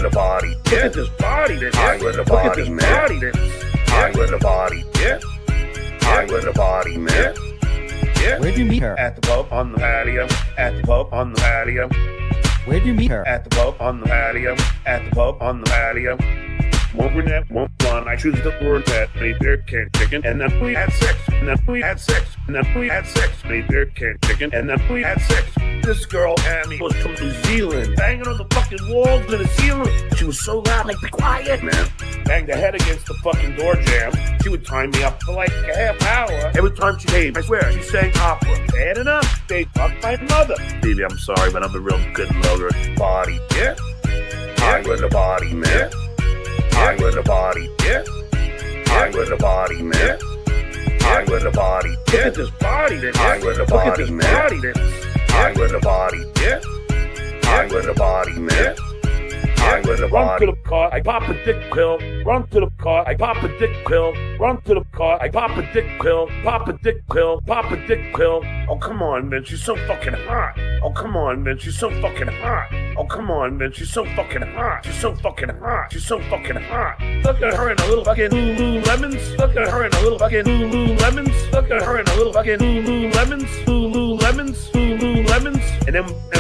with the body. Look at this body. High with the body, man. High with the body. Yeah. High with the body, man. Yeah. Where'd you meet her? At the pub on the patio. At the pub on the patio. Where'd you meet her? At the pub on the patio. At the pub on the patio. One brunette, one blonde. I choose the word that made their can chicken. And then we had sex. And then we had sex. And then we had sex. Made their can chicken. And then we had sex. This girl, Tammy, was from New Zealand. Banging on the fucking walls to the ceiling. She was so loud, like, be quiet, man. Banged her head against the fucking door jamb. She would time me up for like a half hour. Every time she came, I swear, she sang opera. Bad enough, they fucked my mother. Baby, I'm sorry, but I'm a real good lover. Body, yeah? High with the body, man. High with the body, yeah. High with the body, man. High with the body. Look at this body, then. High with the body, man. High with the body, yeah. High with the body, man. High with the body. Run to the car, I pop a dick pill. Run to the car, I pop a dick pill. Run to the car, I pop a dick pill. Pop a dick pill, pop a dick pill. Oh, come on, man, she's so fucking hot. Oh, come on, man, she's so fucking hot. Oh, come on, man, she's so fucking hot. She's so fucking hot. She's so fucking hot. Look at her in a little fucking Lululemons. Look at her in a little fucking Lululemons. Look at her in a little fucking Lululemons. Lululemons. Lululemons. And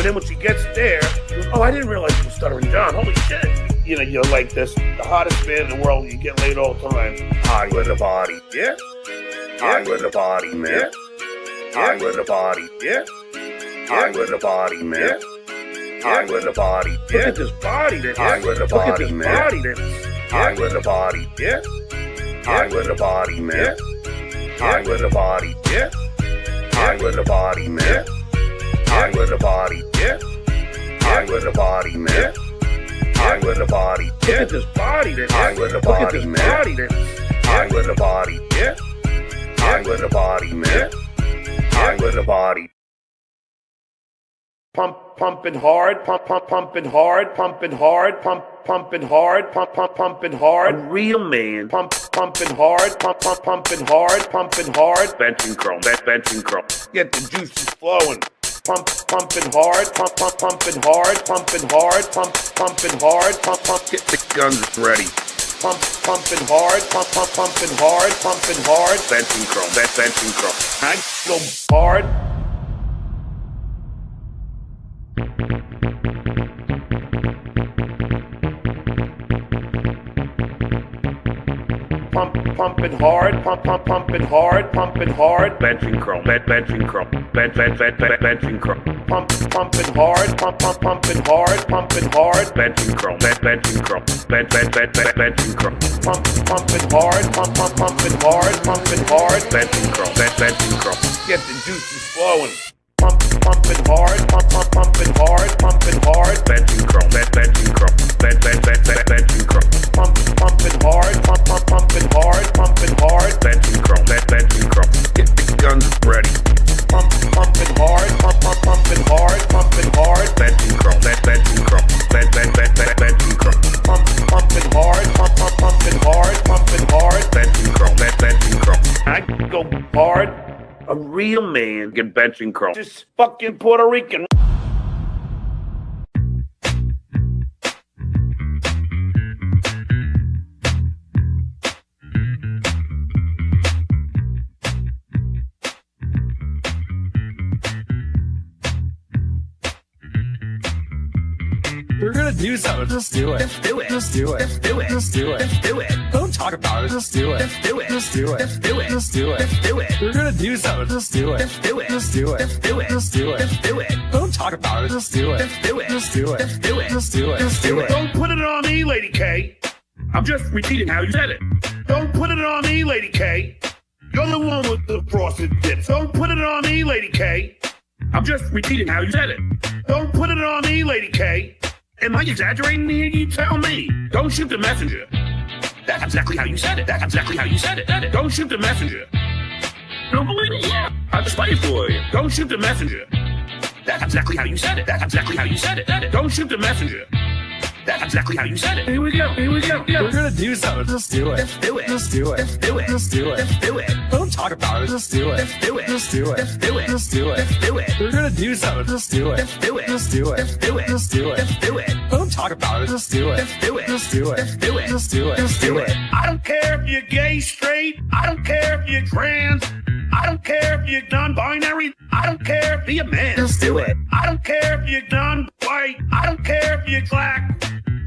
then when she gets there, she goes, oh, I didn't realize you were Stuttering John. Holy shit. You know, you're like this, the hottest man in the world. You get laid all the time. High with the body, yeah? High with the body, man. High with the body, yeah? High with the body, man. High with the body, yeah? Look at this body, then. High with the body, man. High with the body, yeah? High with the body, man. High with the body, yeah? High with the body, man. High with the body, yeah? High with the body, man. High with the body. Look at this body, then. High with the body, man. High with the body, yeah? High with the body, man. High with the body. Pumping hard, pumping hard, pumping hard, pumping hard, pumping hard. A real man. Pumping hard, pumping hard, pumping hard. Benching curl, benching curl. Get the juices flowing. Pumping hard, pumping hard, pumping hard, pumping hard, pump. Get the guns ready. Pumping hard, pumping hard, pumping hard. Benching curl, benching curl. I go hard. Pumping hard, pumping hard, pumping hard. Benching curl, benching curl, benching curl. Pumping hard, pumping hard, pumping hard. Benching curl, benching curl, benching curl. Pumping hard, pumping hard, pumping hard. Benching curl, benching curl. Get the juices flowing. Pumping hard, pumping hard, pumping hard. Benching curl, benching curl, benching curl. Pumping hard, pumping hard, pumping hard. Benching curl, benching curl. Get the guns ready. Pumping hard, pumping hard, pumping hard. Benching curl, benching curl, benching curl. Pumping hard, pumping hard, pumping hard. Benching curl, benching curl. I go hard. A real man can benching curl. Just fucking Puerto Rican. We're gonna do something. Just do it. Just do it. Just do it. Just do it. Just do it. Just do it. Don't talk about it. Just do it. Just do it. Just do it. Just do it. Just do it. Just do it. We're gonna do something. Just do it. Just do it. Just do it. Just do it. Just do it. Just do it. Don't talk about it. Just do it. Just do it. Just do it. Just do it. Just do it. Just do it. Don't put it on me, Lady K. I'm just repeating how you said it. Don't put it on me, Lady K. You're the one with the frosted tips. Don't put it on me, Lady K. I'm just repeating how you said it. Don't put it on me, Lady K. Am I exaggerating here? You tell me. Don't shoot the messenger. That's exactly how you said it. That's exactly how you said it. Don't shoot the messenger. Don't believe it? Yeah. I'll just play it for you. Don't shoot the messenger. That's exactly how you said it. That's exactly how you said it. Don't shoot the messenger. That's exactly how you said it. Here we go. We're gonna do something. Just do it. Just do it. Just do it. Just do it. Just do it. Just do it. Don't talk about it. Just do it. Just do it. Just do it. Just do it. Just do it. Just do it. We're gonna do something. Just do it. Just do it. Just do it. Just do it. Just do it. Just do it. Don't talk about it. Just do it. Just do it. Just do it. Just do it. Just do it. Just do it. I don't care if you're gay, straight. I don't care if you're trans. I don't care if you're non-binary. I don't care if you're a man. Just do it. I don't care if you're non-white. I don't care if you're black.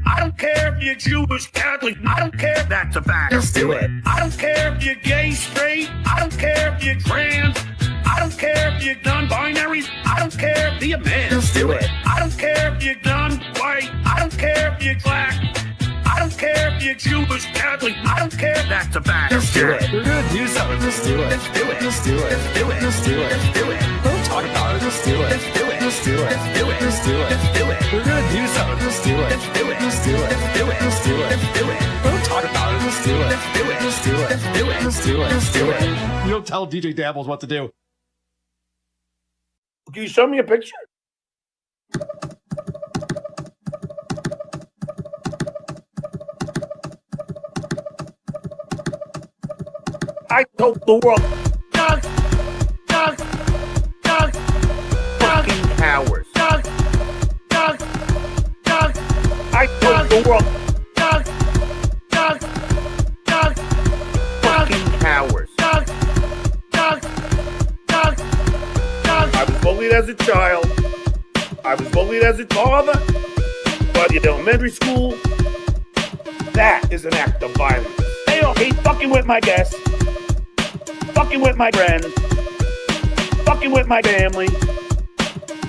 I don't care if you're Jewish, Catholic. I don't care if that's a fact. Just do it. I don't care if you're gay, straight. I don't care if you're trans. I don't care if you're non-binary. I don't care if you're a man. Just do it. I don't care if you're non-white. I don't care if you're black. I don't care if you're Jewish, Catholic. I don't care if that's a fact. Just do it. We're gonna do something. Just do it. Just do it. Just do it. Just do it. Just do it. Just do it. Don't talk about it. Just do it. Just do it. Just do it. Just do it. Just do it. Just do it. We're gonna do something. Just do it. Just do it. Just do it. Just do it. Just do it. Just do it. Don't talk about it. Just do it. Just do it. Just do it. Just do it. Just do it. Just do it. You don't tell DJ Dabbles what to do. Can you show me a picture? I told the world, Doug, fucking cowards. Doug. I told the world, Doug, fucking cowards. I was bullied as a child. I was bullied as a father. But in elementary school, that is an act of violence. They don't hate fucking with my guests, fucking with my friends, fucking with my family.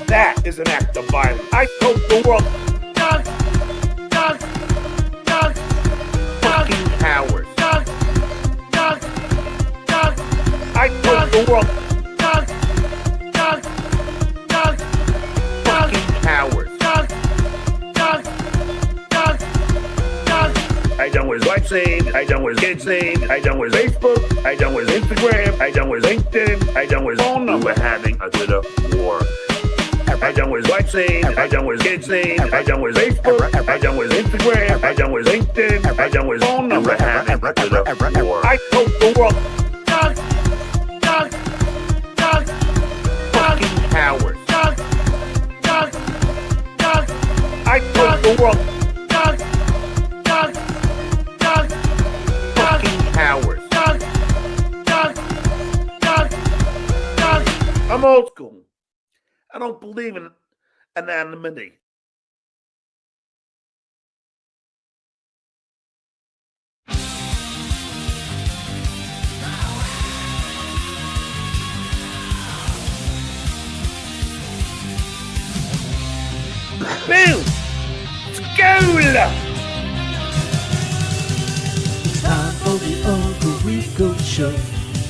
That is an act of violence. I told the world, fucking cowards. I told the world, fucking cowards. I done with lifesaving, I done with kidsaving, I done with Facebook, I done with Instagram, I done with LinkedIn, I done with phone number. We're having a Twitter war. I done with lifesaving, I done with kidsaving, I done with Facebook, I done with Instagram, I done with LinkedIn, I done with phone number. We're having a Twitter war. I told the world, fucking cowards. I told the world, fucking cowards. I'm old school. I don't believe in anonymity. Boom! School! It's time for the Uncle Rico Show.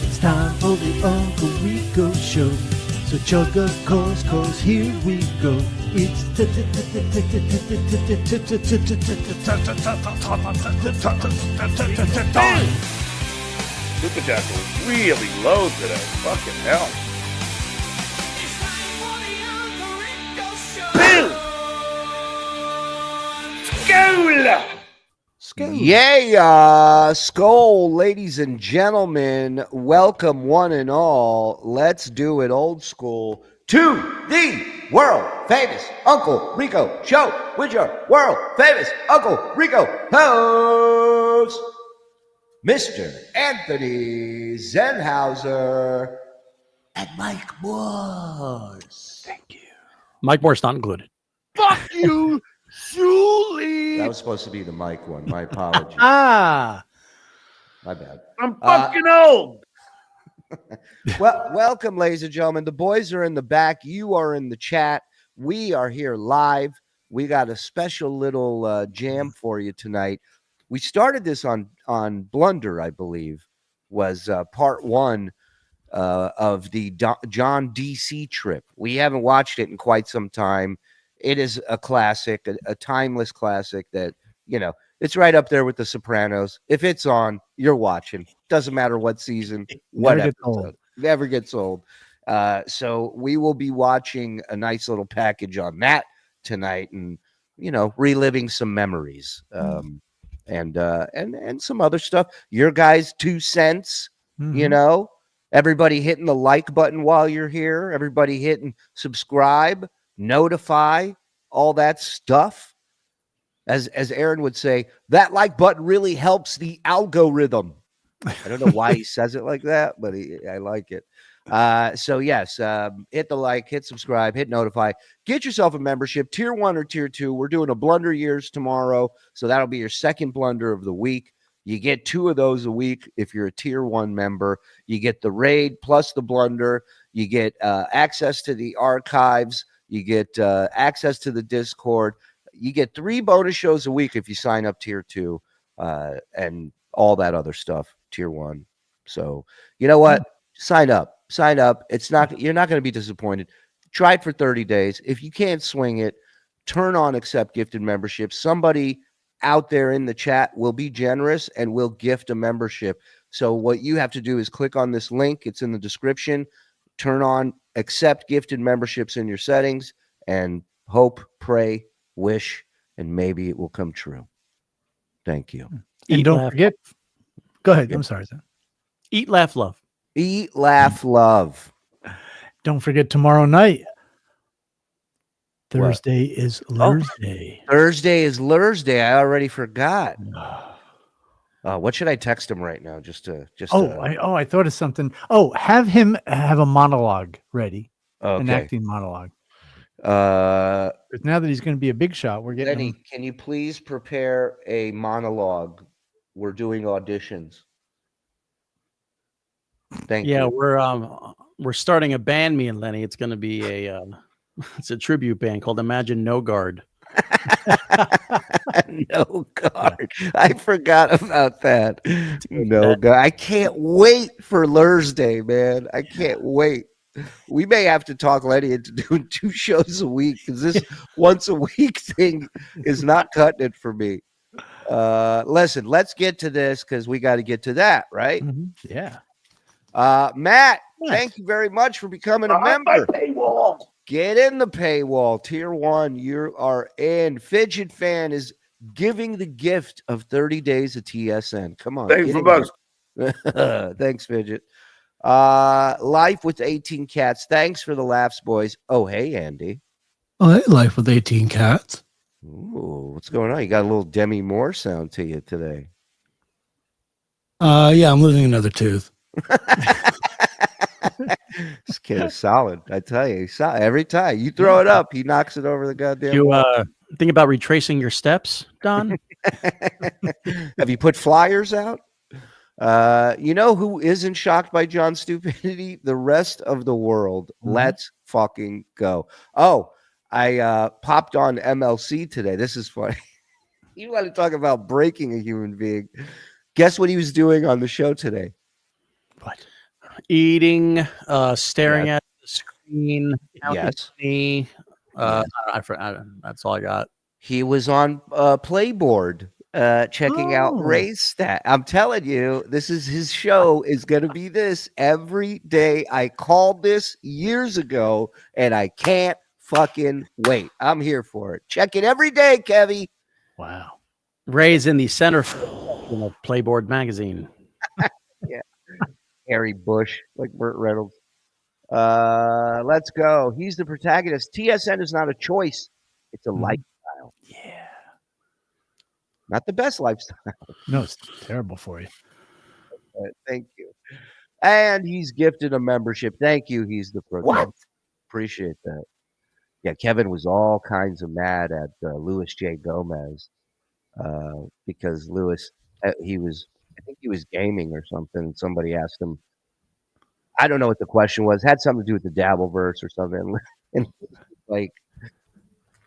It's time for the Uncle Rico Show. So chug a course, cause here we go. It's time. Super Jack was really low today. Fucking hell. Boom! School! Yeah, Skull, ladies and gentlemen, welcome one and all. Let's do it old school to the world famous Uncle Rico Show with your world famous Uncle Rico host, Mr. Anthony Zenhauser and Mike Morse. Thank you. Mike Morse not included. Fuck you, Shuli! That was supposed to be the Mike one. My apologies. Ah, My bad. I'm fucking old. Well, welcome, ladies and gentlemen. The boys are in the back. You are in the chat. We are here live. We got a special little jam for you tonight. We started this on Blunder, I believe, was part one of the John DC trip. We haven't watched it in quite some time. It is a classic, a timeless classic that, you know, it's right up there with The Sopranos. If it's on, you're watching. Doesn't matter what season, what episode. Never gets old. So we will be watching a nice little package on that tonight. And reliving some memories, and some other stuff. Your guys' 2 cents, everybody hitting the like button while you're here, everybody hitting subscribe, notify, all that stuff. As Aaron would say, that like button really helps the algorithm. I don't know why he says it like that, but I like it. So yes, hit the like, hit subscribe, hit notify, get yourself a membership, tier 1 or tier 2. We're doing a blunder years tomorrow, so that'll be your second blunder of the week. You get 2 of those a week if you're a tier 1 member. You get the raid plus the blunder. You get access to the archives. You get access to the Discord. You get 3 bonus shows a week if you sign up tier 2, and all that other stuff tier 1. So you know what? Sign up. You're not going to be disappointed. Try it for 30 days. If you can't swing it, turn on accept gifted membership. Somebody out there in the chat will be generous and will gift a membership. So what you have to do is click on this link. It's in the description. Turn on accept gifted memberships in your settings and hope, pray, wish, and maybe it will come true. Thank you. And don't forget. Go ahead. I'm sorry, sir. Eat, laugh, love. Eat, laugh, love. Don't forget tomorrow night. Thursday is Thursday. Thursday is Thursday. I already forgot. What should I text him right now? I thought of something. Have him have a monologue ready. Okay. An acting monologue. Now that he's going to be a big shot, we're getting. Lenny, can you please prepare a monologue? We're doing auditions. Thank you. We're starting a band, me and Lenny. It's going to be it's a tribute band called Imagine No Guard. No guard. I forgot about that. No guard. I can't wait for Thursday, man. I can't wait. We may have to talk Lenny into doing 2 shows a week because this once a week thing is not cutting it for me. Listen, let's get to this because we got to get to that, right? Mm-hmm. Yeah. Matt, thank you very much for becoming a member. Get in the paywall. Tier 1, you are in. Fidget Fan is giving the gift of 30 days of TSN. Come on. Thanks for bucks. Thanks, Fidget. Life with 18 Cats. Thanks for the laughs, boys. Oh, hey, Andy. Oh, hey, Life with 18 Cats. Ooh, what's going on? You got a little Demi Moore sound to you today. Yeah, I'm losing another tooth. This kid is solid. I tell you, he's solid. Every time you throw it up, he knocks it over the goddamn. You think about retracing your steps, Don? Have you put flyers out? You know who isn't shocked by John's stupidity? The rest of the world. Mm-hmm. Let's fucking go. Oh, I popped on MLC today. This is funny. You want to talk about breaking a human being? Guess what he was doing on the show today? What? Eating, staring at the screen. Yes. Me. That's all I got. He was on Playboard. Checking out Ray's stat. I'm telling you, this is his show is going to be this every day. I called this years ago and I can't fucking wait. I'm here for it. Check it every day, Kevy. Wow. Ray's in the center of Playboard magazine. Yeah. Harry Bush, like Burt Reynolds. Let's go. He's the protagonist. TSN is not a choice. It's a lifestyle. Yeah. Not the best lifestyle. No, it's terrible for you. Thank you. And he's gifted a membership. Thank you. He's the protagonist. Appreciate that. Yeah, Kevin was all kinds of mad at Louis J. Gomez because Louis, I think he was gaming or something. Somebody asked him, I don't know what the question was, had something to do with the Dabbleverse or something. And like,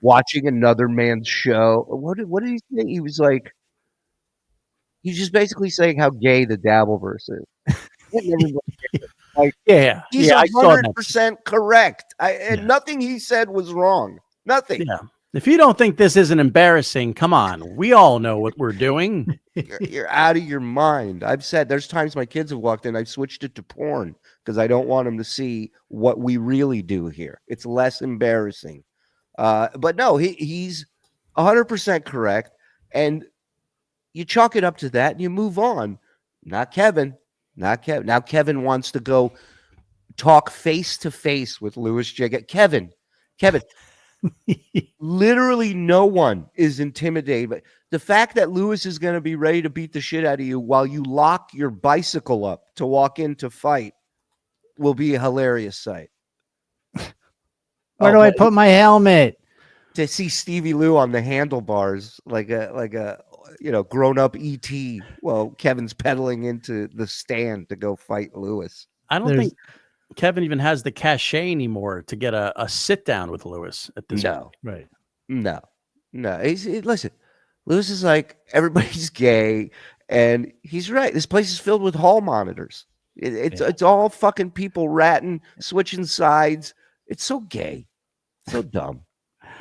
watching another man's show. What did he say? He was like, he's just basically saying how gay the Dabbleverse is. Like, yeah, he's 100% correct. Nothing he said was wrong. Nothing. Yeah. If you don't think this isn't embarrassing, come on. We all know what we're doing. You're out of your mind. I've said there's times my kids have walked in, I've switched it to porn because I don't want them to see what we really do here. It's less embarrassing. But no, he's 100% correct. And you chalk it up to that and you move on. Not Kevin. Now Kevin wants to go talk face to face with Louis J. Kevin, literally no one is intimidated. But the fact that Louis is going to be ready to beat the shit out of you while you lock your bicycle up to walk in to fight will be a hilarious sight. Where do I put my helmet? To see Stevie Lou on the handlebars like a grown up ET while Kevin's pedaling into the stand to go fight Louis. I don't think Kevin even has the cachet anymore to get a sit down with Louis at this point. Right. No. Listen, Louis is like, everybody's gay, and he's right. This place is filled with hall monitors. It's all fucking people ratting, switching sides. It's so gay, so dumb.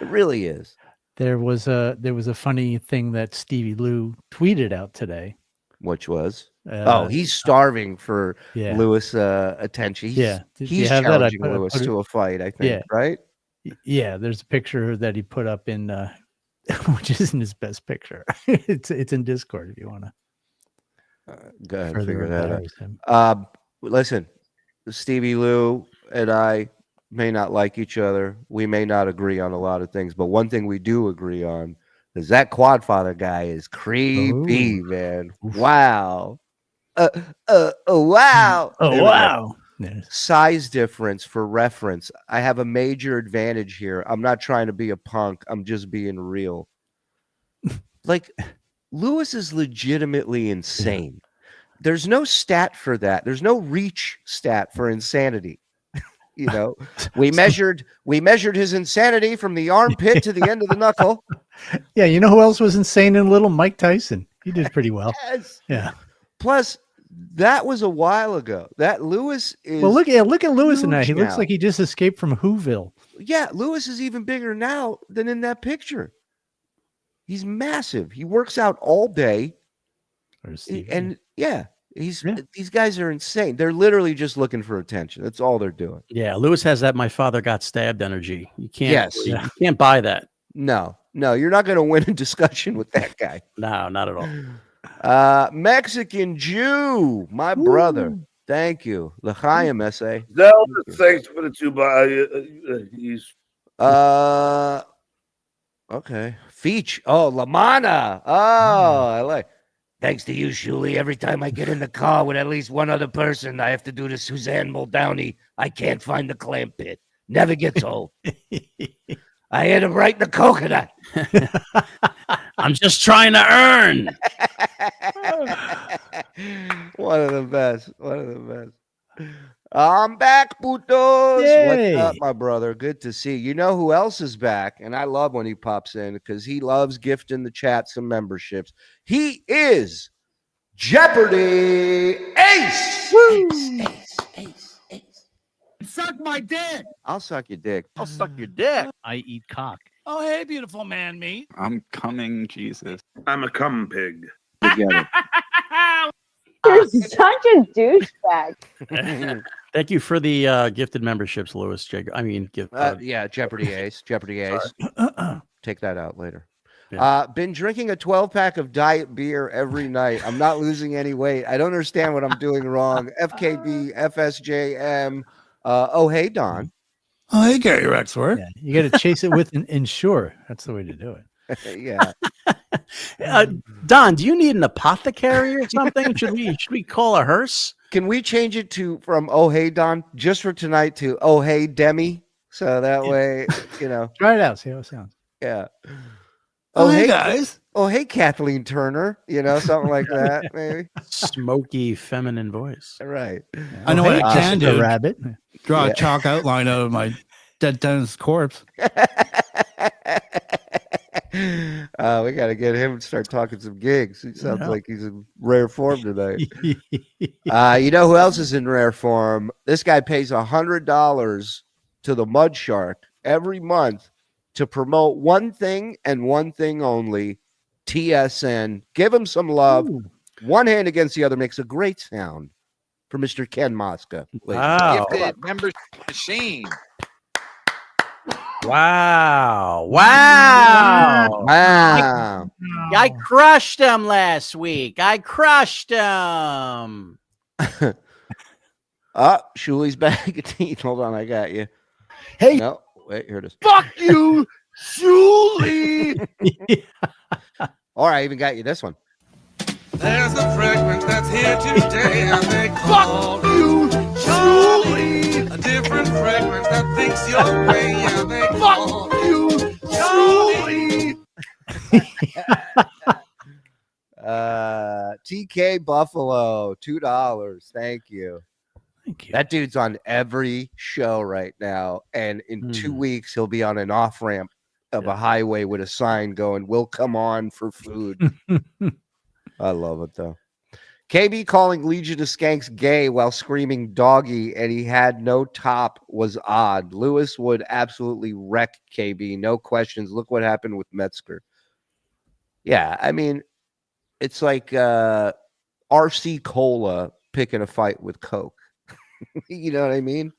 It really is. There was a funny thing that Stevie Lou tweeted out today, which was he's starving for Louis attention. He's challenging Louis to a fight, I think. Right? Yeah, there's a picture that he put up in which isn't his best picture. it's in Discord if you want to go ahead and figure that out. Listen, Stevie Lou and I may not like each other. We may not agree on a lot of things, but one thing we do agree on is that Quadfather guy is creepy, man. Wow. Wow. Oh, wow. Size difference for reference. I have a major advantage here. I'm not trying to be a punk. I'm just being real. Like, Louis is legitimately insane. There's no stat for that. There's no reach stat for insanity. You know, we measured his insanity from the armpit to the end of the knuckle. Yeah, you know who else was insane and little? Mike Tyson. He did pretty well. Yes. Yeah. Plus, that was a while ago. That Louis is. Well, look at Louis tonight. He looks like he just escaped from Whoville. Yeah, Louis is even bigger now than in that picture. He's massive. He works out all day. And these guys are insane. They're literally just looking for attention. That's all they're doing. Yeah, Louis has that "my father got stabbed" energy. You can't. Yes. You can't buy that. No, you're not going to win a discussion with that guy. No, not at all. Mexican Jew, my brother. Thank you. L'chaim essay. Thanks for the two okay. Feach. Oh, Lamana. Oh, I like. Thanks to you, Shuli. Every time I get in the car with at least one other person, I have to do the Suzanne Muldowney. I can't find the clam pit. Never gets old. I hit him right in the coconut. I'm just trying to earn. One of the best. I'm back, putos. Yay. What's up, my brother? Good to see you. You know who else is back? And I love when he pops in because he loves gifting the chat some memberships. He is Jeopardy Ace. Ace. Suck my dick. I'll suck your dick. I'll suck your dick. I eat cock. Oh, hey, beautiful man, me. I'm coming, Jesus. I'm a cum pig. Together. You're such a douchebag. Thank you for the gifted memberships, Louis. Jeopardy Ace. Take that out later. Yeah. Been drinking a 12-pack of diet beer every night. I'm not losing any weight. I don't understand what I'm doing wrong. FKB, FSJM. Oh, hey, Don. Oh, hey, Gary Rexworth. Yeah, you got to chase it with an Ensure. That's the way to do it. Yeah. Don, do you need an apothecary or something? Should we call a hearse? Can we change it from oh hey Don just for tonight to oh hey Demi? So that way, Try it out. See how it sounds. Yeah. Oh, hey guys. Oh hey Kathleen Turner. Something like that, maybe. Smoky feminine voice. Right. I know what I can do. Rabbit. Draw a chalk outline out of my dead dentist's corpse. We got to get him to start talking some gigs. He sounds like he's in rare form tonight. You know who else is in rare form? This guy pays $100 to the Mud Shark every month to promote one thing and one thing only, TSN. Give him some love. Ooh. One hand against the other makes a great sound for Mr. Ken Mosca. Wow. Gifted membership machine. Wow. Wow. Wow. I crushed him last week. I crushed him. Shuli's bag of teeth. Hold on, I got you. Hey. No, wait, here it is. Fuck you, Shuli. All right, I even got you this one. There's a fragrance that's here today, and they call you, Shuli. a different fragrance that thinks your way, and they call Fuck you, Shuli. TK Buffalo, $2. Thank you. Thank you. That dude's on every show right now, and in 2 weeks he'll be on an off ramp of a highway with a sign going, "We'll come on for food." I love it though. KB calling Legion of Skanks gay while screaming doggy, and he had no top was odd. Lewis would absolutely wreck KB, no questions. Look what happened with Metzger. Yeah, I mean, it's like RC Cola picking a fight with Coke. You know what I mean?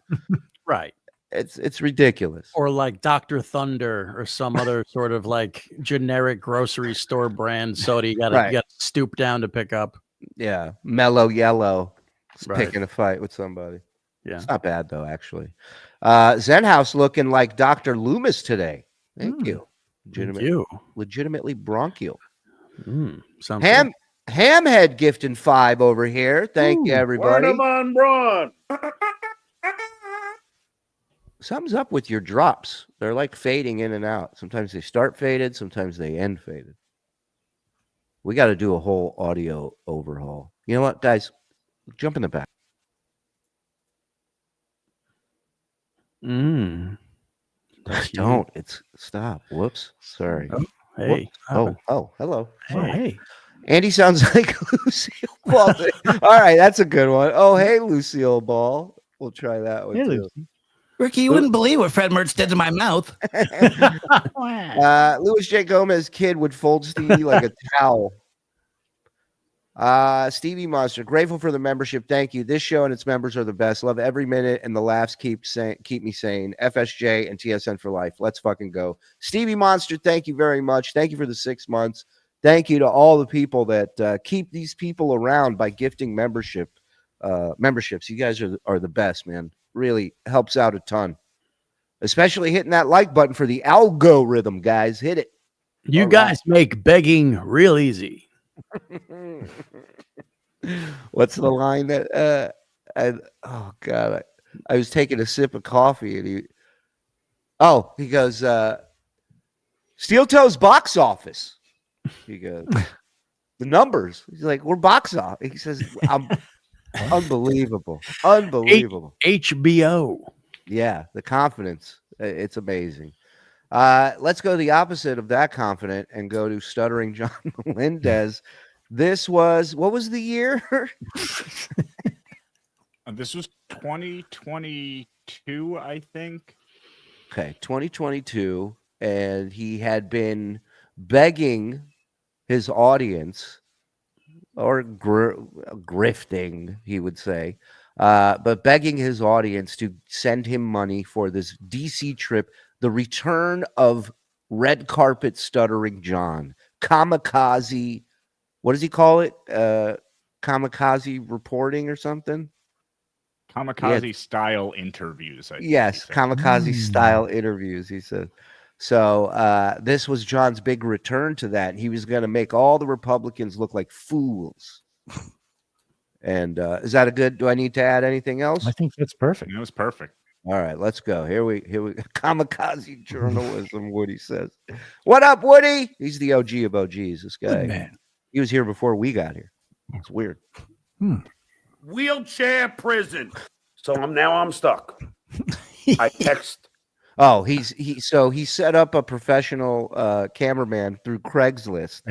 Right. It's ridiculous. Or like Dr. Thunder or some other sort of like generic grocery store brand soda you gotta stoop down to pick up. Yeah. Mellow Yellow is Right. picking a fight with somebody. Yeah. It's not bad though, actually. Zen House looking like Dr. Loomis today. Thank you. Legitimately bronchial. Sounds good. Hamhead gifting 5 over here. Thank you, everybody. Word on Braun. Something's up with your drops. They're like fading in and out. Sometimes they start faded, sometimes they end faded. We got to do a whole audio overhaul. You know what, guys? Jump in the back. Don't. It's stop. Whoops. Sorry. Oh, hey. Oh, hello. Hey. Andy sounds like Lucille Ball. All right, that's a good one. Oh, hey, Lucille Ball. We'll try that one too. Ricky, you wouldn't believe what Fred Mertz did to my mouth. Louis J. Gomez kid would fold Stevie like a towel. Stevie Monster, grateful for the membership. Thank you. This show and its members are the best. Love every minute, and the laughs keep me sane. FSJ and TSN for life. Let's fucking go. Stevie Monster, thank you very much. Thank you for the 6 months. Thank you to all the people that keep these people around by gifting memberships. You guys are the best, man. Really helps out a ton. Especially hitting that like button for the algorithm, guys. Hit it. You guys make begging real easy. What's the line that oh god, I was taking a sip of coffee and he goes Steel Toes box office. He goes the numbers. He's like, we're box office. He says, I'm unbelievable. HBO. Yeah, the confidence. It's amazing. Let's go the opposite of that confident and go to Stuttering John Melendez. This was, what was the year? This was 2022, I think. Okay, 2022. And he had been begging his audience, or grifting, he would say, but begging his audience to send him money for this DC trip, the return of Red Carpet Stuttering John, kamikaze. What does he call it? Kamikaze reporting or something? Kamikaze style interviews. Yes, kamikaze style interviews, he said. So this was John's big return to that. He was going to make all the Republicans look like fools. And is that a good? Do I need to add anything else? I think that's perfect. It was perfect. All right, let's go. Here we kamikaze journalism. Woody says, "What up, Woody?" He's the OG of OGs. This guy, man. He was here before we got here. It's weird. Wheelchair prison. So I'm stuck. I text. Oh, he set up a professional cameraman through Craigslist.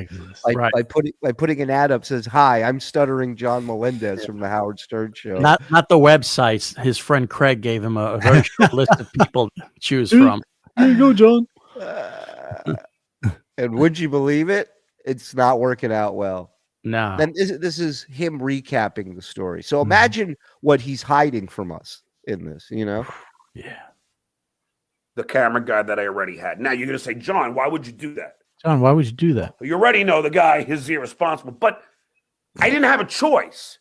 By putting an ad up says, "Hi, I'm Stuttering John Melendez from the Howard Stern Show." Not the websites. His friend Craig gave him a very short list of people to choose from. Here you go, John. And would you believe it? It's not working out well. No. Then this is him recapping the story. So imagine what he's hiding from us in this, you know? Yeah. the camera guy that I already had. Now you're going to say, John, why would you do that? John, why would you do that? You already know the guy is irresponsible, but I didn't have a choice.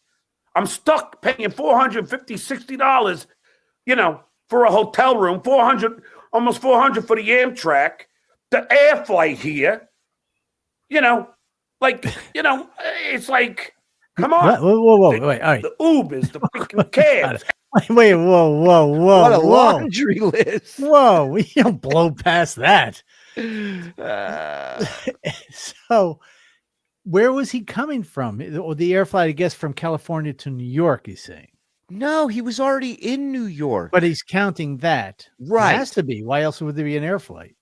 I'm stuck paying $450, $60, for a hotel room, almost $400 for the Amtrak, the air flight here. It's like, come on. Whoa, wait, all right. The Ubers, the freaking cabs. Wait, whoa. What a laundry list. Whoa, we don't blow past that. So, where was he coming from? Or the air flight, I guess, from California to New York, he's saying. No, he was already in New York. But he's counting that. Right. It has to be. Why else would there be an air flight?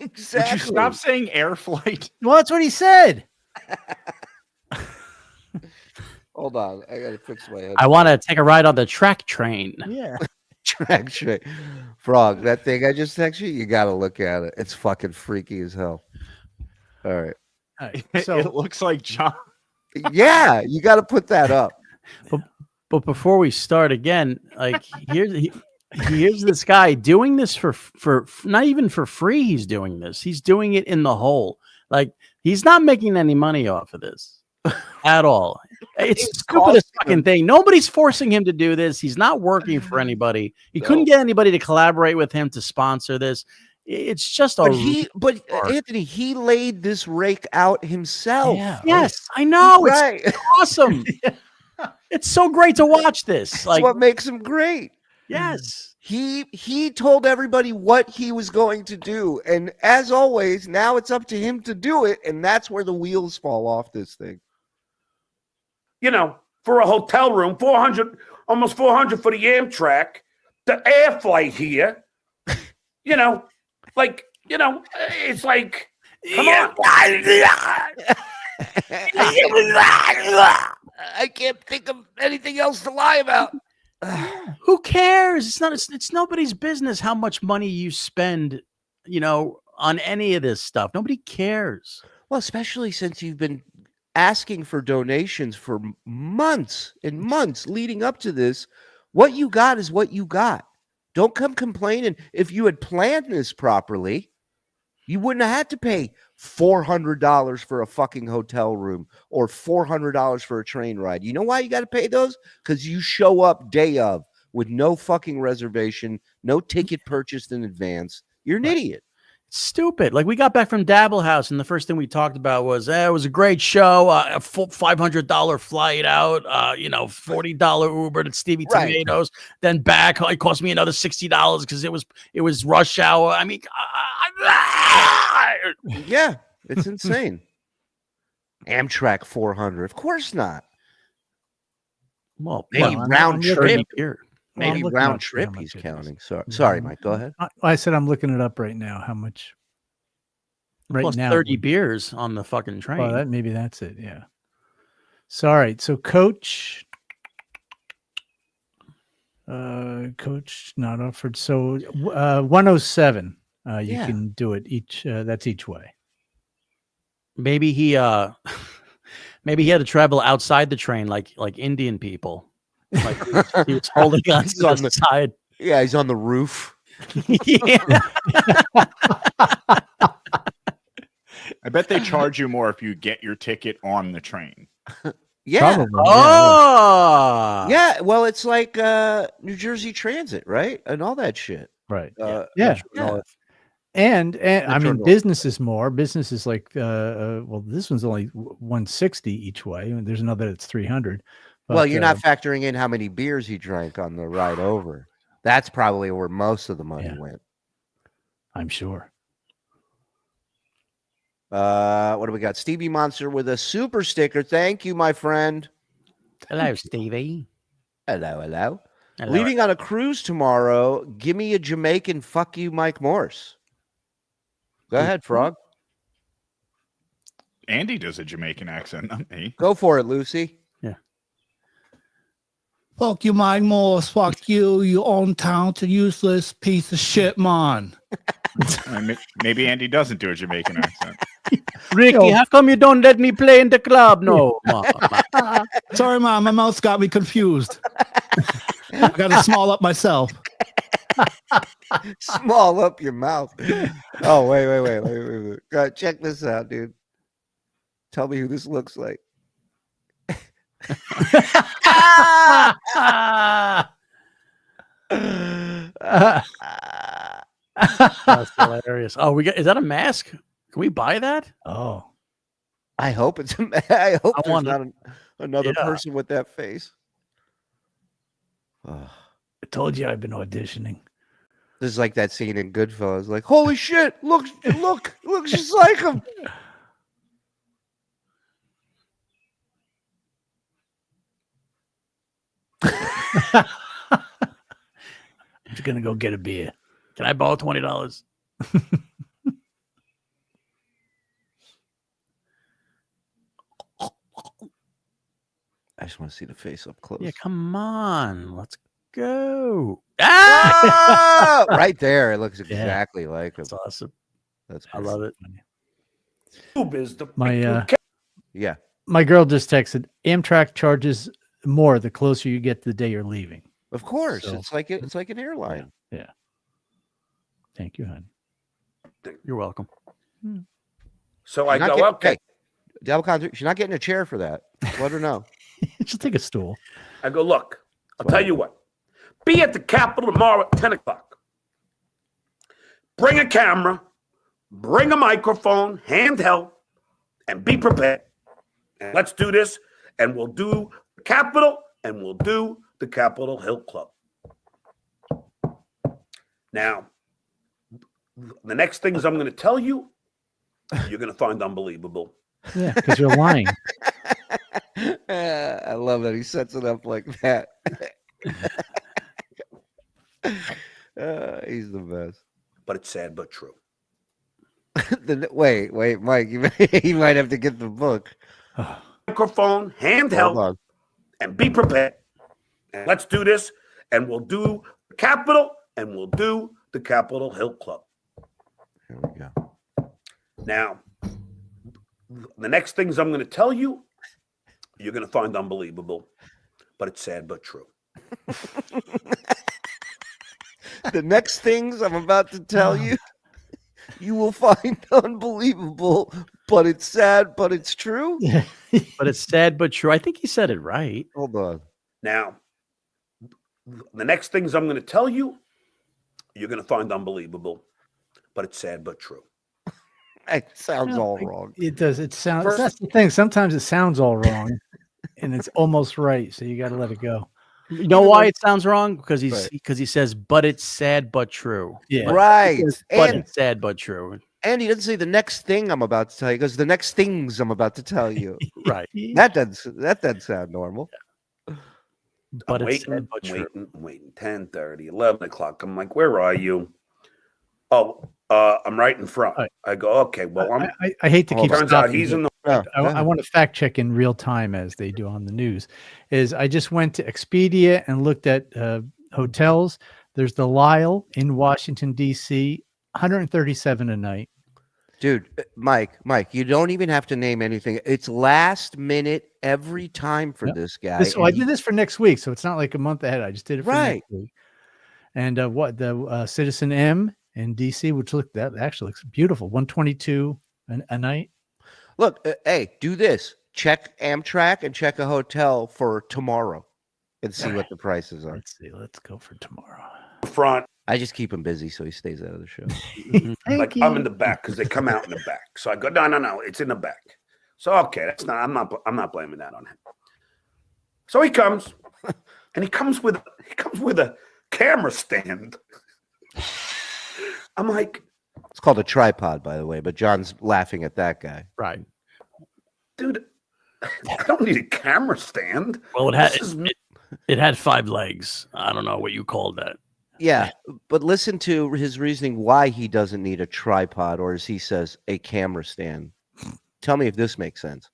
Exactly. Would you stop saying air flight? Well, that's what he said. Hold on. I got to fix my head. I want to take a ride on the track train. Yeah. Track train. Frog, that thing I just texted you got to look at it. It's fucking freaky as hell. All right. So it looks like John. Yeah, you got to put that up. But before we start again, like here's this guy doing this for not even for free. He's doing this. He's doing it in the hole. Like he's not making any money off of this at all. It's the stupidest fucking thing. Nobody's forcing him to do this. He's not working for anybody. He couldn't get anybody to collaborate with him to sponsor this. It's just but Anthony, he laid this rake out himself. Yeah, yes, I know. Right. It's awesome. It's so great to watch this. That's like what makes him great. Yes. He told everybody what he was going to do. And as always, now it's up to him to do it. And that's where the wheels fall off this thing. For a hotel room, almost $400 for the Amtrak, the air flight here, it's like, come on. I can't think of anything else to lie about. Who cares? It's nobody's business how much money you spend, on any of this stuff. Nobody cares. Well, especially since you've been asking for donations for months and months leading up to this. What you got is what you got. Don't come complaining. If you had planned this properly, you wouldn't have had to pay $400 for a fucking hotel room or $400 for a train ride. You know why you got to pay those? Because you show up day of with no fucking reservation, no ticket purchased in advance. You're an idiot. Stupid. Like we got back from Dabble House, and the first thing we talked about was it was a great show, a full $500 flight out, $40 Uber to Stevie Tomatoes, then back. It cost me another $60 because it was rush hour. I mean, yeah, it's insane. Amtrak 400, of course not. Well, maybe round trip. Maybe Well, round trip he's counting. Sorry, Mike, go ahead. I said I'm looking it up right now. How much? Right plus now, 30 beers on the fucking train. Well, maybe that's it. Yeah. Sorry. So, Coach not offered. So, 107. You can do it each. That's each way. Maybe he had to travel outside the train like Indian people. Like he was holding on to the side. Yeah, he's on the roof. Yeah. I bet they charge you more if you get your ticket on the train. Yeah. Probably, yeah. Well, it's like New Jersey Transit, right? And all that shit. Right. Yeah. And I mean, business is more. Business is like, well, this one's only 160 each way. And there's another that's 300. But, well, you're not factoring in how many beers he drank on the ride over. That's probably where most of the money went. I'm sure. What do we got? Stevie Monster with a super sticker. Thank you, my friend. Hello, Stevie. Hello. Leaving on a cruise tomorrow. Give me a Jamaican fuck you, Mike Morse. Go ahead, Frog. Andy does a Jamaican accent, not me. Go for it, Lucy. Yeah. Fuck you, Mike Morse. Fuck you, you own town to useless piece of shit, man. Maybe Andy doesn't do a Jamaican accent. Ricky, how come you don't let me play in the club? No. Sorry, man. My mouth got me confused. I got to small up myself. Small up your mouth. Oh, wait. God, check this out, dude. Tell me who this looks like. That's hilarious. Oh, is that a mask? Can we buy that? Oh, I hope it's. I hope there's want not another person with that face. Oh. I told you I've been auditioning. This is like that scene in Goodfellas. Like, holy shit! Look, just like him. I'm just gonna go get a beer. Can I borrow $20? I just want to see the face up close. Yeah, come on. Let's go. Ah! Right there. It looks exactly like him. That's awesome. That's I love it. My girl just texted, Amtrak charges more the closer you get to the day you're leaving. Of course. So, it's like an airline. Yeah. Thank you, honey. You're welcome. So I go, okay. Double contact. She's not getting a chair for that. Let her know. Just take a stool. I go, look, I'll tell you what. Be at the Capitol tomorrow at 10 o'clock. Bring a camera, bring a microphone, handheld, and be prepared. And let's do this, and we'll do the Capitol, and we'll do the Capitol Hill Club. Now, the next things I'm going to tell you, you're going to find unbelievable. Yeah, because you're lying. I love that he sets it up like that. He's the best. But it's sad but true. Wait, Mike, you might have to get the book. Microphone, handheld, and be prepared. And let's do this, and we'll do the Capitol, and we'll do the Capitol Hill Club. Here we go. Now, the next things I'm going to tell you, you're going to find unbelievable, but it's sad but true. The next things I'm about to tell you, you will find unbelievable, but it's sad, but it's true. But it's sad but true. I think he said it right. Hold on. Now, the next things I'm going to tell you, you're going to find unbelievable, but it's sad but true. It sounds all wrong. It does. It sounds. That's the thing. Sometimes it sounds all wrong, and it's almost right. So you got to let it go. You know why it sounds wrong? Because he says, but it's sad but true. Yeah, right. But it's sad but true. And he doesn't say the next thing I'm about to tell you. He goes, the next things I'm about to tell you. Right. That doesn't sound normal. But I'm it's sad but true. waiting. 10:30, 11 o'clock. I'm like, where are you? Oh, I'm right in front. Right. I go, okay. Well, I hate to keep. Turns out he's in the. I want to fact check in real time as they do on the news. I just went to Expedia and looked at hotels. There's the Lyle in Washington D.C., 137 a night. Dude, Mike, you don't even have to name anything. It's last minute every time for this guy. I did this for next week, so it's not like a month ahead. I just did it for next week. And the Citizen M in DC, which actually looks beautiful, 122 a night. Look, hey, do this. Check Amtrak and check a hotel for tomorrow and see what the prices are. Let's see. Let's go for tomorrow. Front. I just keep him busy so he stays out of the show. Like I'm in the back because they come out in the back. So I go, no, it's in the back. So okay, that's not. I'm not blaming that on him. So he comes, and he comes with a camera stand. I'm like, it's called a tripod, by the way, but John's laughing at that guy. Right. Dude, I don't need a camera stand. Well, it had 5 legs. I don't know what you called that. Yeah, but listen to his reasoning why he doesn't need a tripod, or as he says, a camera stand. Tell me if this makes sense.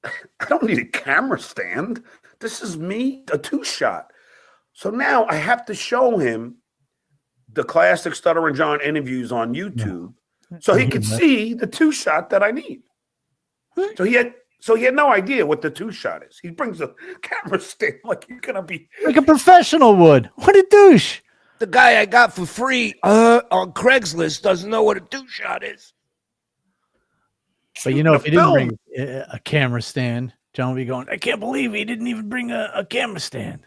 I don't need a camera stand. This is me, a 2-shot. So now I have to show him the classic Stuttering John interviews on YouTube so he could see the 2-shot that I need. So he had no idea what the 2-shot is. He brings a camera stand like he's gonna be like a professional would. What a douche. The guy I got for free on Craigslist doesn't know what a two-shot is. But you know, if The he didn't film. bring a camera stand, John would be going, I can't believe he didn't even bring a camera stand.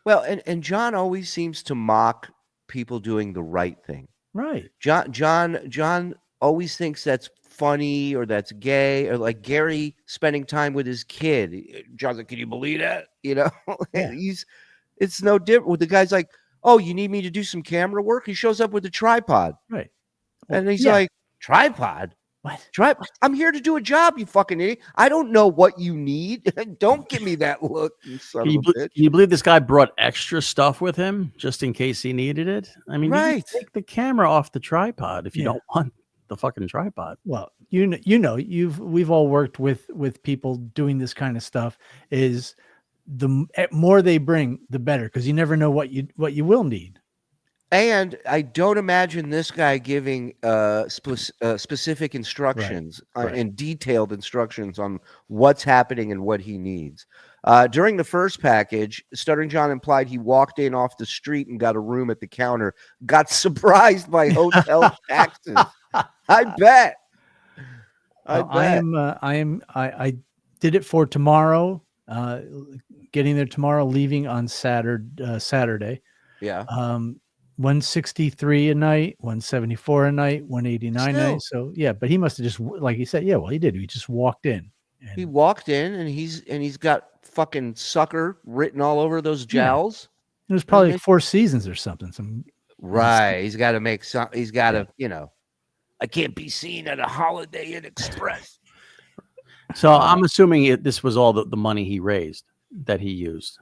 Well, and John always seems to mock people doing the right thing. Right. John always thinks that's funny or that's gay, or like Gary spending time with his kid. John's like, can you believe that? You know, Yeah. It's no different. The guy's like, oh, you need me to do some camera work? He shows up with a tripod. Right. And he's yeah. like, tripod? What? I'm here to do a job, you fucking idiot. I don't know what you need. Don't give me that look, you son Can you, of a bitch. can you believe this guy brought extra stuff with him just in case he needed it? I mean, you can Right. take the camera off the tripod if you Yeah. don't want the fucking tripod. Well, we've all worked with people doing this kind of stuff. Is the more they bring, the better, because you never know what you will need. And I don't imagine this guy giving specific instructions Right. and detailed instructions on what's happening and what he needs. During the first package, Stuttering John implied he walked in off the street and got a room at the counter, got surprised by hotel taxes. I bet. I did it for tomorrow. Getting there tomorrow, leaving on Saturday. Yeah. 163 a night, 174 a night, 189 a Still. night. So yeah, but he must have just, like he said, yeah, well, he did. He just walked in. And He walked in and he's got fucking sucker written all over those Yeah. jowls. it was probably like 4 seasons or something. Right. He's got to make some. He's got to, I can't be seen at a Holiday Inn Express. So I'm assuming this was all the money he raised that he used.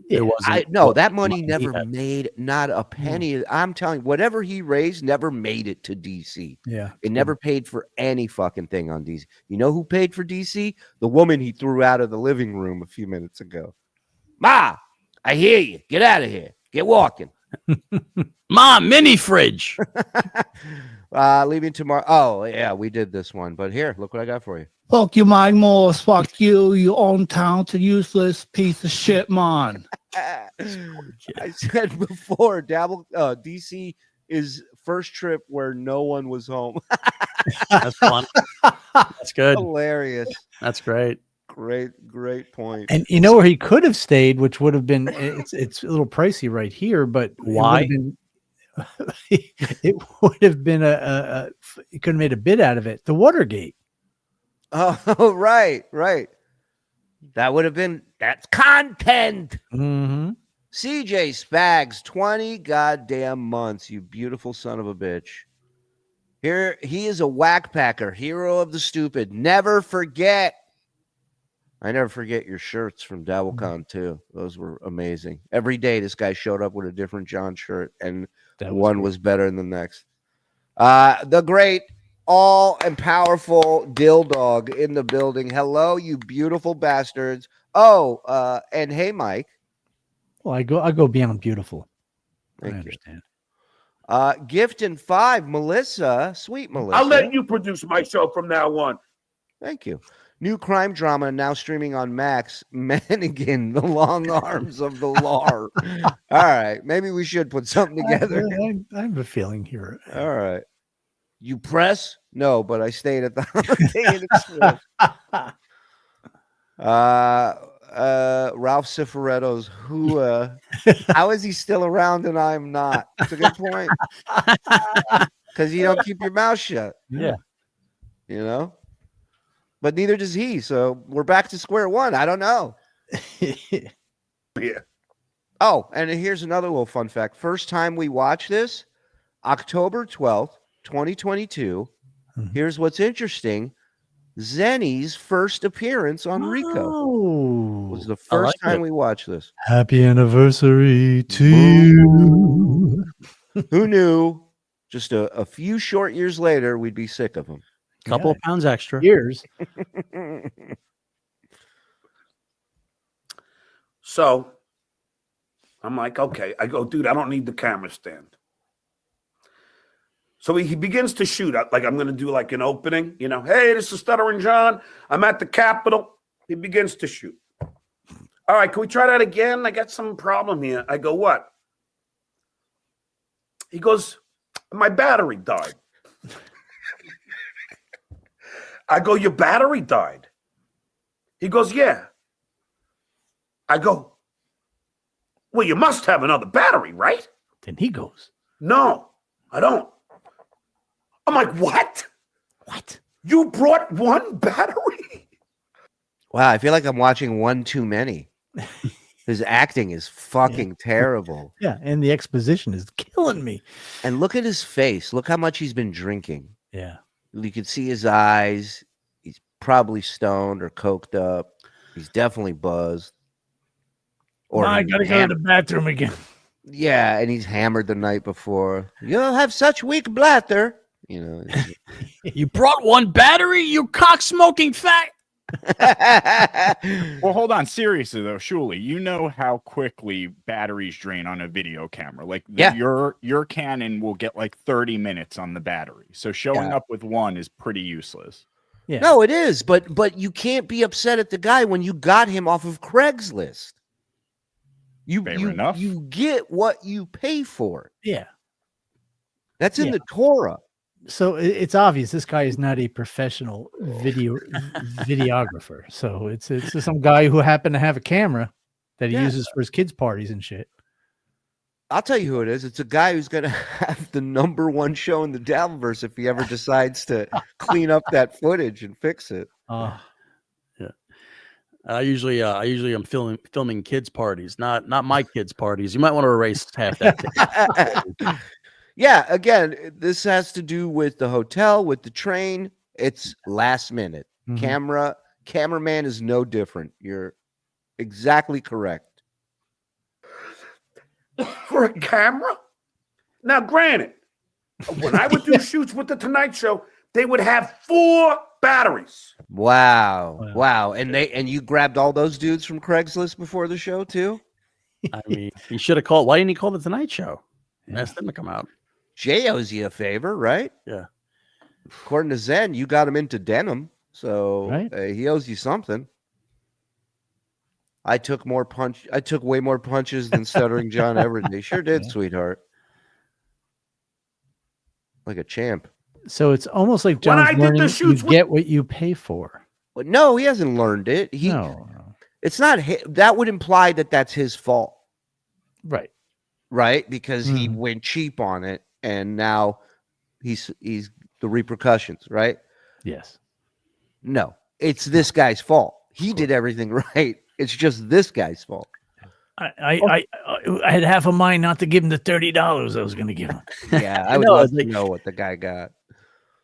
Yeah, It wasn't No, what that money he never had. made not a penny. I'm telling you, whatever he raised never made it to DC. Yeah. It never paid for any fucking thing on DC. You know who paid for DC? The woman he threw out of the living room a few minutes ago. Ma, I hear you. Get out of here. Get walking. Mom, mini fridge. Leaving tomorrow. Oh, yeah, we did this one. But here, look what I got for you. Fuck you, Mike Morse. Fuck you, you own town to useless piece of shit, man. I said before, DC is first trip where no one was home. That's fun. That's good. Hilarious. That's great. Great point. And you know where he could have stayed, which would have been, it's a little pricey right here, but Why? It would have been it could have made a bid out of it. The Watergate. Oh, right. That would have been, that's content. Mm-hmm. CJ Spags, 20 goddamn months, you beautiful son of a bitch. Here, he is a whack packer, hero of the stupid. Never forget. I never forget your shirts from DabbleCon too. Those were amazing. Every day this guy showed up with a different John shirt, and one was better than the next. The great, all and powerful Dill Dog in the building. Hello, you beautiful bastards. Oh, and hey, Mike. Well, I go beyond beautiful. Thank I you. understand. Gift in 5, Melissa, sweet Melissa. I'll let you produce my show from now on. Thank you. New crime drama now streaming on Max. Manigan, the long arms of the law. All right, maybe we should put something together. I have a feeling here. All right. You press? No, but I stayed at the Holiday Inn Express. Ralph Cifaretto's how is he still around and I'm not? It's a good point. Because you don't keep your mouth shut. Yeah. You know? But neither does he. So we're back to square one. I don't know. Yeah. Oh, and here's another little fun fact. First time we watched this, October 12th, 2022. Mhm. Here's what's interesting. Zenny's first appearance on Rico was the first time we watched this. Happy anniversary to you. Who knew just a few short years later we'd be sick of him? Couple of pounds extra. Years. So I'm like, okay. I go, dude, I don't need the camera stand. So he begins to shoot. Like, I'm going to do like an opening, hey, this is Stuttering John. I'm at the Capitol. He begins to shoot. All right, can we try that again? I got some problem here. I go, what? He goes, my battery died. I go, your battery died? He goes, yeah. I go, well, you must have another battery, right? Then he goes, no, I don't. I'm like, what? what? You brought one battery? Wow, I feel like I'm watching one too many. His acting is fucking terrible. Yeah, and the exposition is killing me. And look at his face. Look how much he's been drinking. Yeah. You can see his eyes. He's probably stoned or coked up. He's definitely buzzed. Or I gotta go to the bathroom again. Yeah, and he's hammered the night before. You'll have such weak bladder. You know. You brought one battery, you cock-smoking fat. Well, hold on. Seriously though, Shuli, you know how quickly batteries drain on a video camera. Like your Canon will get like 30 minutes on the battery. So showing up with one is pretty useless. Yeah. No, it is, but you can't be upset at the guy when you got him off of Craigslist. You get what you pay for. Yeah. That's in the Torah. So it's obvious this guy is not a professional videographer. So it's just some guy who happened to have a camera that he uses for his kids' parties and shit. I'll tell you who it is. It's a guy who's going to have the #1 show in the Dabbleverse if he ever decides to clean up that footage and fix it. Yeah. I usually am filming kids' parties, not my kids' parties. You might want to erase half that. Yeah, again, this has to do with the hotel, with the train. It's last minute. Cameraman is no different. You're exactly correct. For a camera? Now, granted, when I would do shoots with the Tonight Show, they would have 4 batteries. Wow. And you grabbed all those dudes from Craigslist before the show too? I mean, he should have called. Why didn't he call the Tonight Show? Ask them to come out. Jay owes you a favor, right? Yeah. According to Zen, you got him into denim, so he owes you something. I took way more punches than Stuttering John ever did. Sure did, sweetheart. Like a champ. So it's almost like John's learning you get what you pay for. But no, he hasn't learned it. No. It's not that would imply that that's his fault. Right? Because he went cheap on it. And now he's the repercussions, right? Yes. No, it's this guy's fault. He did everything right. It's just this guy's fault. I had half a mind not to give him the $30 I was going to give him. Yeah, I would love to know what the guy got.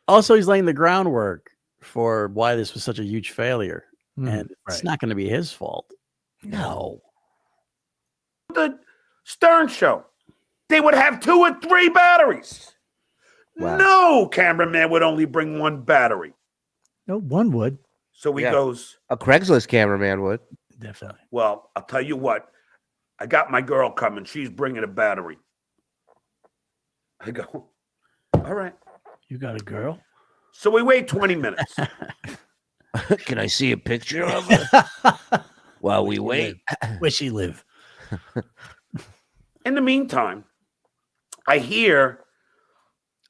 Also, he's laying the groundwork for why this was such a huge failure, and it's not going to be his fault. No. The Stern Show. They would have 2 or 3 batteries. Wow. No cameraman would only bring 1 battery. No, one would. So he goes. A Craigslist cameraman would. Definitely. Well, I'll tell you what. I got my girl coming. She's bringing a battery. I go, all right. You got a girl? So we wait 20 minutes. Can I see a picture of her while we wait? Where's she live? In the meantime, I hear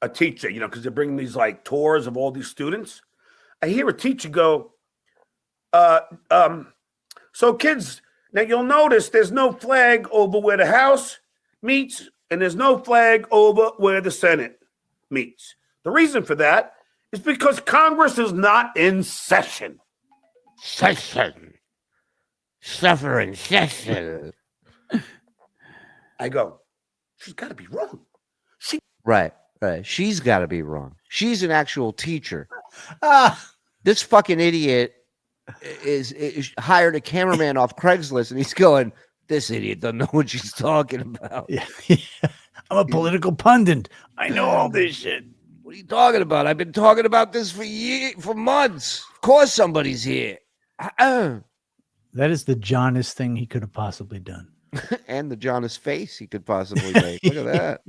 a teacher, because they're bringing these like tours of all these students. I hear a teacher go, so kids, now you'll notice there's no flag over where the House meets and there's no flag over where the Senate meets. The reason for that is because Congress is not in session. Suffering session. I go, she's got to be wrong. Right. She's got to be wrong. She's an actual teacher. This fucking idiot is hired a cameraman off Craigslist, and he's going, this idiot doesn't know what she's talking about. Yeah. I'm a political pundit. I know all this shit. What are you talking about? I've been talking about this for months. Of course somebody's here. That is the Johnest thing he could have possibly done. And the Johnest face he could possibly make. Look at that.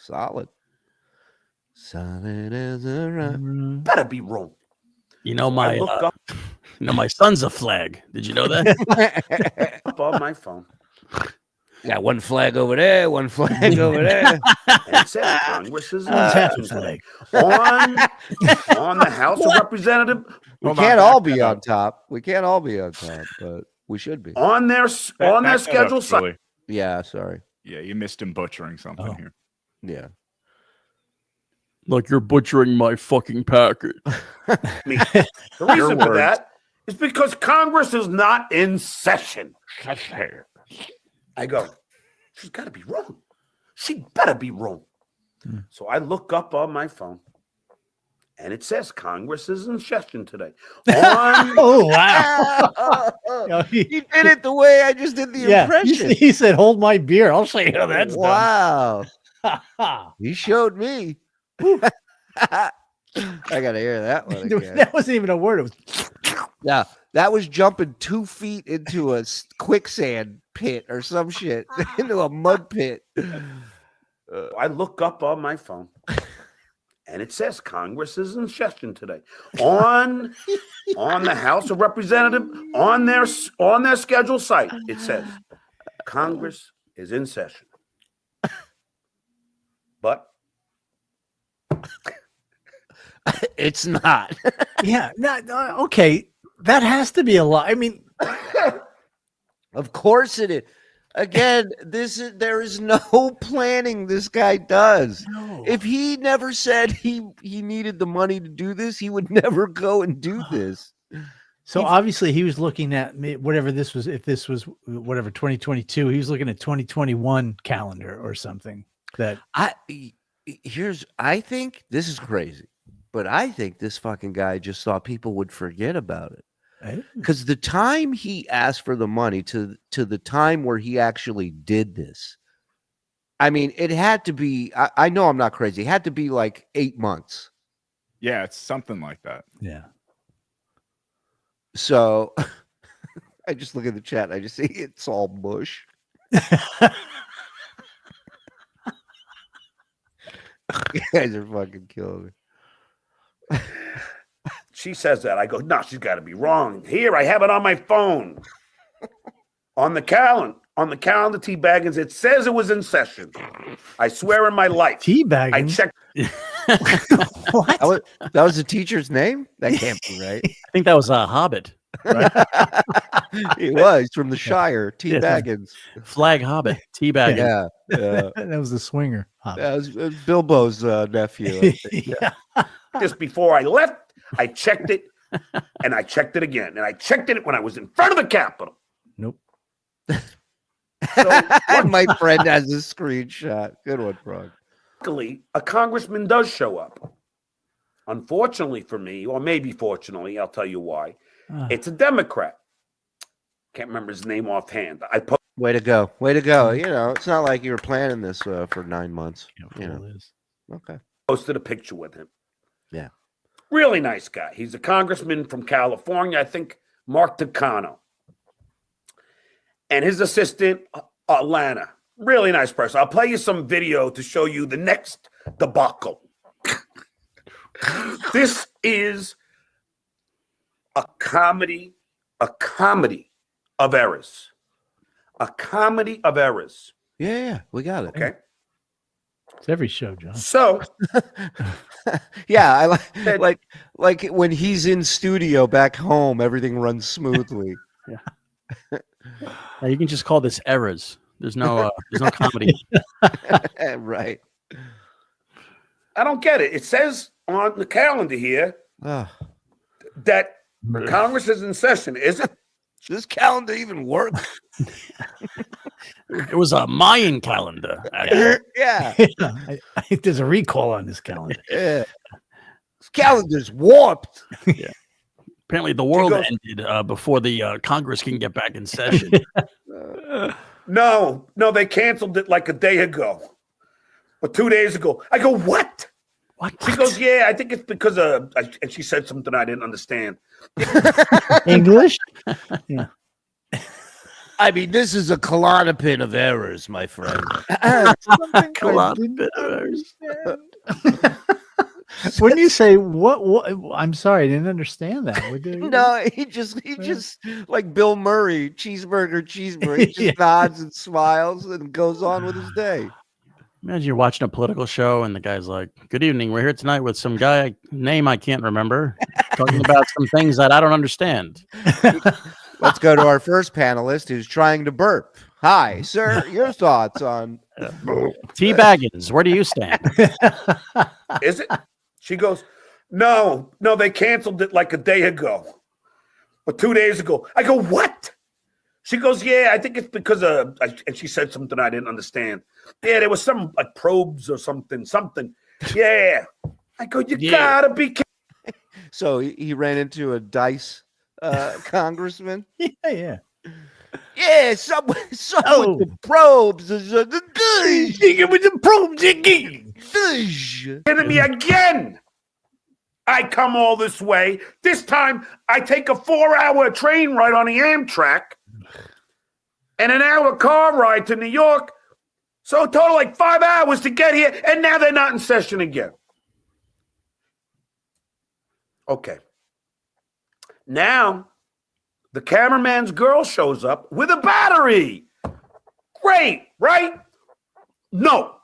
Solid. Solid as a rock. Better be wrong. My son's a flag. Did you know that? Up on my phone. Got one flag over there, one flag over there. And it says Congress is in session today. On the House of Representatives. We can't all be on top. We can't all be on top, but we should be. On their schedule. Yeah, sorry. Yeah, you missed him butchering something here. Yeah. Like you're butchering my fucking package. The reason for that is because Congress is not in session. I go, she's got to be wrong. She better be wrong. So I look up on my phone, and it says Congress is in session today. Oh, wow. He did it the way I just did the impression. He said, hold my beer. I'll show you how that's done. Wow. He showed me. I gotta hear that one again. That wasn't even a word. It was that was jumping 2 feet into a quicksand pit or some shit, into a mud pit. I look up on my phone, and it says Congress is in session today. On the House of Representatives, on their scheduled site, it says Congress is in session. But it's not. Okay. That has to be a lie. I mean, of course it is. Again, there is no planning this guy does. No. If he never said he needed the money to do this, he would never go and do this. So obviously he was looking at whatever this was. If this was whatever 2022, he was looking at 2021 calendar or something. I think this is crazy, but I think this fucking guy just thought people would forget about it. Because the time he asked for the money to the time where he actually did this, I mean, it had to be, I know I'm not crazy. It had to be like 8 months. Yeah, it's something like that. Yeah. So I just look at the chat. I just see it's all mush. You guys are fucking killing me. she says that. I go, no, she's got to be wrong. Here, I have it on my phone. On the calendar, T. Baggins, it says it was in session. I swear in my life. T. Baggins? I checked. What? That was the teacher's name? That can't be right. I think that was a Hobbit. Right? He was from the Shire. T. Baggins. Flag Hobbit. T. Baggins. Yeah. That was the swinger. Hobbit. That was Bilbo's nephew. Yeah. Just before I left, I checked it, and I checked it again, and I checked it when I was in front of the Capitol. Nope. So my friend has a screenshot. Good one, Frog. luckily, a congressman does show up. Unfortunately for me, or maybe fortunately, I'll tell you why. It's a Democrat. Can't remember his name offhand. Way to go. Way to go. You know, it's not like you were planning this for 9 months. You know. Okay. Posted a picture with him. Yeah. Really nice guy. He's a congressman from California, I think, Mark Takano. And his assistant, Lana. Really nice person. I'll play you some video to show you the next debacle. This is a comedy of errors. A comedy of errors. Yeah, we got it. Okay. It's every show, John. So, yeah, I like when he's in studio back home, everything runs smoothly. Yeah. You can just call this errors. There's no comedy. Right. I don't get it. It says on the calendar here that Congress is in session. Is it? Does this calendar even work? It was a Mayan calendar. Yeah. I think there's a recall on this calendar. Yeah. This calendar's warped. Yeah. Apparently the world ended before the Congress can get back in session. No, they canceled it like a day ago or 2 days ago. I go, what? She goes, yeah, I think it's because and she said something I didn't understand. English? Yeah. I mean, this is a Klonopin of errors, my friend. When you say what? I'm sorry, I didn't understand that. No, he just like Bill Murray, cheeseburger. He just nods and smiles and goes on with his day. Imagine you're watching a political show and the guy's like, "Good evening. We're here tonight with some guy name I can't remember, talking about some things that I don't understand." Let's go to our first panelist who's trying to burp. Hi, sir. Your thoughts on T. Baggins? Where do you stand? Is it? She goes, no, they canceled it like a day ago or 2 days ago. I go, what? She goes, yeah, I think it's because of, and she said something I didn't understand. Yeah, there was some like probes or something. Yeah. I go, you gotta be kidding. So he ran into a dice congressman. Yeah. Yeah, some with the probes. With the probes again. Kidding me again. I come all this way. This time I take a 4-hour train ride on the Amtrak and an hour car ride to New York. So total like 5 hours to get here, and now they're not in session again. Okay. Now the cameraman's girl shows up with a battery. Great, right? No.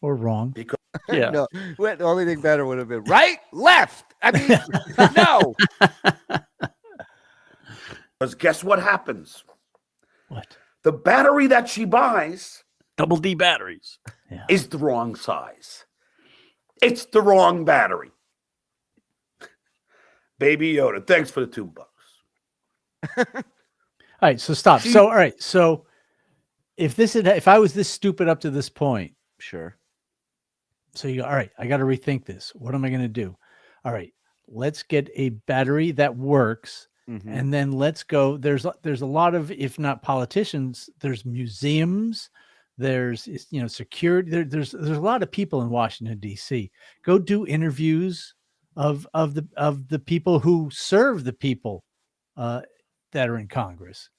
Or wrong. Because No, the only thing better would have been right, left. I mean, no. Because guess what happens? What? The battery that she buys, Double D batteries. is the wrong size. It's the wrong battery. Baby Yoda, thanks for the $2. All right, so stop. So all right, so if I was this stupid up to this point, Sure. so you go, all right, I got to rethink this. What am I going to do? All right, let's get a battery that works, and then let's go. There's a lot of, if not politicians, there's museums, there's security. There's a lot of people in Washington D.C. Go do interviews of the people who serve the people that are in Congress.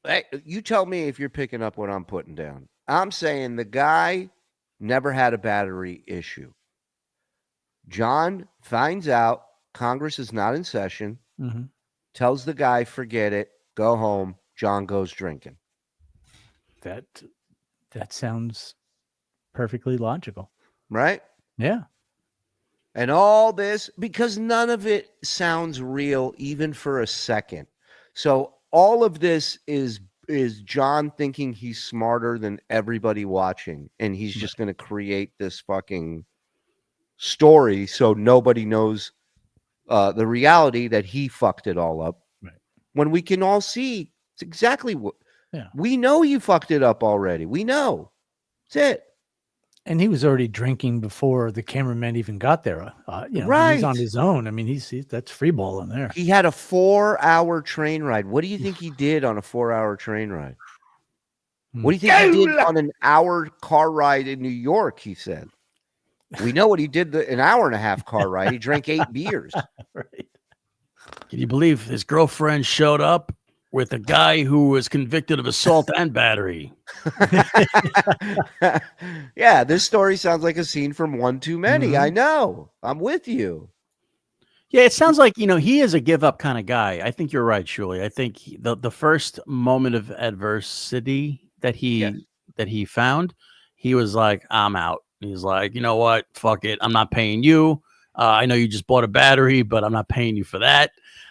Hey, you tell me if you're picking up what I'm putting down. I'm saying the guy never had a battery issue. John finds out Congress is not in session, tells the guy, forget it, go home. John goes drinking. That sounds perfectly logical. Right? Yeah. And all this, because none of it sounds real, even for a second. So all of this is John thinking he's smarter than everybody watching, and he's just going to create this fucking story so nobody knows the reality that he fucked it all up. Right. When we can all see it's exactly what we know. You fucked it up already. We know. That's it. And he was already drinking before the cameraman even got there. Right. He's on his own. I mean, that's free ball in there. He had a 4-hour train ride. What do you think he did on a 4-hour train ride? What do you think he did on an hour car ride in New York? He said. We know what he did an hour and a half car ride. He drank 8 beers. Right. Can you believe his girlfriend showed up with a guy who was convicted of assault and battery? Yeah, this story sounds like a scene from One Too Many. I know. I'm with you. Yeah, it sounds like, he is a give up kind of guy. I think you're right, Shuli. I think the first moment of adversity that he found, he was like, I'm out. He's like, you know what? Fuck it. I'm not paying you. I know you just bought a battery, but I'm not paying you for that.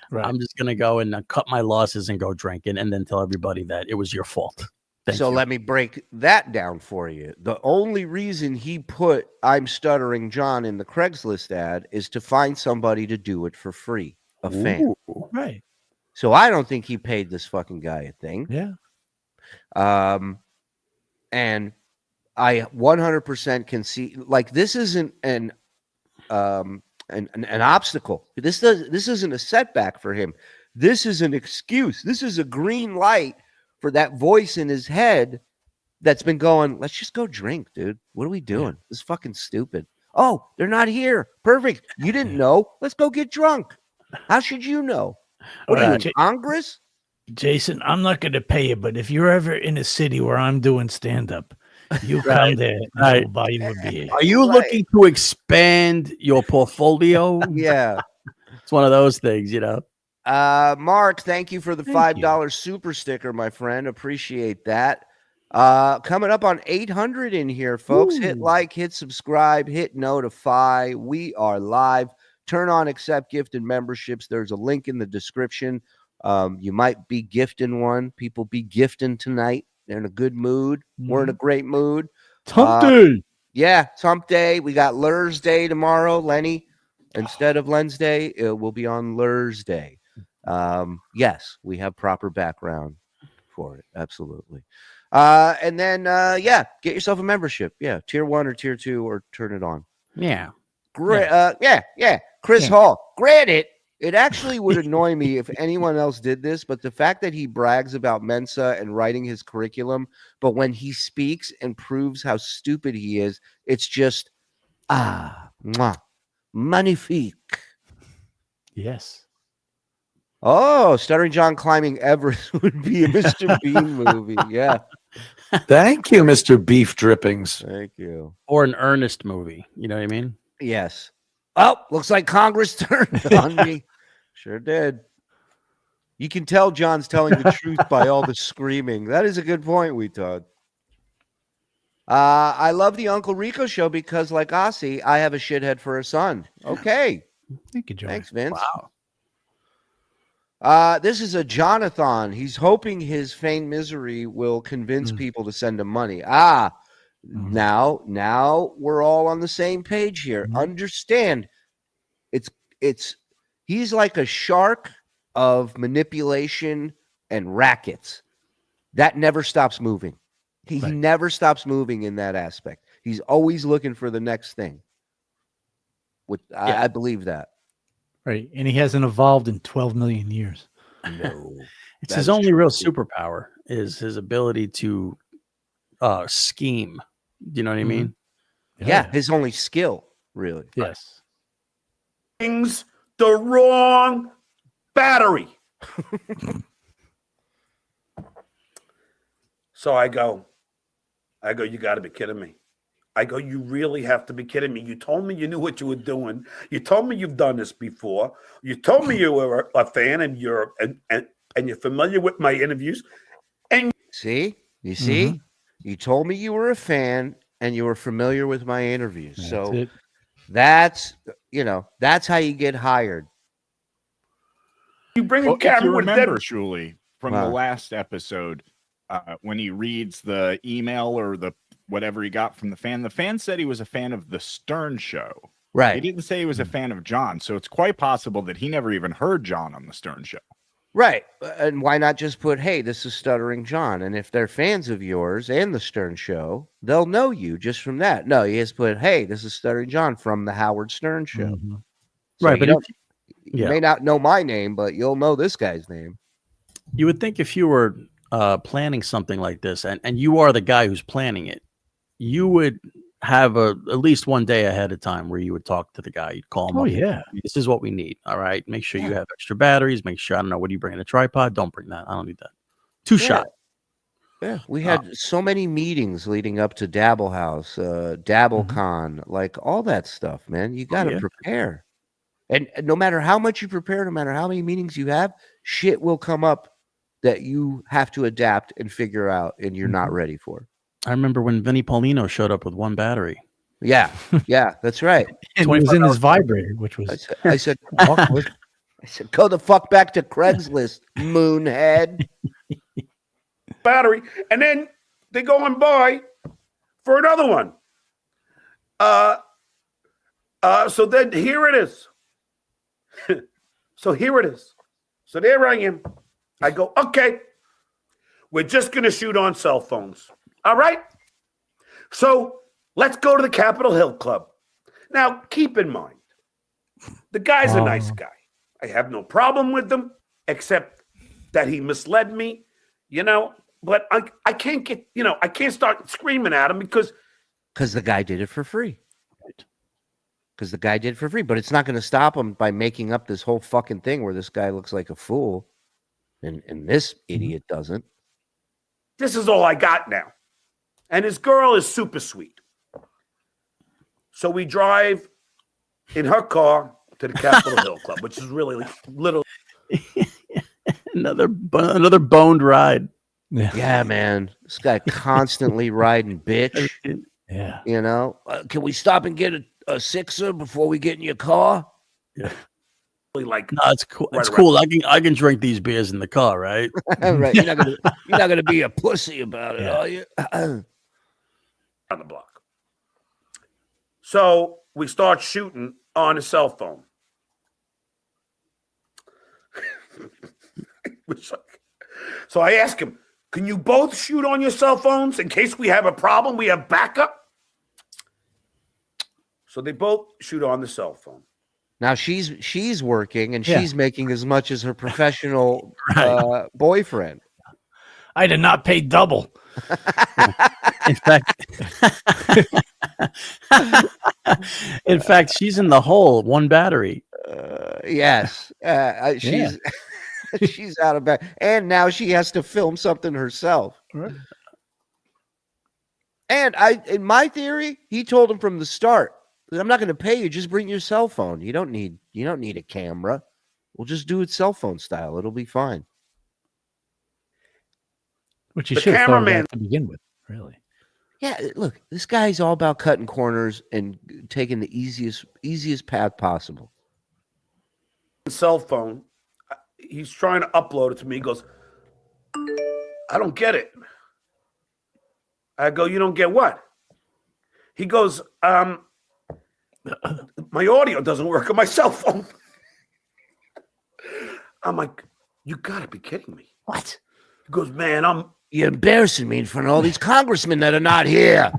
Right. I'm just going to go and cut my losses and go drinking and then tell everybody that it was your fault. Thank you. Let me break that down for you. The only reason he put I'm Stuttering John in the Craigslist ad is to find somebody to do it for free, a fan. Right. So I don't think he paid this fucking guy a thing. Yeah. And I 100% can see, like, this isn't an obstacle. This isn't a setback for him. This is an excuse. This is a green light for that voice in his head that's been going, let's just go drink, dude. What are we doing? Yeah. This is fucking stupid. Oh, they're not here. Perfect. You didn't know. Let's go get drunk. How should you know? What are you in Congress? Jason, I'm not going to pay you, but if you're ever in a city where I'm doing stand-up, You Right, come there, right. I'll buy you a beer. Are you looking to expand your portfolio? Yeah. It's one of those things, you know. Mark, thank you for the Thank you. $5 super sticker, my friend. Appreciate that. Coming up on 800 in here, folks. Hit Ooh. like, hit subscribe, hit notify. We are live. Turn on accept gifted memberships. There's a link in the description. You might be gifting one. People be gifting tonight. They're in a good mood. We're in a great mood. It's hump day. Yeah, it's hump day. We got Lurs Day tomorrow, Lenny. Instead of Lens Day, it will be on Lurs Day. Yes, we have proper background for it. Absolutely. And then, yeah, get yourself a membership. Yeah, tier 1 or tier 2 or turn it on. Yeah. Great. Yeah. Chris Hall. Granted, it actually would annoy me if anyone else did this, but the fact that he brags about Mensa and writing his curriculum, but when he speaks and proves how stupid he is, it's just, mwah, magnifique. Yes. Oh, Stuttering John climbing Everest would be a Mr. Bean movie. Yeah. Thank you, Mr. Beef Drippings. Thank you. Or an earnest movie. You know what I mean? Yes. Oh, looks like Congress turned on me. Sure did. You can tell John's telling the truth by all the screaming. That is a good point, we thought. I love the Uncle Rico show because, like Ossie, I have a shithead for a son. Okay. Thank you, John. Thanks, Vince. Wow. This is a Jonathan. He's hoping his feigned misery will convince people to send him money. Now we're all on the same page here. Understand, he's like a shark of manipulation and rackets that never stops moving. He never stops moving in that aspect. He's always looking for the next thing. I believe that. Right. And he hasn't evolved in 12 million years. No. It's his only real superpower is his ability to scheme. Do you know what I mean? Yeah, his only skill, really. Yes. Things the wrong battery. So I go, you got to be kidding me. I go, you really have to be kidding me. You told me you knew what you were doing. You told me you've done this before. You told me you were a fan and you're familiar with my interviews. And see, you told me you were a fan and you were familiar with my interviews. That's how you get hired. You bring a If camera you with remember, that. Shuli, from the last episode, when he reads the email or the whatever he got from the fan said he was a fan of the Stern Show. Right. He didn't say he was a fan of John, so it's quite possible that he never even heard John on the Stern Show. Right. And why not just put, hey, this is Stuttering John. And if they're fans of yours and the Stern Show, they'll know you just from that. No, he has put, hey, this is Stuttering John from the Howard Stern Show. Mm-hmm. So Right. But you may not know my name, but you'll know this guy's name. you would think if you were planning something like this and you are the guy who's planning it, you would have at least one day ahead of time where you would talk to the guy. You'd call him. Oh, up. yeah. This is what we need. All right. Make sure you have extra batteries. Make sure, I don't know, what do you bring in a tripod? Don't bring that. I don't need that. Two shot. Yeah. We had so many meetings leading up to Dabble House, DabbleCon, like all that stuff, man. You got to prepare. And no matter how much you prepare, no matter how many meetings you have, shit will come up that you have to adapt and figure out and you're not ready for. I remember when Vinny Paulino showed up with one battery. Yeah, that's right. And it was in his vibrator, which was. I said, go the fuck back to Craigslist, moonhead. Battery. And then they go and buy for another one. So then here it is. So here it is. So there I am. I go, okay, we're just going to shoot on cell phones. All right. So let's go to the Capitol Hill Club. Now, keep in mind, the guy's a nice guy. I have no problem with him, except that he misled me, but I can't get, I can't start screaming at him because the guy did it for free. Because the guy did it for free, but it's not going to stop him by making up this whole fucking thing where this guy looks like a fool and this idiot doesn't. This is all I got now. And his girl is super sweet. So we drive in her car to the Capitol Hill Club, which is really like little. Another boned ride. Yeah, man. This guy constantly riding bitch. Yeah. You know, can we stop and get a sixer before we get in your car? Yeah. Like, no, it's cool. It's cool. I can drink these beers in the car, right? Right. You're not gonna be a pussy about it, are you? On the block. So we start shooting on a cell phone. So I ask him, can you both shoot on your cell phones in case we have a problem? We have backup. So they both shoot on the cell phone. Now she's working and she's making as much as her professional boyfriend. I did not pay double. In fact, she's in the hole. One battery. Yes, she's out of bed, and now she has to film something herself. Right. And in my theory, he told him from the start, I'm not going to pay you. Just bring your cell phone. You don't need a camera. We'll just do it cell phone style. It'll be fine. Which you The should have thought cameraman- about to begin with, really. Yeah, look, this guy's all about cutting corners and taking the easiest path possible. Cell phone. He's trying to upload it to me. He goes, I don't get it. I go, you don't get what? He goes, my audio doesn't work on my cell phone. I'm like, you gotta be kidding me. What? He goes, man, You're embarrassing me in front of all these congressmen that are not here.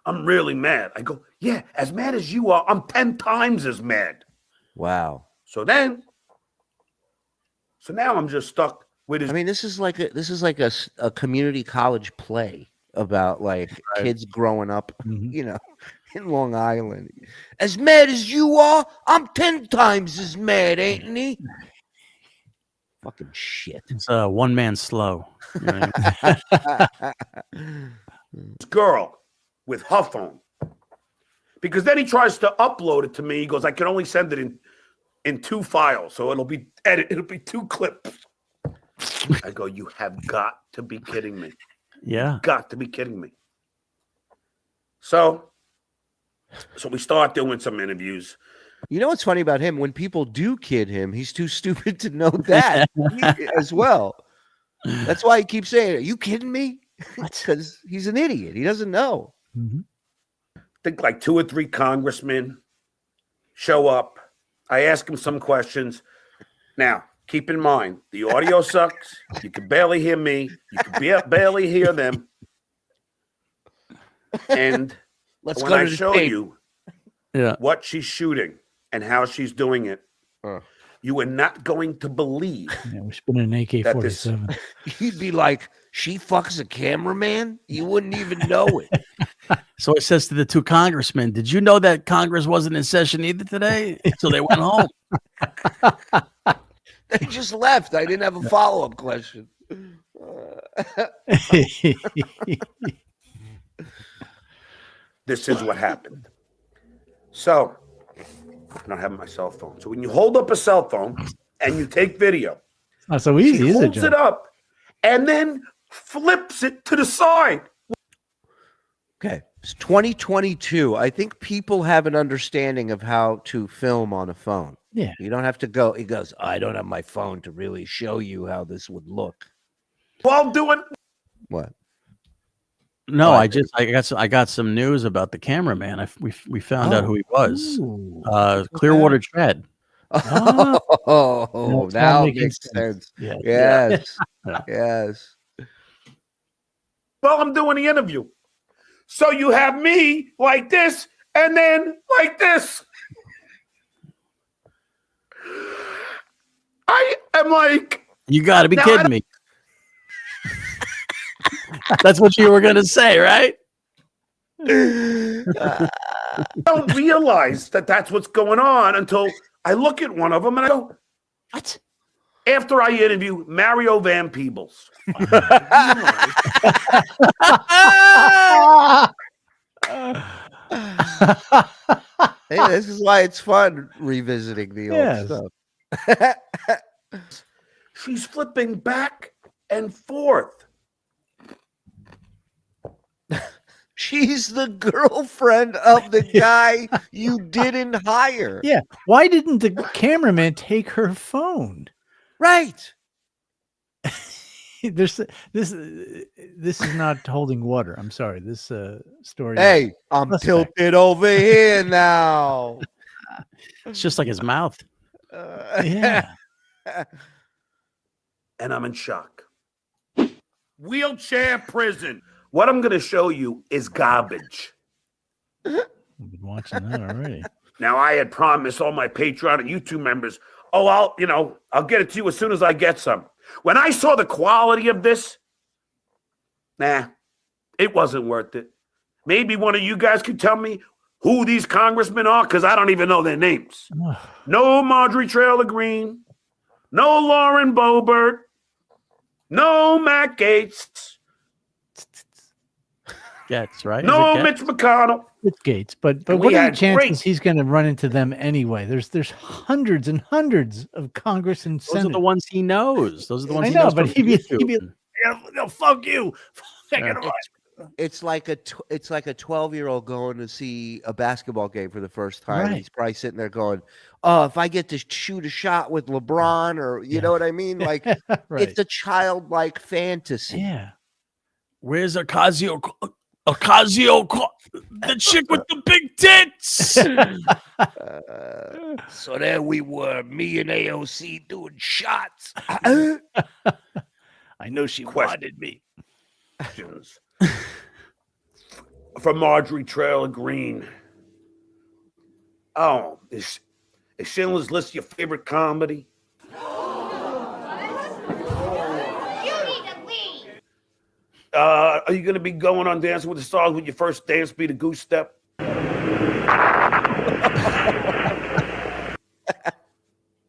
I'm really mad. I go, yeah, as mad as you are, I'm 10 times as mad. Wow. So now I'm just stuck with his. I mean, this is like a community college play about like kids growing up, you know, in Long Island. As mad as you are, I'm 10 times as mad, Anthony. Fucking shit. It's one man slow. You know what girl with her phone. Because then he tries to upload it to me. He goes, I can only send it in 2 files. So it'll be 2 clips. I go, you have got to be kidding me. Yeah. Got to be kidding me. So we start doing some interviews. You know what's funny about him? When people do kid him, he's too stupid to know that as well. That's why he keeps saying, are you kidding me? Because he's an idiot. He doesn't know. Mm-hmm. I think like 2 or 3 congressmen show up. I ask him some questions. Now, keep in mind, the audio sucks. You can barely hear me. You can barely hear them. And Let's when go I to the show tape. you Yeah. what she's shooting and how she's doing it, you are not going to believe. Yeah, we're spinning an AK-47. He'd be like, she fucks a cameraman? You wouldn't even know it. So it says to the 2 congressmen, did you know that Congress wasn't in session either today? So they went home. They just left. I didn't have a follow-up question. This is what happened. So I don't have my cell phone. So when you hold up a cell phone and you take video, Not so easy, she is it, holds John? it up and then flips it to the side. Okay. It's 2022. I think people have an understanding of how to film on a phone. Yeah. You don't have to go. He goes, I don't have my phone to really show you how this would look. While doing What? No, What? I got some news about the cameraman. We found out who he was. Ooh. Clearwater Tread. Oh, That's now all it making makes sense. Yeah. Yes. Yeah. Yes. while I'm doing the interview. So you have me like this and then like this. I am like, You got to be Now, I kidding don't- me. That's what you were going to say, right? I don't realize that that's what's going on until I look at one of them and I go, What? after I interview Mario Van Peebles. Hey, this is why it's fun revisiting the old stuff. She's flipping back and forth. She's the girlfriend of the guy you didn't hire. Yeah. Why didn't the cameraman take her phone? Right. This is not holding water. I'm sorry. This story. Hey, I'm tilted over here now. It's just like his mouth. Yeah. And I'm in shock. Wheelchair prison. What I'm going to show you is garbage. We've been watching that already. Now, I had promised all my Patreon and YouTube members, I'll get it to you as soon as I get some. When I saw the quality of this, it wasn't worth it. Maybe one of you guys could tell me who these congressmen are, because I don't even know their names. No Marjorie Taylor Greene, no Lauren Boebert, no Matt Gaetz. Gates, right? No Mitch McConnell. It's Gates, but And what we are the had chances he's going to run into them anyway? There's hundreds and hundreds of Congress and Those Senate. are the ones he knows. Those are the ones I he know, knows. but from he'd be YouTube. no, fuck you. It's like a 12-year-old going to see a basketball game for the first time. Right. He's probably sitting there going, "Oh, if I get to shoot a shot with LeBron," or you know what I mean? Like Right. it's a childlike fantasy. Yeah. Where's Ocasio? The chick with the big tits. So there we were, me and AOC doing shots. I know she wanted me. Questions from Marjorie Taylor Greene. Oh, is Schindler's List your favorite comedy? Are you going to be going on Dancing with the Stars with your first dance be the goose step?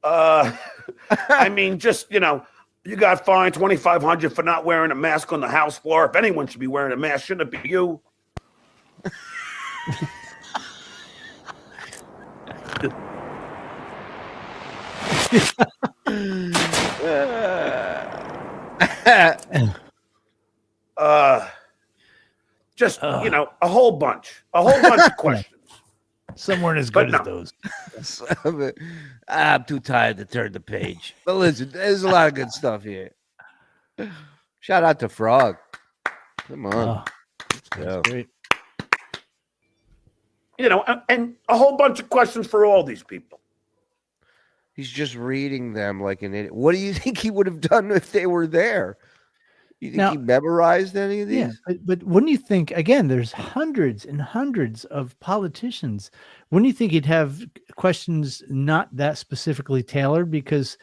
I mean, just, you got fined $2,500 for not wearing a mask on the house floor. If anyone should be wearing a mask, shouldn't it be you? Just a whole bunch of questions. Some weren't as But good as no. those. I'm too tired to turn the page. But listen, there's a lot of good stuff here. Shout out to Frog. Come on. That's great. And a whole bunch of questions for all these people. He's just reading them like an idiot. What do you think he would have done if they were there? You think he memorized any of these? Yeah, but wouldn't you think, again, there's hundreds and hundreds of politicians. Wouldn't you think he'd have questions not that specifically tailored? Because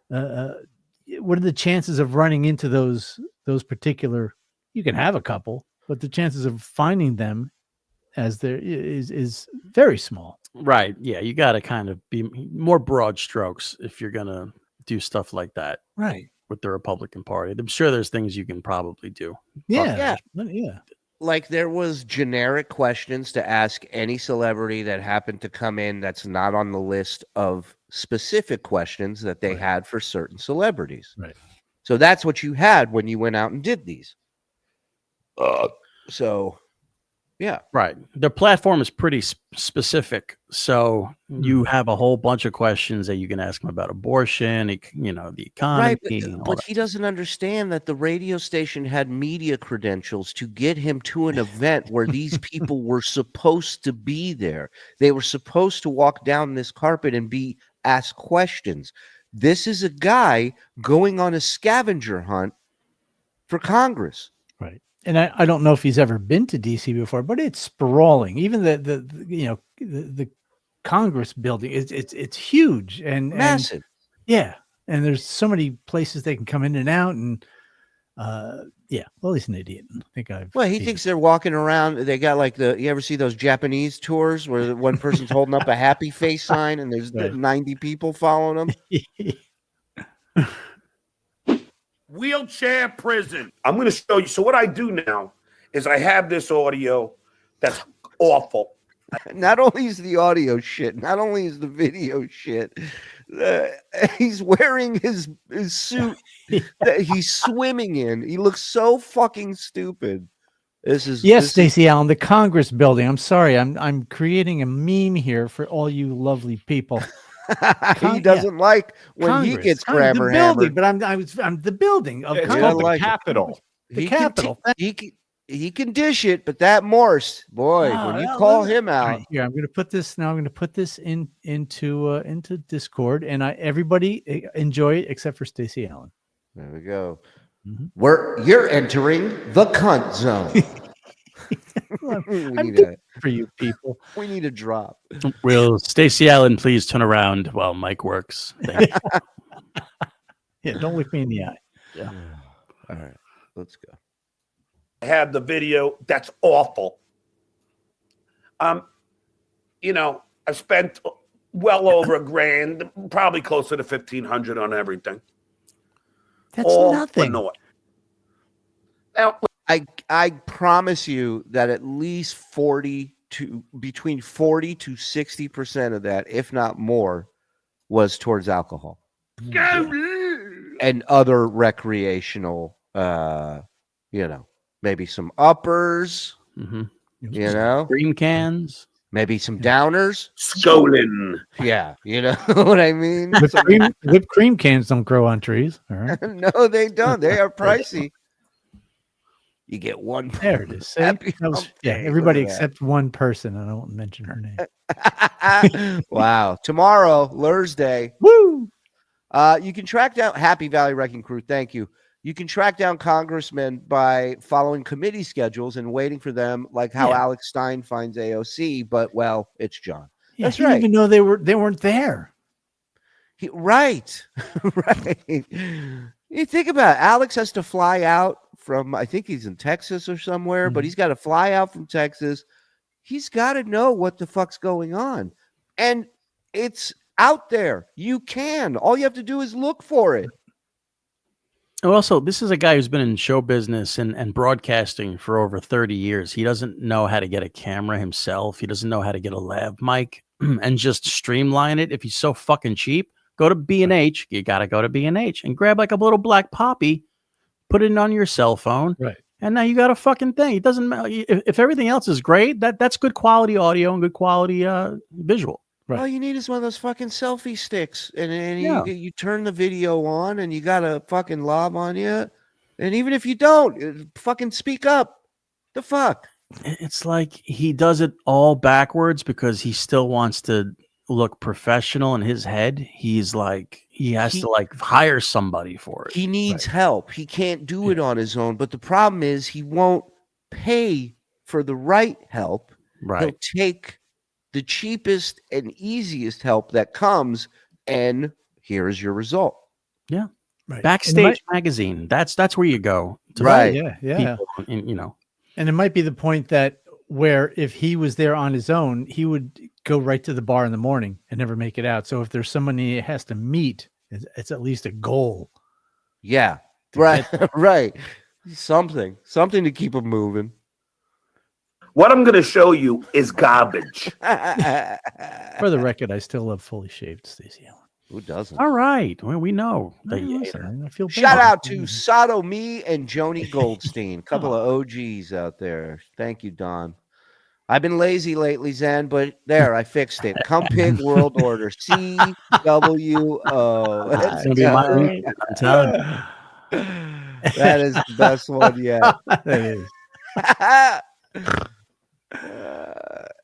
what are the chances of running into those particular? You can have a couple, but the chances of finding them as there is very small. Right. Yeah. You got to kind of be more broad strokes if you're going to do stuff like that. Right. With the Republican Party. I'm sure there's things you can probably do. Yeah. Like there was generic questions to ask any celebrity that happened to come in that's not on the list of specific questions that they had for certain celebrities. Right. So that's what you had when you went out and did these. So, yeah. Right. Their platform is pretty specific. So you have a whole bunch of questions that you can ask them about abortion, the economy. Right, but he doesn't understand that the radio station had media credentials to get him to an event where these people were supposed to be there. They were supposed to walk down this carpet and be asked questions. This is a guy going on a scavenger hunt for Congress. Right. And I don't know if he's ever been to DC before, but it's sprawling. Even the Congress building, it's huge and massive. And there's so many places they can come in and out. And well, he's an idiot. I think he thinks they're walking around. They got like you ever see those Japanese tours where one person's holding up a happy face sign and there's 90 people following them? wheelchair prison. I'm going to show you. So what I do now is I have this audio that's awful. Not only is the audio shit, not only is the video shit, he's wearing his suit that he's swimming in. He looks so fucking stupid. Yes, Stacey Allen, the Congress building. I'm sorry, I'm creating a meme here for all you lovely people. He doesn't like when Congress, he gets Congress, grammar the building, hammered. but I'm the building of It's Congress. called the like it. Capitol. The Capitol. He can dish it, but that Morse, boy, when you call him out. Right, here, I'm going to put this now. I'm going to put this into Discord, and everybody enjoy it except for Stacey Allen. There we go. Mm-hmm. You're entering the cunt zone. I'm doing it for you people. We need a drop. Will Stacey Allen please turn around while Mike works? Thank you. Yeah, don't look me in the eye. Yeah. All right, let's go. I have the video that's awful. You know, I spent well over $1,000, probably closer to $1,500 on everything. That's All nothing. for naught. Now, I promise you that at least between 40 to 60% of that, if not more, was towards alcohol and other recreational, maybe some uppers, green cans, maybe some downers, Skolin. Yeah, you know what I mean. Whipped cream cans don't grow on trees. All right. No, they don't. They are pricey. You get one. There it is. See? Everybody except one person. I don't mention her name. Wow. Tomorrow, Thursday. Woo! You can track down Happy Valley Wrecking Crew. Thank you. You can track down congressmen by following committee schedules and waiting for them, like how Alex Stein finds AOC. But it's John. Yeah, that's he right. didn't even know they weren't there. Right. Right. You think about it. Alex has to fly out from, I think he's in Texas or somewhere, but he's got to fly out from Texas. He's got to know what the fuck's going on. And it's out there. All you have to do is look for it. Also, this is a guy who's been in show business and broadcasting for over 30 years. He doesn't know how to get a camera himself. He doesn't know how to get a lav mic and just streamline it. If he's so fucking cheap, go to B&H. You got to go to B&H and grab like a little black poppy, put it on your cell phone. Right. And now you got a fucking thing. It doesn't matter. If everything else is great, that's good quality audio and good quality visual. Right. All you need is one of those fucking selfie sticks, and you turn the video on, and you got a fucking lob on you. And even if you don't, fucking speak up. The fuck? It's like he does it all backwards because he still wants to look professional in his head. He's like he has to like hire somebody for it. He needs help. He can't do it on his own. But the problem is he won't pay for the right help. Right. He'll take the cheapest and easiest help that comes, and here is your result. Yeah. Right. Backstage magazine. That's where you go. To Right. Yeah. People, And it might be the point that where if he was there on his own, he would go right to the bar in the morning and never make it out. So if there's someone he has to meet, it's at least a goal. Yeah. Right. Right. Something to keep him moving. What I'm going to show you is garbage. For the record, I still love fully shaved Stacey Allen. Who doesn't? all right. Well, we know that you hate her. Listen, I feel bad. Shout out to Sato Me and Joni Goldstein, couple of OGs out there. Thank you, Don. I've been lazy lately, Zen, but there, I fixed it. Come Pig World Order, CWO. It's gonna be my week, I'm telling you. That is the best one yet. That is.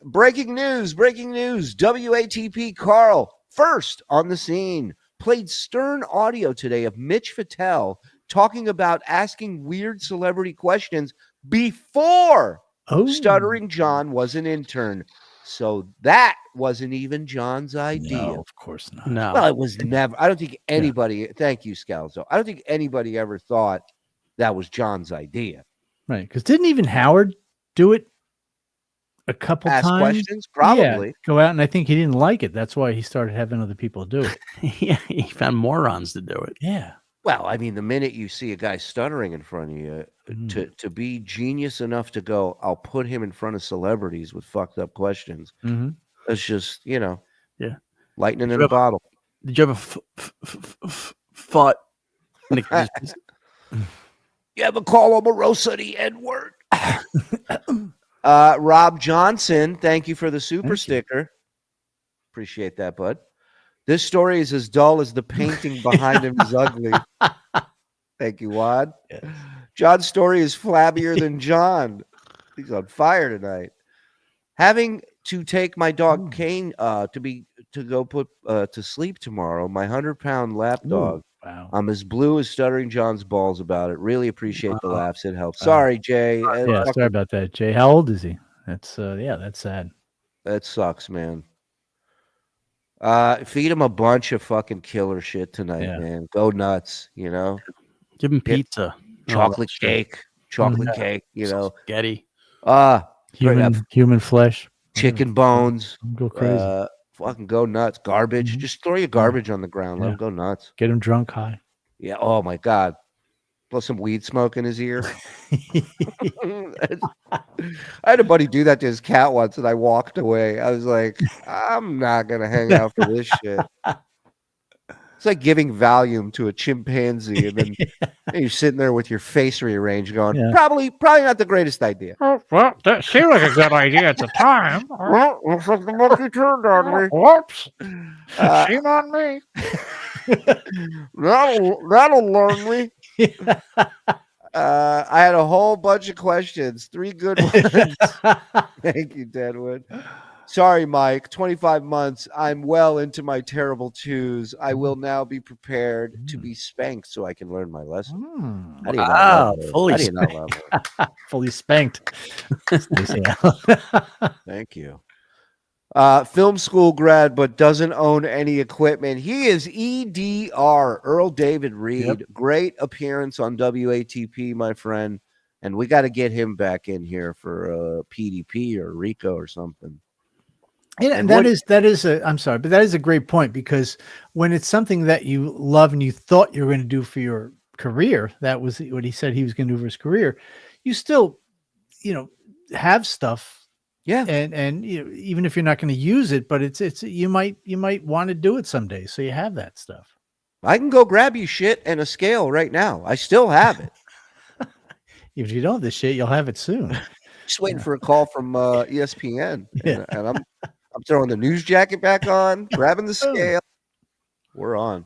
Breaking news. WATP Karl, first on the scene, played stern audio today of Mitch Fattel talking about asking weird celebrity questions before Stuttering John was an intern. So that wasn't even John's idea. No, of course not. No. Well, it was never. I don't think anybody, thank you, Scalzo. I don't think anybody ever thought that was John's idea. Right. Because didn't even Howard do it a couple Ask times? questions? Probably. Yeah, go out, and I think he didn't like it. That's why he started having other people do it. Yeah, he found morons to do it. Yeah. Well, I mean, the minute you see a guy stuttering in front of you, to be genius enough to go, I'll put him in front of celebrities with fucked up questions. It's just, Yeah. lightning Did in you a ever- bottle. Did you ever fought? Nick, You ever call Omarosa the N-word? Rob Johnson, thank you for the super sticker. Appreciate that, bud. This story is as dull as the painting behind him is ugly. Thank you, Wad. Yes. John's story is flabbier than John. He's on fire tonight. Having to take my dog Kane to go put to sleep tomorrow. My 100-pound lap dog. Wow. I'm as blue as Stuttering John's balls about it. Really appreciate the laughs. It helps. Sorry, Jay. Yeah, sorry about that, Jay. How old is he? That's that's sad. That sucks, man. Feed him a bunch of fucking killer shit tonight, man. Go nuts, Give him pizza, chocolate cake, cake, spaghetti, human flesh, chicken bones. Go crazy. Fucking go nuts. Garbage. Just throw your garbage on the ground. Let him go nuts. Get him drunk high. Yeah. Oh my God. Blow some weed smoke in his ear. I had a buddy do that to his cat once, and I walked away. I was like, I'm not gonna hang out for this shit. It's like giving Valium to a chimpanzee, and then you're sitting there with your face rearranged, going, probably not the greatest idea. Well, that seemed like a good idea at the time. Well, looks like the monkey turned on me. Whoops. Shame on me. That'll learn me. I had a whole bunch of questions. 3 good ones. Thank you, Deadwood. Sorry, Mike. 25 months. I'm well into my terrible twos. I will now be prepared to be spanked so I can learn my lesson. How do you not love it? fully How do you not love it? Fully spanked. Thank you. Film school grad, but doesn't own any equipment. He is EDR, Earl David Reed. Yep. Great appearance on WATP, my friend. And we got to get him back in here for PDP or Rico or something. And that is I'm sorry, but that is a great point, because when it's something that you love and you thought you were going to do for your career, that was what he said he was going to do for his career. You still, have stuff. Yeah. And even if you're not going to use it, but it's you might want to do it someday. So you have that stuff. I can go grab you shit and a scale right now. I still have it. If you don't have this shit, you'll have it soon. Just waiting for a call from ESPN. And I'm throwing the news jacket back on, grabbing the scale. We're on.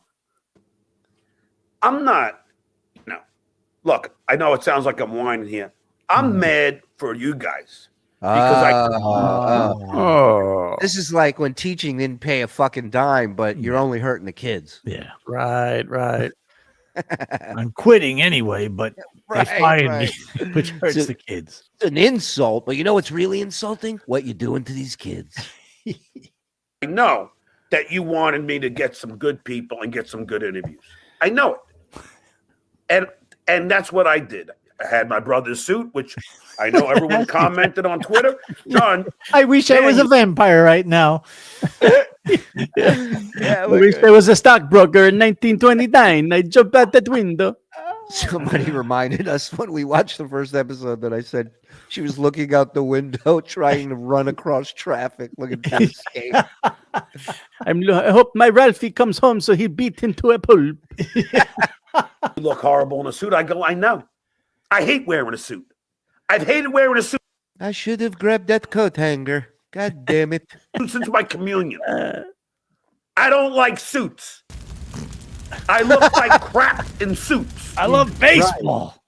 I'm not. No. Look, I know it sounds like I'm whining here. I'm mad for you guys. Because this is like when teaching didn't pay a fucking dime, but you're only hurting the kids. Yeah. Right. I'm quitting anyway, but they fired me, which hurts the kids. It's an insult, but you know what's really insulting? What you're doing to these kids. I know that you wanted me to get some good people and get some good interviews. I know it. And that's what I did. I had my brother's suit, which I know everyone commented on Twitter. John, I wish I was a vampire right now. I wish I was a stockbroker in 1929. I jumped out that window. Somebody reminded us when we watched the first episode that I said she was looking out the window trying to run across traffic looking to escape. I hope my Ralphie comes home so he beat into a pulp. You look horrible in a suit. I go, I know. I hate wearing a suit. I've hated wearing a suit. I should have grabbed that coat hanger. God damn it. Since my communion. I don't like suits. I look like crap in suits. I love baseball.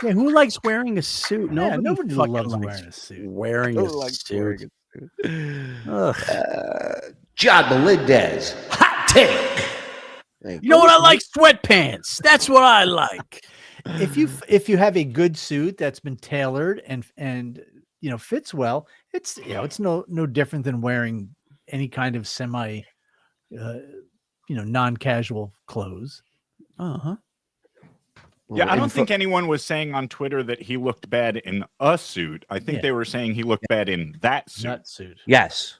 Yeah, who likes wearing a suit? Nobody fucking loves likes wearing a suit. Wearing a suit. John Melendez, hot take. You know what I like? Sweatpants. That's what I like. If you have a good suit that's been tailored and fits well, it's no different than wearing any kind of semi non-casual clothes. Yeah, I don't think anyone was saying on Twitter that he looked bad in a suit. I think they were saying he looked bad in that suit. That suit. Yes.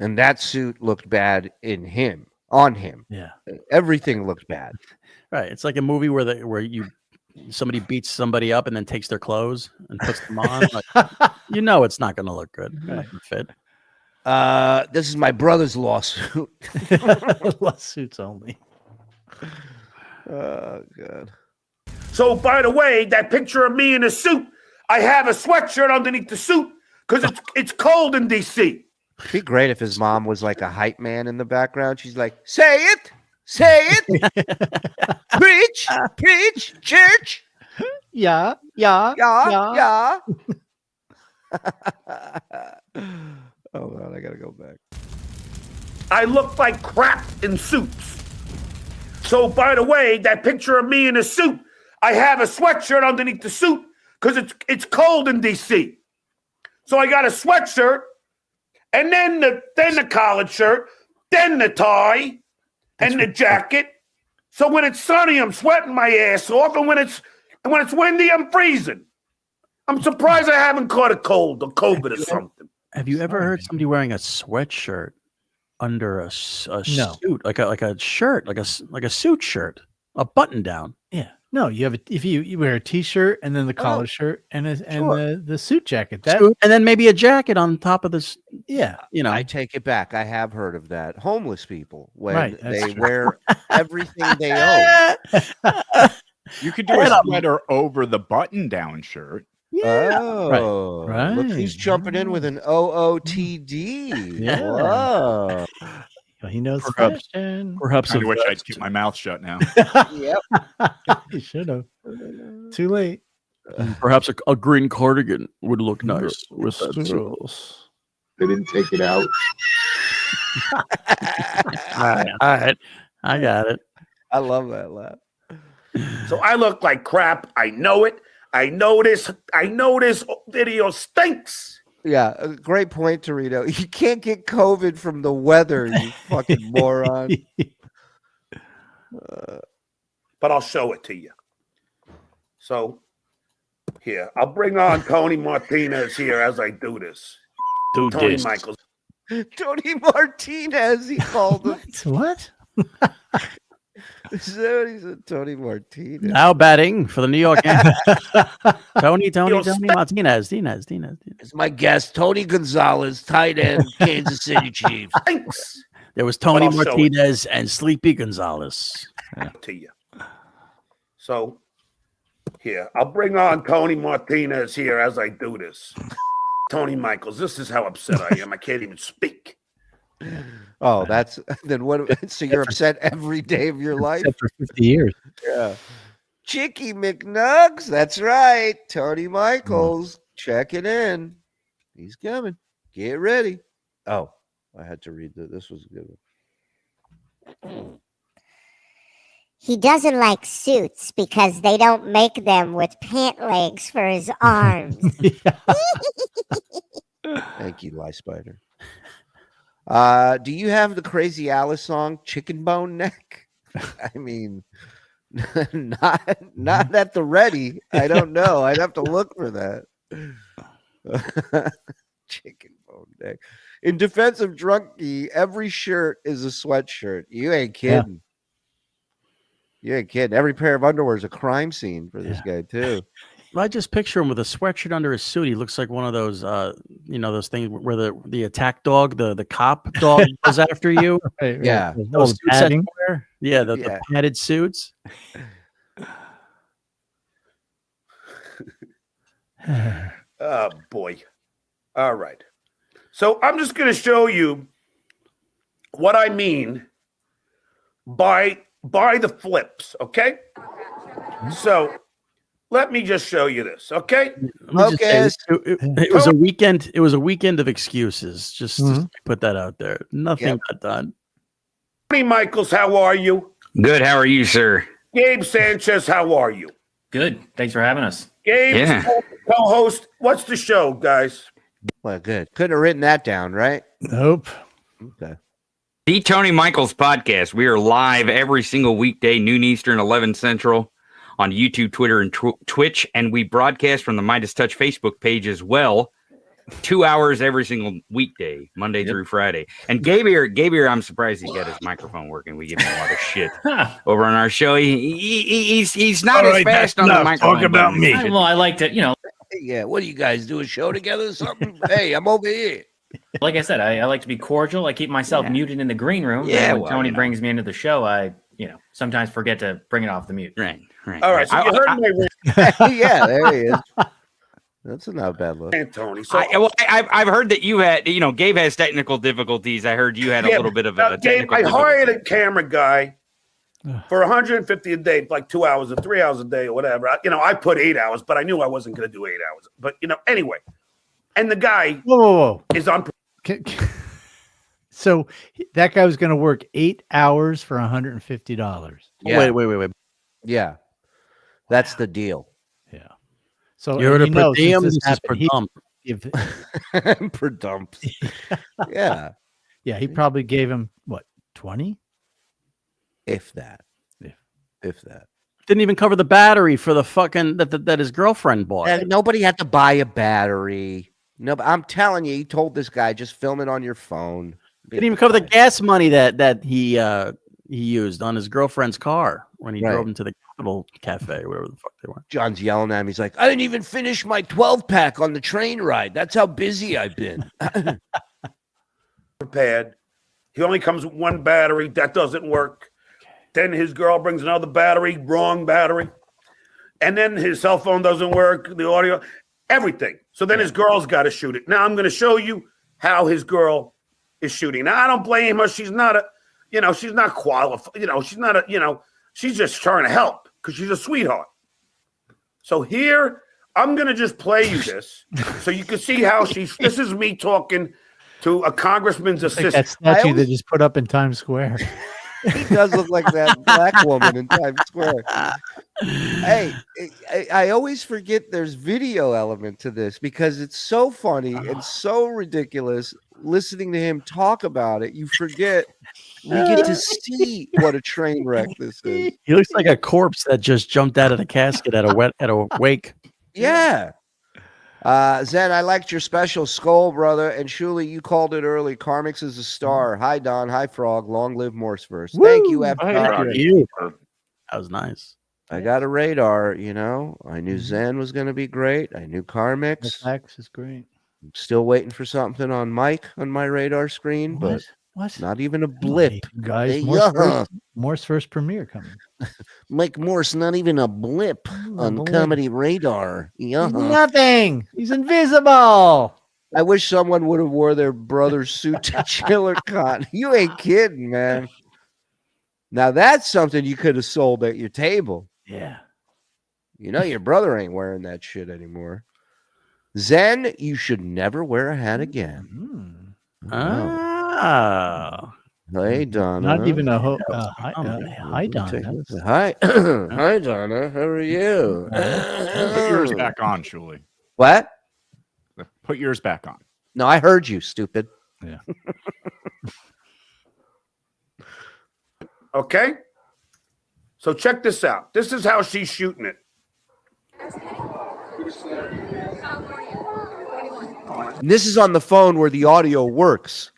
And that suit looked bad in him. on him. Yeah. Everything looked bad. Right. It's like a movie where somebody beats somebody up and then takes their clothes and puts them on. Like, it's not going to look good. It's not going to fit. This is my brother's lawsuit. Lawsuits only. Oh, God. So, by the way, that picture of me in a suit, I have a sweatshirt underneath the suit because it's cold in D.C. It'd be great if his mom was like a hype man in the background. She's like, say it, preach, church. Yeah. Yeah. Oh, God, I got to go back. I look like crap in suits. So, by the way, that picture of me in a suit, I have a sweatshirt underneath the suit because it's cold in D.C. So I got a sweatshirt, and then the collared shirt, then the tie, and the jacket. So when it's sunny, I'm sweating my ass off, and when it's windy, I'm freezing. I'm surprised I haven't caught a cold or COVID or something. Have you ever heard somebody wearing a sweatshirt under a suit, like a shirt, like a suit shirt, a button down? Yeah. No, if you wear a t-shirt and then the collar shirt and the suit jacket. And then maybe a jacket on top of this. Yeah. I take it back. I have heard of that. Homeless people when they wear everything they own. You could do a sweater over the button-down shirt. Yeah. Oh, right. Look who's jumping in with an OOTD. Yeah. Whoa. He knows fashion. Perhaps I wish I'd keep my mouth shut now. Yep. You should have. Too late. Perhaps a green cardigan would look nice with that. They didn't take it out. All right. I got it. I love that laugh. So I look like crap. I know it. I know this video stinks. Yeah, a great point, Torito. You can't get COVID from the weather, you fucking moron. But I'll show it to you. So, here, I'll bring on Tony Martinez here as I do this. Tony Michaels. Tony Martinez, he called him. What? Is that what he said? Tony Martinez. Now batting for the New York Yankees. Tony Martinez. It's my guest, Tony Gonzalez, tight end, Kansas City Chiefs. Thanks. There was Tony Martinez and Sleepy Gonzalez. To you. So, here, I'll bring on Tony Martinez here as I do this. Tony Michaels, this is how upset I am. I can't even speak. Oh, that's then what? So you're upset every day of your life? Except for 50 years. Yeah. Chicky McNugs, that's right. Tony Michaels, check it in. He's coming. Get ready. Oh, I had to read that. This was a good one. He doesn't like suits because they don't make them with pant legs for his arms. Thank you, Lie Spider. Do you have the Crazy Alice song, Chicken Bone Neck? I mean, not at the ready. I don't know. I'd have to look for that. Chicken Bone Neck. In defense of Drunky, every shirt is a sweatshirt. You ain't kidding. You ain't kidding. Every pair of underwear is a crime scene for this guy, too. Well, I just picture him with a sweatshirt under his suit. He looks like one of those, those things where the attack dog, the cop dog goes after you. Right. Yeah. Those suits everywhere. Yeah, the padded suits. Oh, boy. All right. So I'm just going to show you what I mean by the flips, okay? So let me just show you this, okay? Okay. It was a weekend. It was a weekend of excuses. Just to put that out there. Nothing got done. Tony Michaels, how are you? Good. How are you, sir? Gabe Sanchez, how are you? Good. Thanks for having us. Gabe, co-host. What's the show, guys? Well, good. Couldn't have written that down, right? Nope. Okay. The Tony Michaels Podcast. We are live every single weekday, noon Eastern, 11 Central, on YouTube, Twitter, and Twitch. And we broadcast from the Midas Touch Facebook page as well. 2 hours every single weekday, Monday through Friday. And Gabriel, I'm surprised he got his microphone working. We give him a lot of shit over on our show. He's not as fast on the microphone. Talk about me. Well, I like to, Yeah, what do you guys do? A show together or something? Hey, I'm over here. like I said, I like to be cordial. I keep myself muted in the green room. Yeah, And when well, Tony brings me into the show, I sometimes forget to bring it off the mute. Right. All right, so you heard my Yeah, there he is. That's not a bad look. Tony. So I've heard that you had, Gabe has technical difficulties. I heard you had a little bit of a technical I hired difficulty. a camera guy for 150 a day, like 2 hours or 3 hours a day or whatever. I put 8 hours, but I knew I wasn't going to do 8 hours. But anyway, and the guy Whoa. is on. So that guy was going to work 8 hours for $150. Yeah. Wait. Yeah, that's the deal. Yeah. So You heard and it you know, per diem. since This this is per happened, dump. Per dump. Yeah, yeah, he probably gave him what, 20? if that. Yeah. If that. Didn't even cover the battery for the fucking that his girlfriend bought. And nobody had to buy a battery. No, but I'm telling you, he told this guy just film it on your phone. Didn't even cover the gas money that he used on his girlfriend's car when he drove him to the Capital Cafe, wherever the fuck they were. John's yelling at him. He's like, I didn't even finish my 12-pack on the train ride. That's how busy I've been. Prepared. He only comes with one battery. That doesn't work. Then his girl brings another battery, wrong battery. And then his cell phone doesn't work, the audio, everything. So then his girl's got to shoot it. Now I'm going to show you how his girl is shooting. Now I don't blame her. She's not she's not qualified. She's not she's just trying to help because she's a sweetheart. So here, I'm going to just play you this so you can see how this is me talking to a congressman's assistant. That statue they just put up in Times Square. He does look like that black woman in Times Square. Hey, I always forget there's video element to this because it's so funny and so ridiculous. Listening to him talk about it, you forget we get to see what a train wreck this is. He looks like a corpse that just jumped out of the casket at a wake. Yeah. Zen, I liked your special skull, brother. And Shuli, you called it early. Carmix is a star. Hi, Don. Hi, Frog. Long live Morse verse. Thank you, F. That was nice. I got a radar, I knew Zen was going to be great. I knew Carmix. X is great. I'm still waiting for something on Mike on my radar screen, but not even a blip. Guys, Hey, Morse first premiere coming. Mike Morse, not even a blip on comedy radar. Yeah. Nothing. He's invisible. I wish someone would have wore their brother's suit to ChillerCon. You ain't kidding, man. Now that's something you could have sold at your table. Yeah. Your brother ain't wearing that shit anymore. Zen, you should never wear a hat again. Ah. Hey, Donna. Not even a hi, Donna. Hi. Hi, Donna. How are you? Put yours back on, Shuli. What? Put yours back on. No, I heard you, stupid. Yeah. Okay? So check this out. This is how she's shooting it. And this is on the phone where the audio works.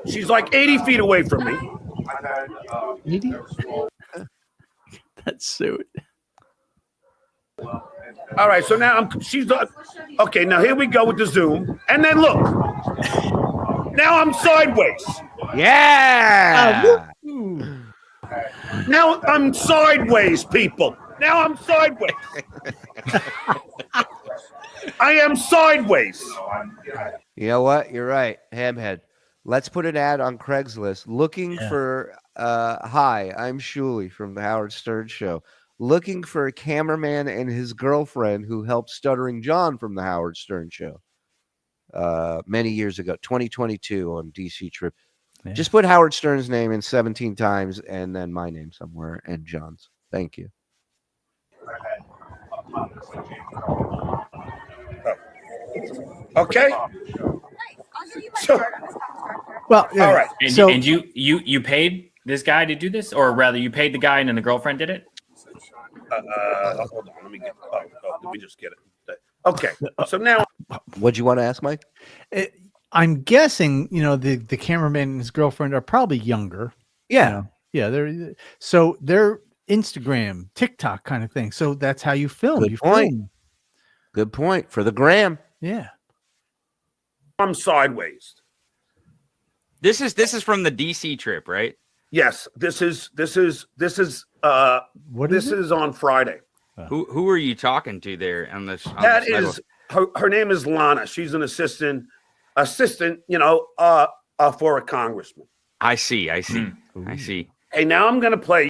She's like 80 feet away from me. 80? That suit. All right, so now she's okay. Now here we go with the zoom, and then look. Now I'm sideways. Yeah. Now I'm sideways, people. Now I'm sideways. I am sideways. You know what? You're right, Hamhead. Let's put an ad on Craigslist looking for hi, I'm Shuli from the Howard Stern Show. Looking for a cameraman and his girlfriend who helped Stuttering John from the Howard Stern Show many years ago, 2022 on DC Trip. Yeah. Just put Howard Stern's name in 17 times and then my name somewhere and John's. Thank you. Okay. So, well, all right. And you paid this guy to do this, or rather, you paid the guy and then the girlfriend did it? hold on. Let me get. Let me just get it. Okay. So now, what'd you want to ask, Mike? I'm guessing, the cameraman and his girlfriend are probably younger. Yeah. Yeah. They're Instagram, TikTok kind of thing. So that's how you film. Good point. Good point for the gram. Yeah. I'm sideways. This is from the DC trip, right? Yes. This is on Friday. Who are you talking to there on this? That is her name is Lana. She's an assistant, for a congressman. I see. I see. Hey, now I'm gonna play.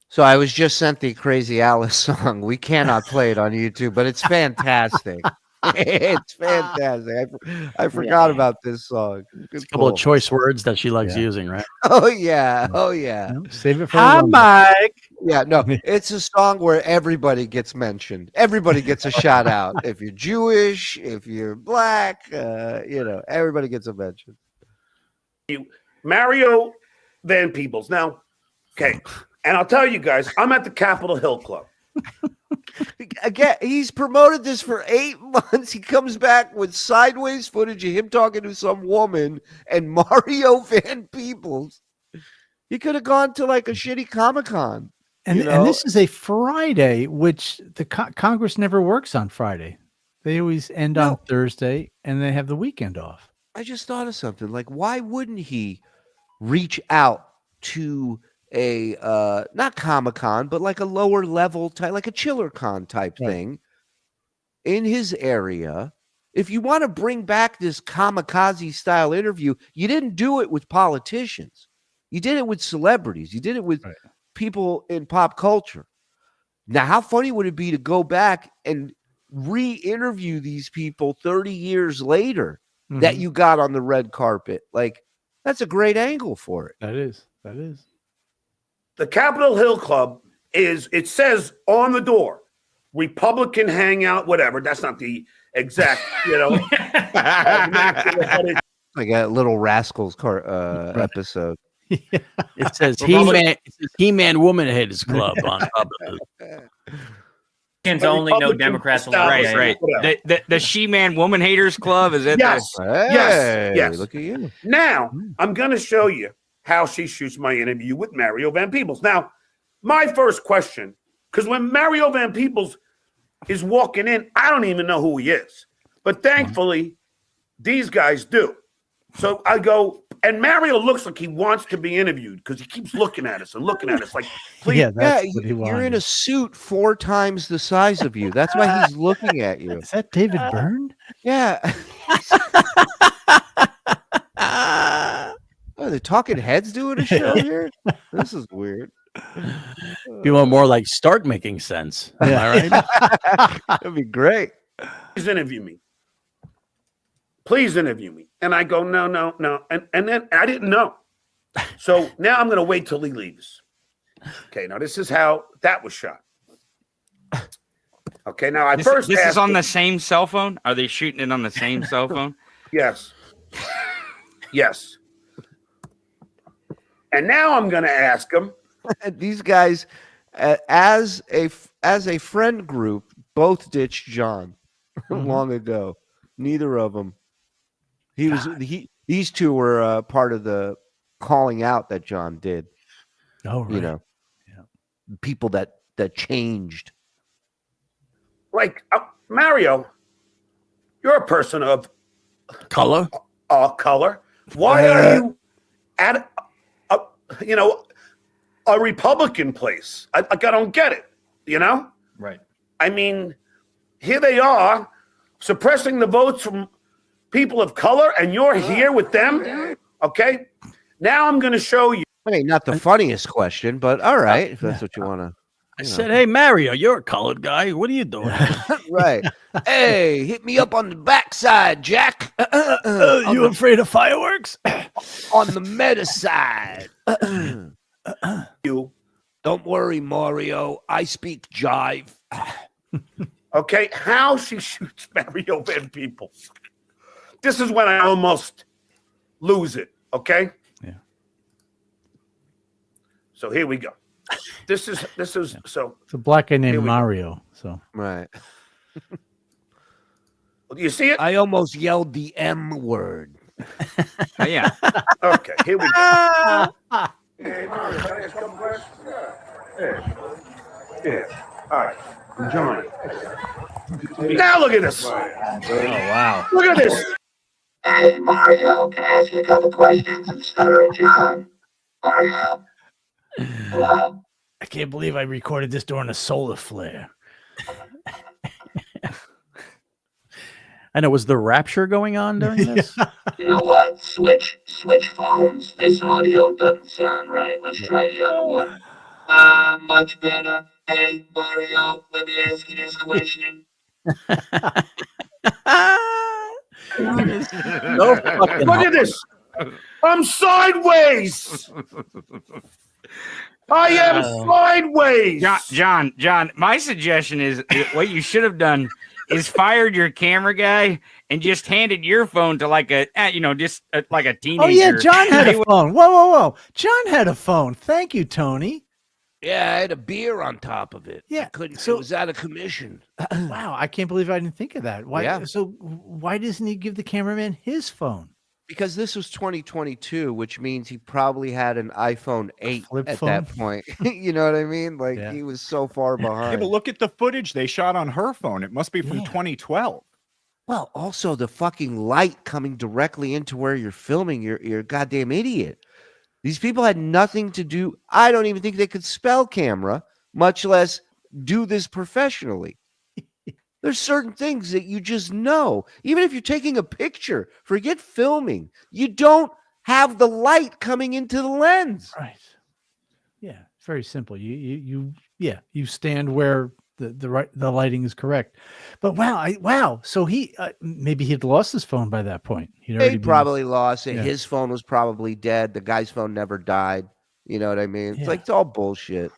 So I was just sent the Crazy Alice song. We cannot play it on YouTube, but it's fantastic. It's fantastic. I forgot about this song. It's a couple of choice words that she likes using, right? Oh yeah. Save it for Hi, Mike. Yeah, no, it's a song where everybody gets mentioned. Everybody gets a shout out. If you're Jewish, if you're black, everybody gets a mention. Mario Van Peebles. Now, okay, and I'll tell you guys, I'm at the Capitol Hill Club. Again, he's promoted this for 8 months. He comes back with sideways footage of him talking to some woman and Mario Van Peebles. He could have gone to like a shitty Comic-Con. And this is a Friday, which the Congress never works on Friday. They always end on Thursday, and they have the weekend off. I just thought of something. Like, why wouldn't he reach out to a not Comic-Con, but like a lower level type, like a ChillerCon type thing in his area? If you want to bring back this kamikaze style interview, you didn't do it with politicians. You did it with celebrities. You did it with people in pop culture. Now, how funny would it be to go back and re-interview these people 30 years later that you got on the red carpet? Like, that's a great angle for it. That is. The Capitol Hill Club it says on the door, Republican hangout, whatever. That's not the exact, like a Little Rascals episode. It says He-Man Woman Haters Club on top of it. Only no Democrats allowed. Right. The She-Man Woman Haters Club, is it? Yes. Yes. Look at you. Now, I'm going to show you how she shoots my interview with Mario Van Peebles. Now, my first question, because when Mario Van Peebles is walking in, I don't even know who he is. But thankfully, these guys do. So I go, and Mario looks like he wants to be interviewed because he keeps looking at us and looking at us like, please. You're in a suit 4 times the size of you. That's why he's looking at you. Is that David Byrne? Yeah. Are the Talking Heads doing a show here? This is weird. People are more like start making sense. Am I right? That'd be great. Please interview me. Please interview me. And I go, no. And then I didn't know. So now I'm going to wait till he leaves. Okay, now this is how that was shot. Okay, now This is on the same cell phone? Are they shooting it on the same cell phone? Yes. Yes. And now I'm going to ask him. These guys, as a friend group, both ditched John long ago. Neither of them. These two were part of the calling out that John did. Oh, right. People that changed. Like, Mario, you're a person of color. Color. Why are you at a Republican place? I don't get it. Right. I mean, here they are suppressing the votes from people of color, and you're here with them. Okay. Now I'm going to show you. I mean, not the funniest question, but all right, if that's what you want to. I said, hey, Mario, you're a colored guy. What are you doing? Right. Hey, hit me up on the backside, Jack. You afraid of fireworks? On the meta side. You. Don't worry, Mario. I speak jive. Okay, how she shoots Mario Van Peebles. This is when I almost lose it, okay? Yeah. So here we go. This is so. It's a black guy Here named we go. Mario. So Right. You see it? I almost yelled the M word. Oh, yeah. Okay, here we go. Hey, Mario, can I ask a couple questions? Yeah. All right. John. Now look at this. Oh wow. Look at this. Hey, Mario, can I ask you a couple questions? I'm Stuttering John. Mario. Hello? I can't believe I recorded this during a solar flare. I know. Was the rapture going on during this? You know what? Switch phones. This audio doesn't sound right. Let's try the other one. Much better. Hey, Mario, let me ask you this question. No fucking Look at this. I'm sideways. I am sideways. John, my suggestion is what you should have done is fired your camera guy and just handed your phone to like a teenager. Oh yeah, John had a phone. Whoa. John had a phone. Thank you, Tony. Yeah, I had a beer on top of it. Yeah, So it was out of commission. Wow, I can't believe I didn't think of that. Why? Yeah. So why doesn't he give the cameraman his phone? Because this was 2022, which means he probably had an iPhone 8 flip at phone? that point. You know what I mean? Like he was so far behind. Yeah, but look at the footage they shot on her phone. It must be from 2012. Well, also the fucking light coming directly into where you're filming. You're a goddamn idiot. These people had nothing to do. I don't even think they could spell camera, much less do this professionally. There's certain things that you just know. Even if you're taking a picture, forget filming. You don't have the light coming into the lens. Right. Yeah, it's very simple. You stand where the lighting is correct. But wow. So he maybe he'd lost his phone by that point. He probably lost it. Yeah. His phone was probably dead. The guy's phone never died. You know what I mean? It's like it's all bullshit.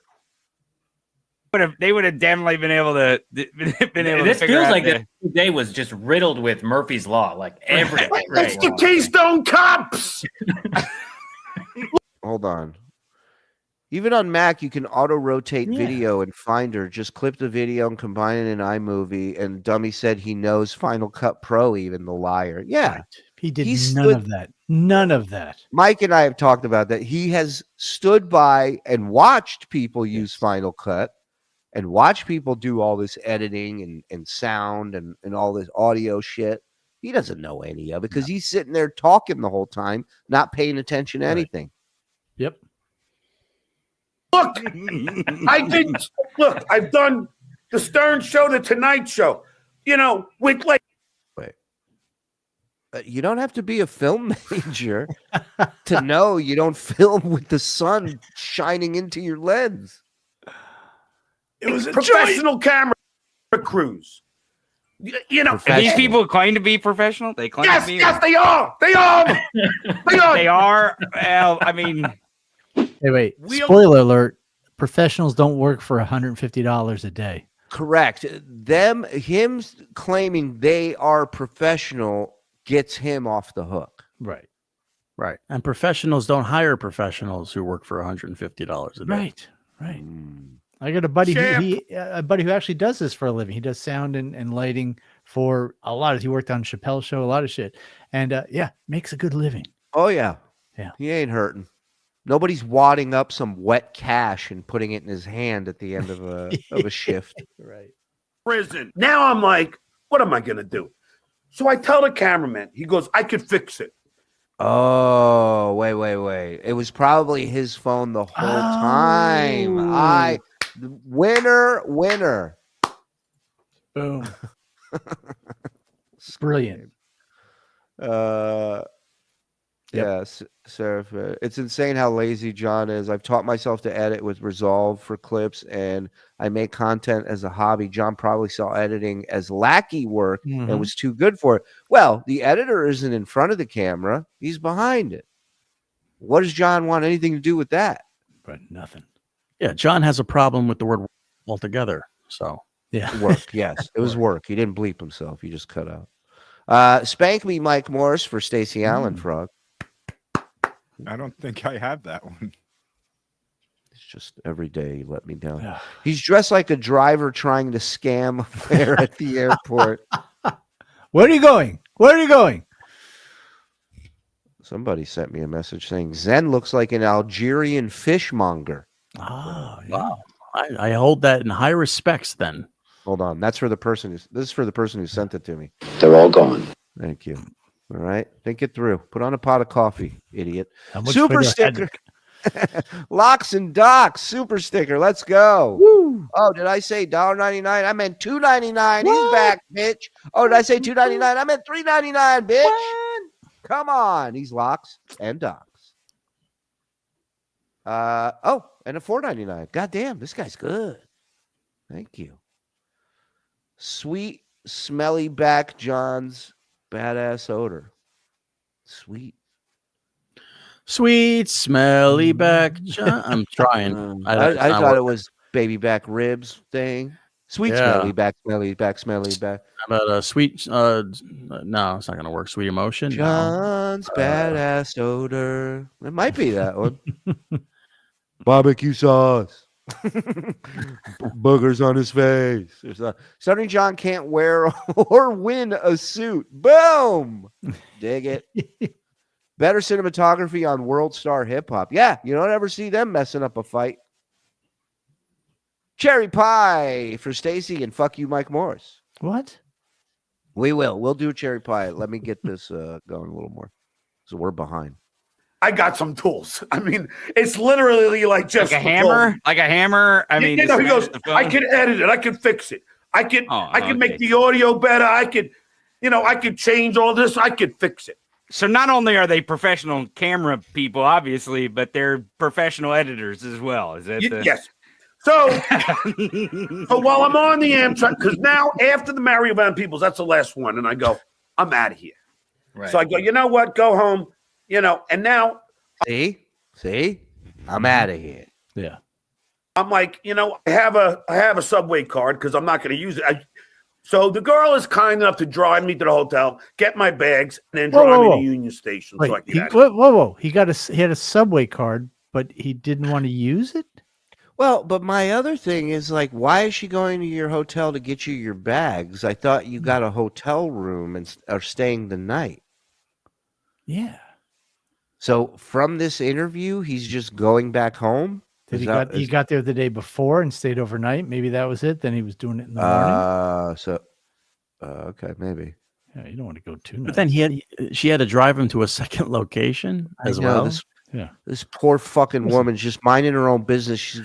They would have definitely been able to This figure feels out like the- the day was just riddled with Murphy's Law, like everything. It's the Keystone Cops. Hold on. Even on Mac, you can auto rotate video in Finder. Just clip the video and combine it in iMovie. And Dummy said he knows Final Cut Pro, even the liar. Yeah. Right. He did none of that. None of that. Mike and I have talked about that. He has stood by and watched people use Final Cut and watch people do all this editing and sound and all this audio shit. He doesn't know any of it because he's sitting there talking the whole time, not paying attention to anything. Yep. Look, I've done the Stern Show, the Tonight Show, with like. Wait. You don't have to be a film major to know you don't film with the sun shining into your lens. It was a professional camera crews. These people claim to be professional. They claim to be. Yes, they are. They are. They are. Well, I mean. Hey, wait. Spoiler alert. Professionals don't work for $150 a day. Correct. Him claiming they are professional gets him off the hook. Right. And professionals don't hire professionals who work for $150 a day. Right. I got a buddy who actually does this for a living. He does sound and lighting for a lot of. He worked on Chappelle's Show, a lot of shit, and makes a good living. Oh yeah. Yeah. He ain't hurting. Nobody's wadding up some wet cash and putting it in his hand at the end of a shift. Right. Prison. Now I'm like, what am I gonna do? So I tell the cameraman. He goes, I could fix it. Oh, wait. It was probably his phone the whole time. Winner. Boom. Brilliant. Yes, Sarah. It's insane how lazy John is. I've taught myself to edit with Resolve for clips, and I make content as a hobby. John probably saw editing as lackey work and was too good for it. Well, the editor isn't in front of the camera; he's behind it. What does John want anything to do with that? But nothing. Yeah, John has a problem with the word altogether. So work. Yes, it was work. He didn't bleep himself. He just cut out. Spank me, Mike Morse, for Stacey Allen Frog. I don't think I have that one. It's just every day he let me down. He's dressed like a driver trying to scam a fare at the airport. Where are you going? Where are you going? Somebody sent me a message saying Zen looks like an Algerian fishmonger. Oh, wow. I hold that in high respects then. Hold on. That's for the person this is for the person who sent it to me. They're all gone. Thank you. All right. Think it through. Put on a pot of coffee, idiot. How much Super for their sticker. Locks and docks. Super sticker. Let's go. Woo. Oh, did I say $1.99? I meant $2.99. He's back, bitch. Oh, did I say $2.99? I meant $3.99, bitch. What? Come on. These locks and docks. Oh, and a $4.99. God damn, this guy's good. Thank you. Sweet, smelly back John's badass odor. Sweet. Sweet, smelly back John. I'm trying. I thought it was baby back ribs thing. Sweet, smelly back, smelly back, smelly back. How about a sweet? No, it's not going to work. Sweet emotion. John's badass odor. It might be that one. Barbecue sauce. Boogers on his face. Stuttering John can't wear or win a suit. Boom. Dig it. Better cinematography on World Star Hip Hop. Yeah, you don't ever see them messing up a fight. Cherry pie for Stacy and fuck you, Mike Morse. What? We will. We'll do cherry pie. Let me get this going a little more. So we're behind. I got some tools. I mean, it's literally like just like a hammer. Like a hammer. I mean, he goes, I can edit it. I can fix it. I can make the audio better. I could change all this. I could fix it. So not only are they professional camera people, obviously, but they're professional editors as well. Is that yes? So, so while I'm on the Amtrak, because now after the Mario Van Peebles, that's the last one, and I go, I'm out of here. Right. So I go, you know what? Go home. And now see, I'm out of here. Yeah. I'm like, I have a subway card because I'm not going to use it. So the girl is kind enough to drive me to the hotel, get my bags, and then drive me to Union Station. Wait, so I can whoa. He had a subway card, but he didn't want to use it? Well, but my other thing is like, why is she going to your hotel to get you your bags? I thought you got a hotel room and are staying the night. Yeah. So from this interview, he's just going back home? He got there the day before and stayed overnight. Maybe that was it. Then he was doing it in the morning. Okay, maybe. Yeah, you don't want to go too nice. But then she had to drive him to a second location as well. This poor fucking woman's just minding her own business.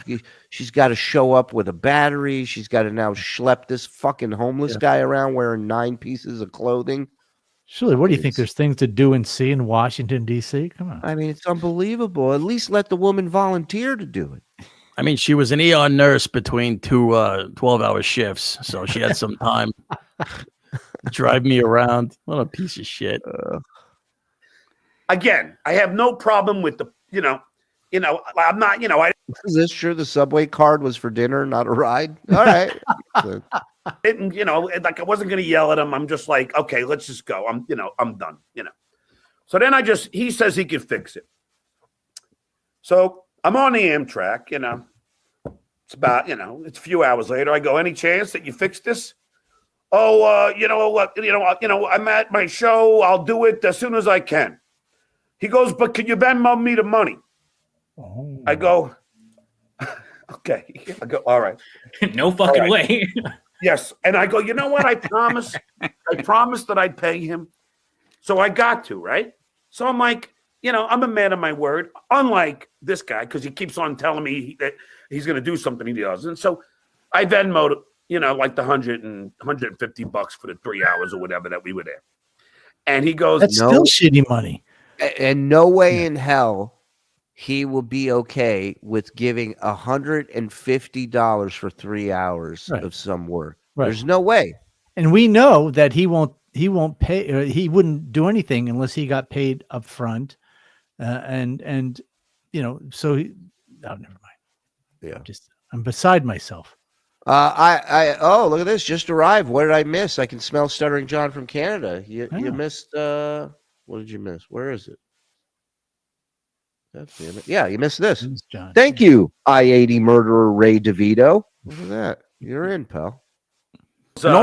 She's got to show up with a battery. She's got to now schlep this fucking homeless guy around wearing 9 pieces of clothing. Shuli, what do you think? There's things to do and see in Washington, D.C.? Come on. I mean, it's unbelievable. At least let the woman volunteer to do it. I mean, she was an ER nurse between two 12-hour shifts, so she had some time to drive me around. What a piece of shit. Again, I have no problem with the, I'm not, Is this true? The subway card was for dinner, not a ride? All right. Like I wasn't going to yell at him. I'm just like, okay, let's just go. I'm done, So then he says he can fix it. So I'm on the Amtrak, it's about, it's a few hours later. I go, any chance that you fix this? Oh, I'm at my show. I'll do it as soon as I can. He goes, but can you Venmo me the money? Oh. I go, okay. I go, all right. No fucking way. Yes. And I go, you know what? I promised that I'd pay him. So I got to, right? So I'm like, I'm a man of my word, unlike this guy, because he keeps on telling me that he's going to do something he doesn't. So I Venmoed, like the $150 for the 3 hours or whatever that we were there. And he goes, that's still shitty money. And no way in hell he will be okay with giving $150 for 3 hours of some work. Right. There's no way. And we know that he won't pay, or he wouldn't do anything unless he got paid up front. So never mind. Yeah. I'm beside myself. Look at this, just arrived. What did I miss? I can smell Stuttering John from Canada. You missed, what did you miss? Where is it? God damn it. Yeah, you missed this. John. Thank you, I-80 murderer Ray DeVito. Look at that. You're in, pal. And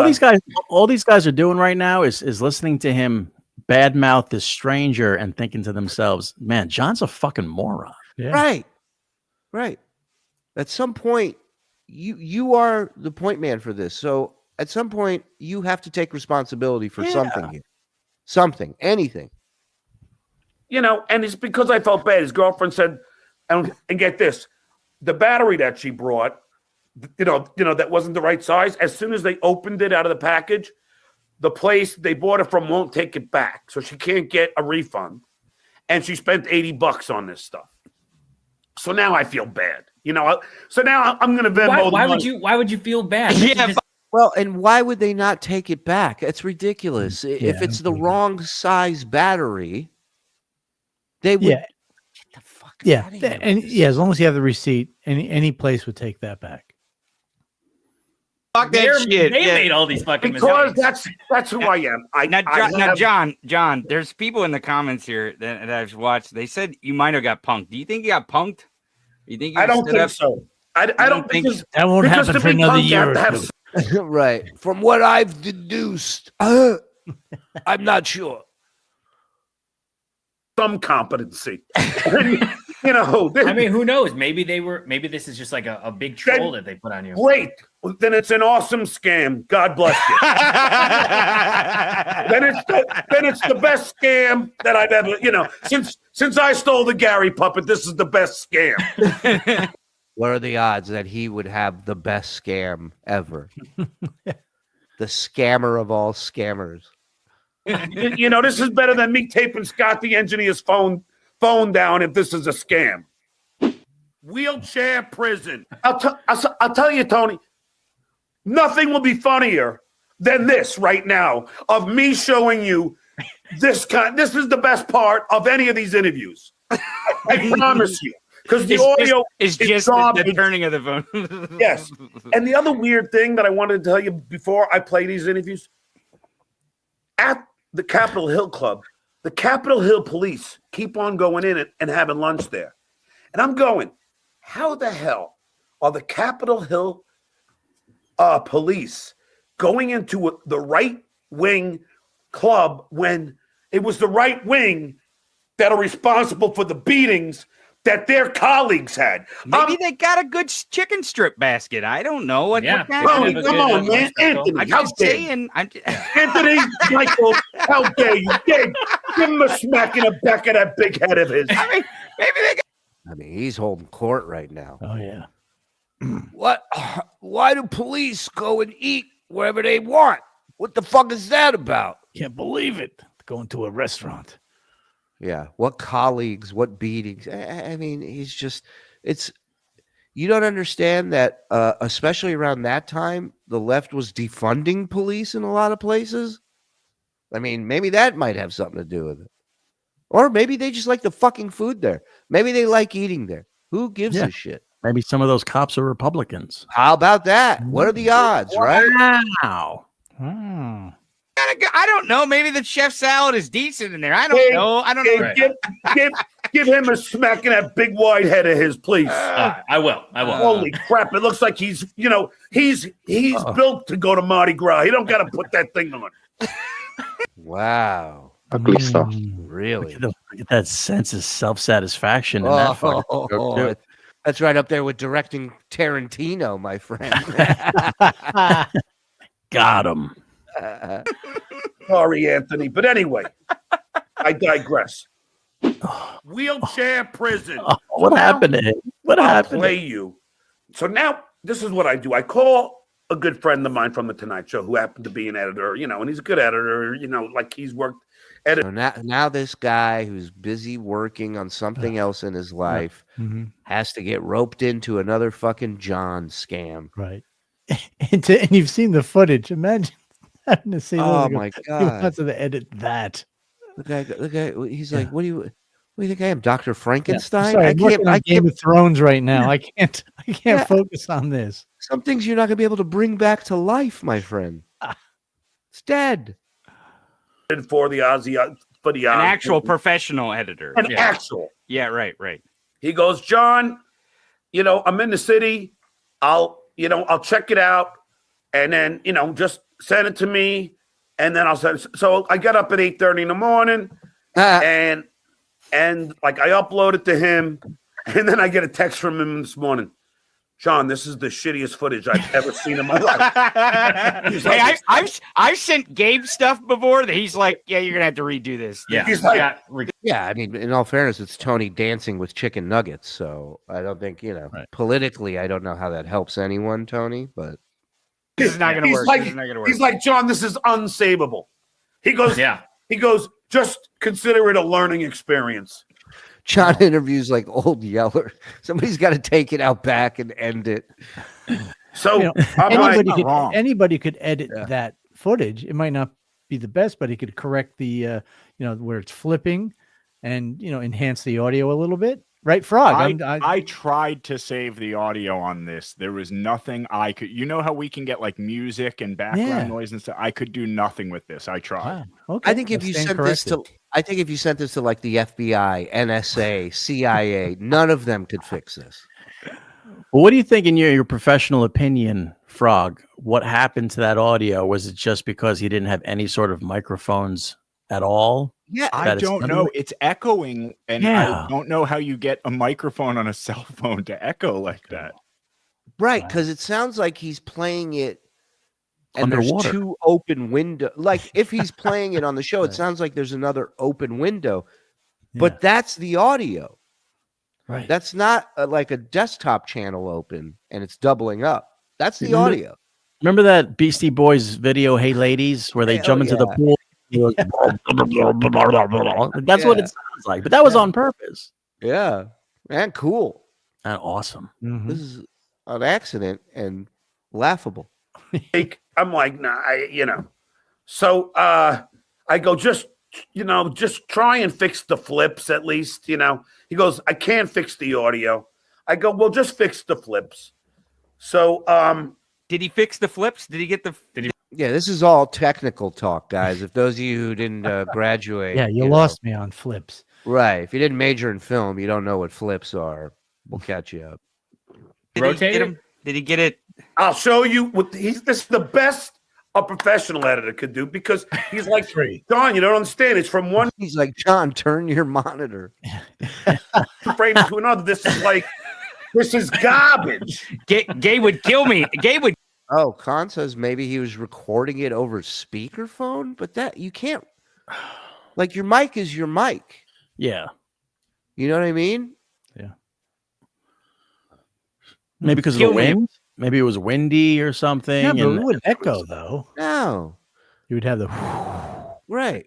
all these guys are doing right now is listening to him badmouth this stranger and thinking to themselves, man, John's a fucking moron. Yeah. Right. At some point, you are the point man for this. So at some point, you have to take responsibility for something here. Something, anything. You know, and it's because I felt bad. His girlfriend said, and get this, the battery that she brought, you know, that wasn't the right size. As soon as they opened it out of the package, the place they bought it from won't take it back. So she can't get a refund. And she spent $80 on this stuff. So now I feel bad. You know, so now I'm going to Venmo. Why would you feel bad? Yeah. Well, and why would they not take it back? It's ridiculous. If it's the wrong size battery, they would. Yeah. Get the fuck out of here. And as long as you have the receipt, any place would take that back. Fuck that shit. They made all these fucking because mistakes. that's who I am. John, there's people in the comments here that I've watched. They said you might have got punked. Do you think you got punked? You think I don't think so. I don't think that won't happen for another year or two. Right. From what I've deduced, I'm not sure. Some competency. You know, I mean, who knows? Maybe this is just like a big troll that they put on you. Great. Then it's an awesome scam. God bless you. then it's the best scam that I've ever, you know, since I stole the Gary puppet, this is the best scam. What are the odds that he would have the best scam ever? The scammer of all scammers. You know, this is better than me taping Scott the engineer's phone down if this is a scam. Wheelchair prison. I'll tell you, Tony, nothing will be funnier than this right now of me showing you this kind. This is the best part of any of these interviews. I promise you. Because the audio is just the turning of the phone. Yes. And the other weird thing that I wanted to tell you before I play these interviews, at the Capitol Hill Club, the Capitol Hill police keep on going in and having lunch there. And I'm going, how the hell are the Capitol Hill police going into the right-wing club when it was the right wing that are responsible for the beatings that their colleagues had? Maybe they got a good chicken strip basket. I don't know. What come on, man. Anthony, I'm how just dare saying. Anthony, Michael, how dare you? Give him a smack in the back of that big head of his. I mean, maybe they got. I mean, he's holding court right now. Oh, yeah. What? Why do police go and eat wherever they want? What the fuck is that about? Can't believe it. Going to a restaurant. Yeah. What colleagues, what beatings? I mean, you don't understand that, especially around that time, the left was defunding police in a lot of places. I mean, maybe that might have something to do with it. Or maybe they just like the fucking food there. Maybe they like eating there. Who gives a shit? Maybe some of those cops are Republicans. How about that? What are the odds, right? Wow. I don't know. Maybe the chef salad is decent in there. I don't know. I don't know. Give him a smack in that big wide head of his, please. I will. Holy crap! It looks like he's built to go to Mardi Gras. He don't got to put that thing on. Wow. Ugly stuff. Really? Look at that sense of self-satisfaction in that photo. That's right up there with directing Tarantino, my friend. Got him. Sorry, Anthony. But anyway, I digress. Wheelchair prison. What happened to him? What happened? Play you. So now this is what I do. I call a good friend of mine from the Tonight Show who happened to be an editor, and he's a good editor, like he's worked. So now this guy who's busy working on something else in his life has to get roped into another fucking John scam. Right. And you've seen the footage. Imagine having to see. Oh my God. He wants to edit that. The guy, he's like, what do you think I am, Dr. Frankenstein? Sorry, I can't of Thrones right now. I can't focus on this. Some things you're not gonna be able to bring back to life, my friend. It's dead. For the Ozzy for the an actual professional editor. An actual. Yeah, right. He goes, John, I'm in the city. I'll check it out, and then just send it to me, and then I'll send it. So I get up at 8:30 in the morning, and like I upload it to him, and then I get a text from him this morning. John, this is the shittiest footage I've ever seen in my life. He's like, I've sent Gabe stuff before that he's like, yeah, you're gonna have to redo this. Yeah, he's like, I mean, in all fairness, it's Tony dancing with chicken nuggets, so I don't think politically, I don't know how that helps anyone, Tony. But this is not gonna work. This is not gonna work. He's like, John, this is unsavable. He goes, just consider it a learning experience. John interviews like old Yeller. Somebody's got to take it out back and end it. So anybody could edit that footage. It might not be the best, but he could correct the where it's flipping and enhance the audio a little bit. Right, Frog? I tried to save the audio on this. There was nothing I could. You know how we can get like music and background noise and stuff. I could do nothing with this. I tried. Wow. Okay. I think if you sent this to like the FBI, NSA, CIA, none of them could fix this. Well, what do you think, in your professional opinion, Frog? What happened to that audio? Was it just because he didn't have any sort of microphones at all? Yeah, I don't know. It's echoing, and I don't know how you get a microphone on a cell phone to echo like that. Right, because it sounds like he's playing it and underwater. There's two open windows. Like if he's playing it on the show, it sounds like there's another open window, but that's the audio. Right. That's not like a desktop channel open and it's doubling up. That's the audio. Remember that Beastie Boys video, "Hey Ladies," where they jump into the pool? That's what it sounds like, but that was on purpose. Yeah, and cool and awesome. This is an accident and laughable. I'm like, nah, So I go, just try and fix the flips at least. He goes, I can't fix the audio. I go, well, just fix the flips. So did he fix the flips? Did he get the? Yeah, this is all technical talk, guys. If those of you who didn't graduate, you lost me on flips. Right. If you didn't major in film, you don't know what flips are. We'll catch you up. Did he get it? I'll show you. This is the best a professional editor could do, because he's like, John, you don't understand. It's from one. He's like, John, turn your monitor. frame to another. This is garbage. Gay would kill me. Gay would. Oh, Khan says maybe he was recording it over speakerphone, but that you can't. Like your mic is your mic. Yeah. You know what I mean? Yeah. Maybe because of the wind. Maybe it was windy or something. Yeah, but it would echo though. No. You would have the right.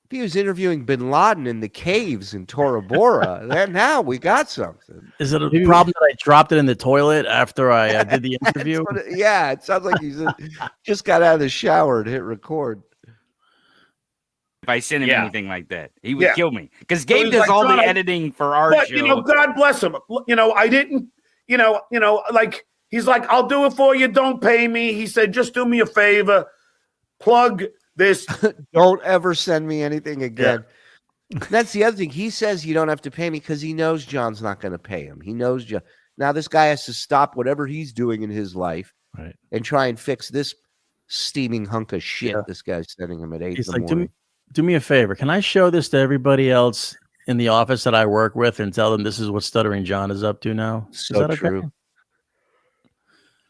If he was interviewing Bin Laden in the caves in Tora Bora, then now we got something. Is it a problem that I dropped it in the toilet after I did the interview? It sounds like he's just got out of the shower and hit record. If I sent him anything like that, he would kill me, because Gabe does all the editing for our show. God bless him. I didn't. Like he's like, I'll do it for you. Don't pay me. He said, just do me a favor. Plug this. Don't ever send me anything again. Yeah. That's the other thing. He says you don't have to pay me because he knows John's not going to pay him. He knows John. Now this guy has to stop whatever he's doing in his life and try and fix this steaming hunk of shit this guy's sending him at 8 in the morning. Do me a favor. Can I show this to everybody else in the office that I work with and tell them this is what Stuttering John is up to now? So true. Okay?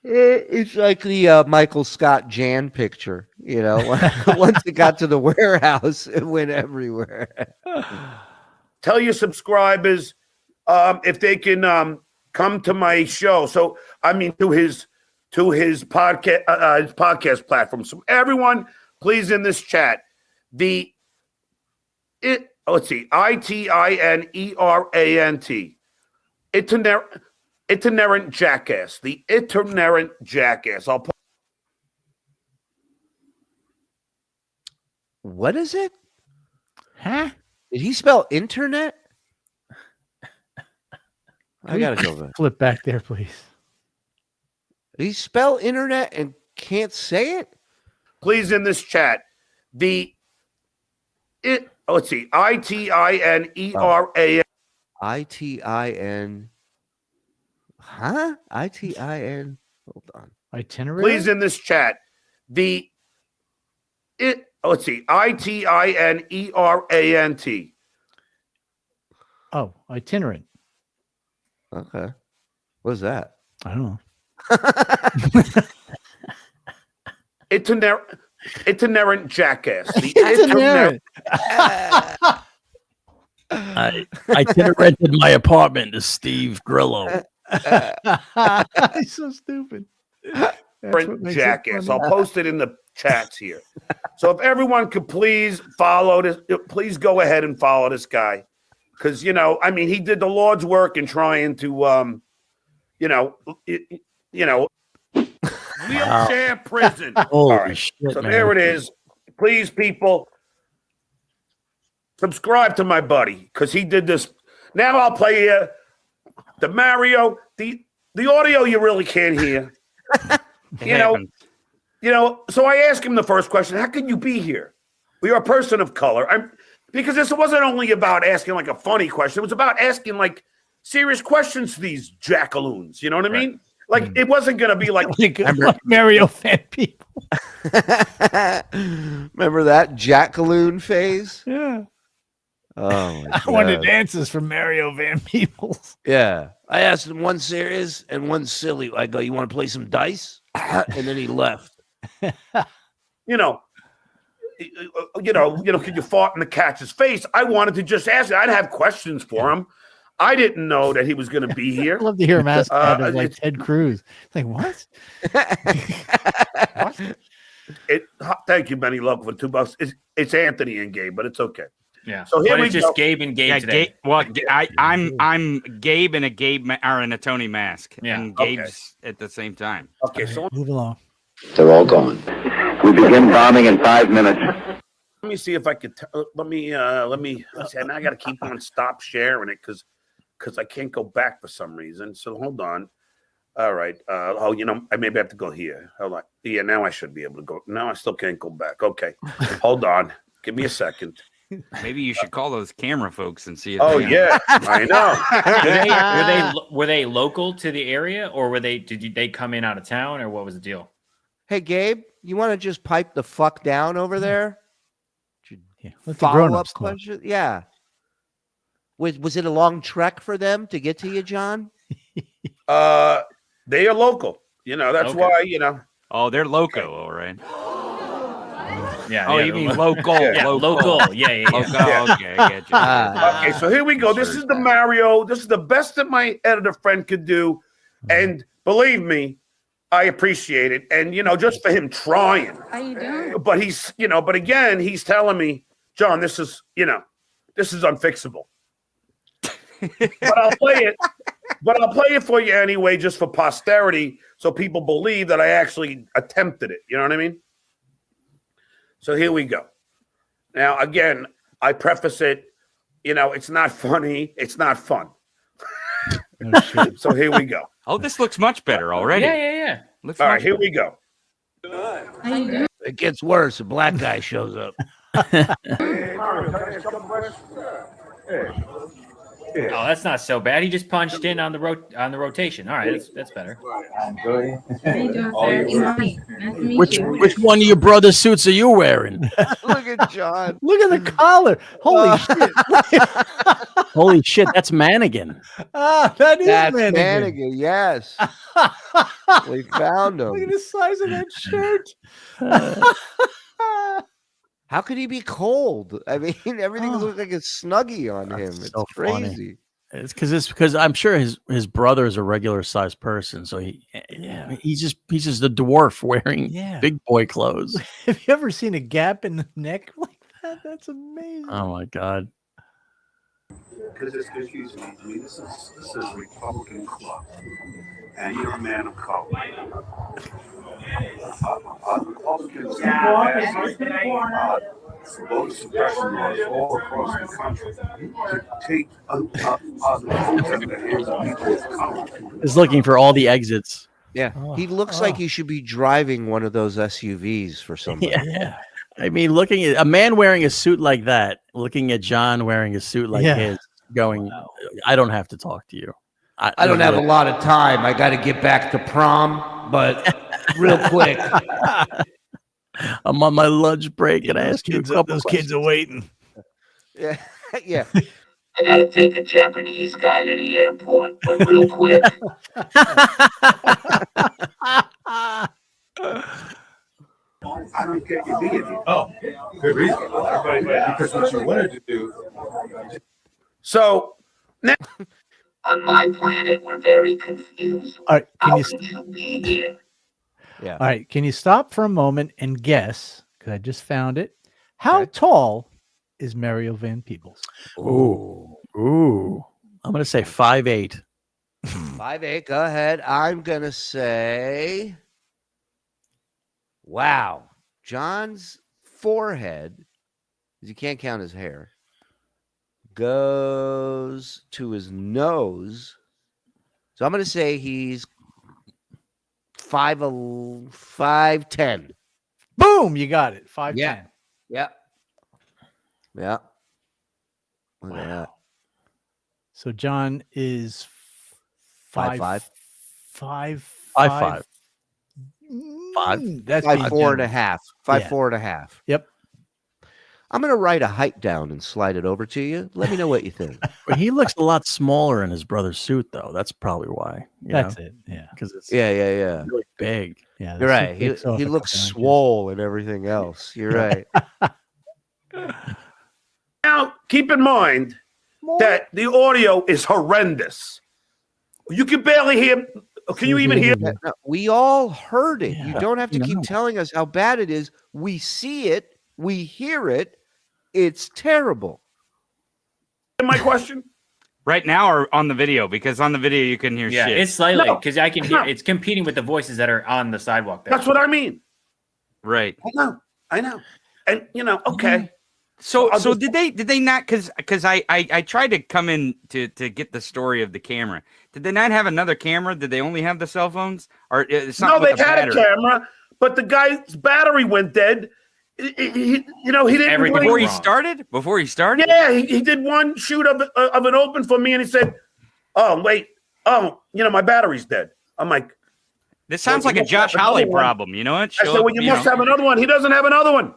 It's like the Michael Scott Jan picture, once it got to the warehouse, it went everywhere. Tell your subscribers if they can come to my show. So, to his podcast platform. So everyone, please, in this chat, let's see, ITINERANT. Itinerant jackass. The itinerant jackass. I'll put. What is it? Huh? Did he spell internet? I gotta go back. Flip back there, please. Did he spell internet and can't say it? Please, in this chat, the let's see. ITINERAN. ITIN. Huh? ITIN. Hold on. Itinerary. Please in this chat. Let's see. ITINERANT. Oh, itinerant. Okay. What's that? I don't know. Itinerant jackass. The Itinerant. I itineranted my apartment to Steve Grillo. He's so stupid. Jackass. I'll post it in the chats here. So if everyone could please follow this, please go ahead and follow this guy. Because, he did the Lord's work in trying to, wheelchair prison. Holy All right. shit, So man. there it is. Please, people, subscribe to my buddy because he did this. Now I'll play you the Mario, the audio you really can't hear. So I asked him the first question: how can you be here? Well, you're a person of color. Because this wasn't only about asking like a funny question; it was about asking like serious questions to these jackaloons. You know what I mean? Like it wasn't going to be like Mario fan people. Remember that jackaloon phase? Yeah. Oh, my I wanted God. answers from Mario Van Peebles. Yeah. I asked him one serious and one silly. I go, you want to play some dice? And then he left. could you fart in the cat's face? I wanted to just ask him. I'd have questions for him. I didn't know that he was going to be here. I'd love to hear him ask that of like Ted Cruz. It's like, what? Thank you, Benny Love, for $2. It's Anthony and Gabe, but it's okay. Yeah. So here we just go. Gabe and Gabe today. I'm Gabe in a Tony mask. Yeah. And Gabe's at the same time. Okay, so Move along. They're all gone. We begin bombing in 5 minutes. let me see if I could. Let me. See, now I got to keep on stop sharing it because I can't go back for some reason. So hold on. All right. I maybe have to go here. Hold on. Yeah, now I should be able to go. No, I still can't go back. Okay. Hold on. Give me a second. Maybe you should call those camera folks and see if Oh they yeah, I know. were they local to the area, or did they come in out of town, or what was the deal? Hey, Gabe, you want to just pipe the fuck down over there? Yeah, let the Follow-up grown-ups talk. question? Yeah. Was it a long trek for them to get to you, John? They are local. That's Okay. why. Oh, they're loco, all right. Yeah. Oh, yeah, you mean local? Yeah, local. Yeah. Local. Okay, I get you. Okay, so here we go. This is the Mario. This is the best that my editor friend could do, and believe me, I appreciate it. And just for him trying. How you doing? But he's, but again, he's telling me, John, this is unfixable. But I'll play it. But I'll play it for you anyway, just for posterity, so people believe that I actually attempted it. You know what I mean? So here we go. Now, again, I preface it, it's not funny. It's not fun. So here we go. Oh, this looks much better already. Yeah. Looks All right, much here better. we go. How you doing? It gets worse. A black guy shows up. Oh, that's not so bad. He just punched in on the rotation. All right, that's better. How you doing, sir? Nice to meet Which you. one of your brother's suits are you wearing? Look at John. Look at the collar. Holy shit. Holy shit, that's Manigan. That is That's Manigan. Manigan. Yes. We found Look at him. the size of that shirt. How could he be cold? I mean, everything looks like a snuggie on him. It's so funny. crazy. It's because I'm sure his brother is a regular sized person, so he's just a dwarf wearing big boy clothes. Have you ever seen a gap in the neck like that? That's amazing. Oh my god. Because it's confusing me. I mean, this is Republican club, and you're a man of color. Republicans vote suppression laws all across the country to take votes out of the hands of people of color. Is looking for all the exits. Yeah. He looks like he should be driving one of those SUVs for somebody. Yeah. I mean, looking at a man wearing a suit like that, looking at John wearing a suit like his, going, I don't have to talk to you. I don't have a lot of time. I got to get back to prom, but real quick. I'm on my lunch break and I ask you a couple those kids are waiting. Yeah, yeah. I gotta take a Japanese guy to the airport, but real quick. I don't get you being here. Oh, good reason. Because what you wanted to do. So now, on my planet, we're very confused. All right, How could you be here? Yeah. All right, can you stop for a moment and guess? Because I just found it. How tall is Mario Van Peebles? Ooh. I'm gonna say 5'8". 5'8". Go ahead. I'm gonna say. Wow, John's forehead, because you can't count his hair, goes to his nose. So I'm going to say he's 5'10". Boom, you got it. 5'10". Yeah. Yeah. Look at that. So John is 5'5". 5'5". That's 5'4.5". 5'4.5". Yep. I'm going to write a height down and slide it over to you. Let me know what you think. But he looks a lot smaller in his brother's suit, though. That's probably why. That's it. Yeah. Because it's Yeah. really big. Yeah. You're right. He looks swole and everything else. You're right. now keep in mind that the audio is horrendous. You can barely hear. Can you even hear? No, we all heard it. You don't have to keep telling us how bad it is. We see it. We hear it. It's terrible. My question? Right now or on the video? Because on the video you can hear shit. It's slightly because I can hear it's competing with the voices that are on the sidewalk there. That's what I mean. Right. I know. And okay. So did they not because I tried to come in to get the story of the camera. Did they not have another camera? Did they only have the cell phones? Or no, they had a camera, but the guy's battery went dead. He didn't before he started. Before he started, yeah, he did one shoot of an open for me, and he said, "Oh wait, my battery's dead." I'm like, this sounds like a Josh Holley problem. You know what? I said, "Well, you must have another one." He doesn't have another one.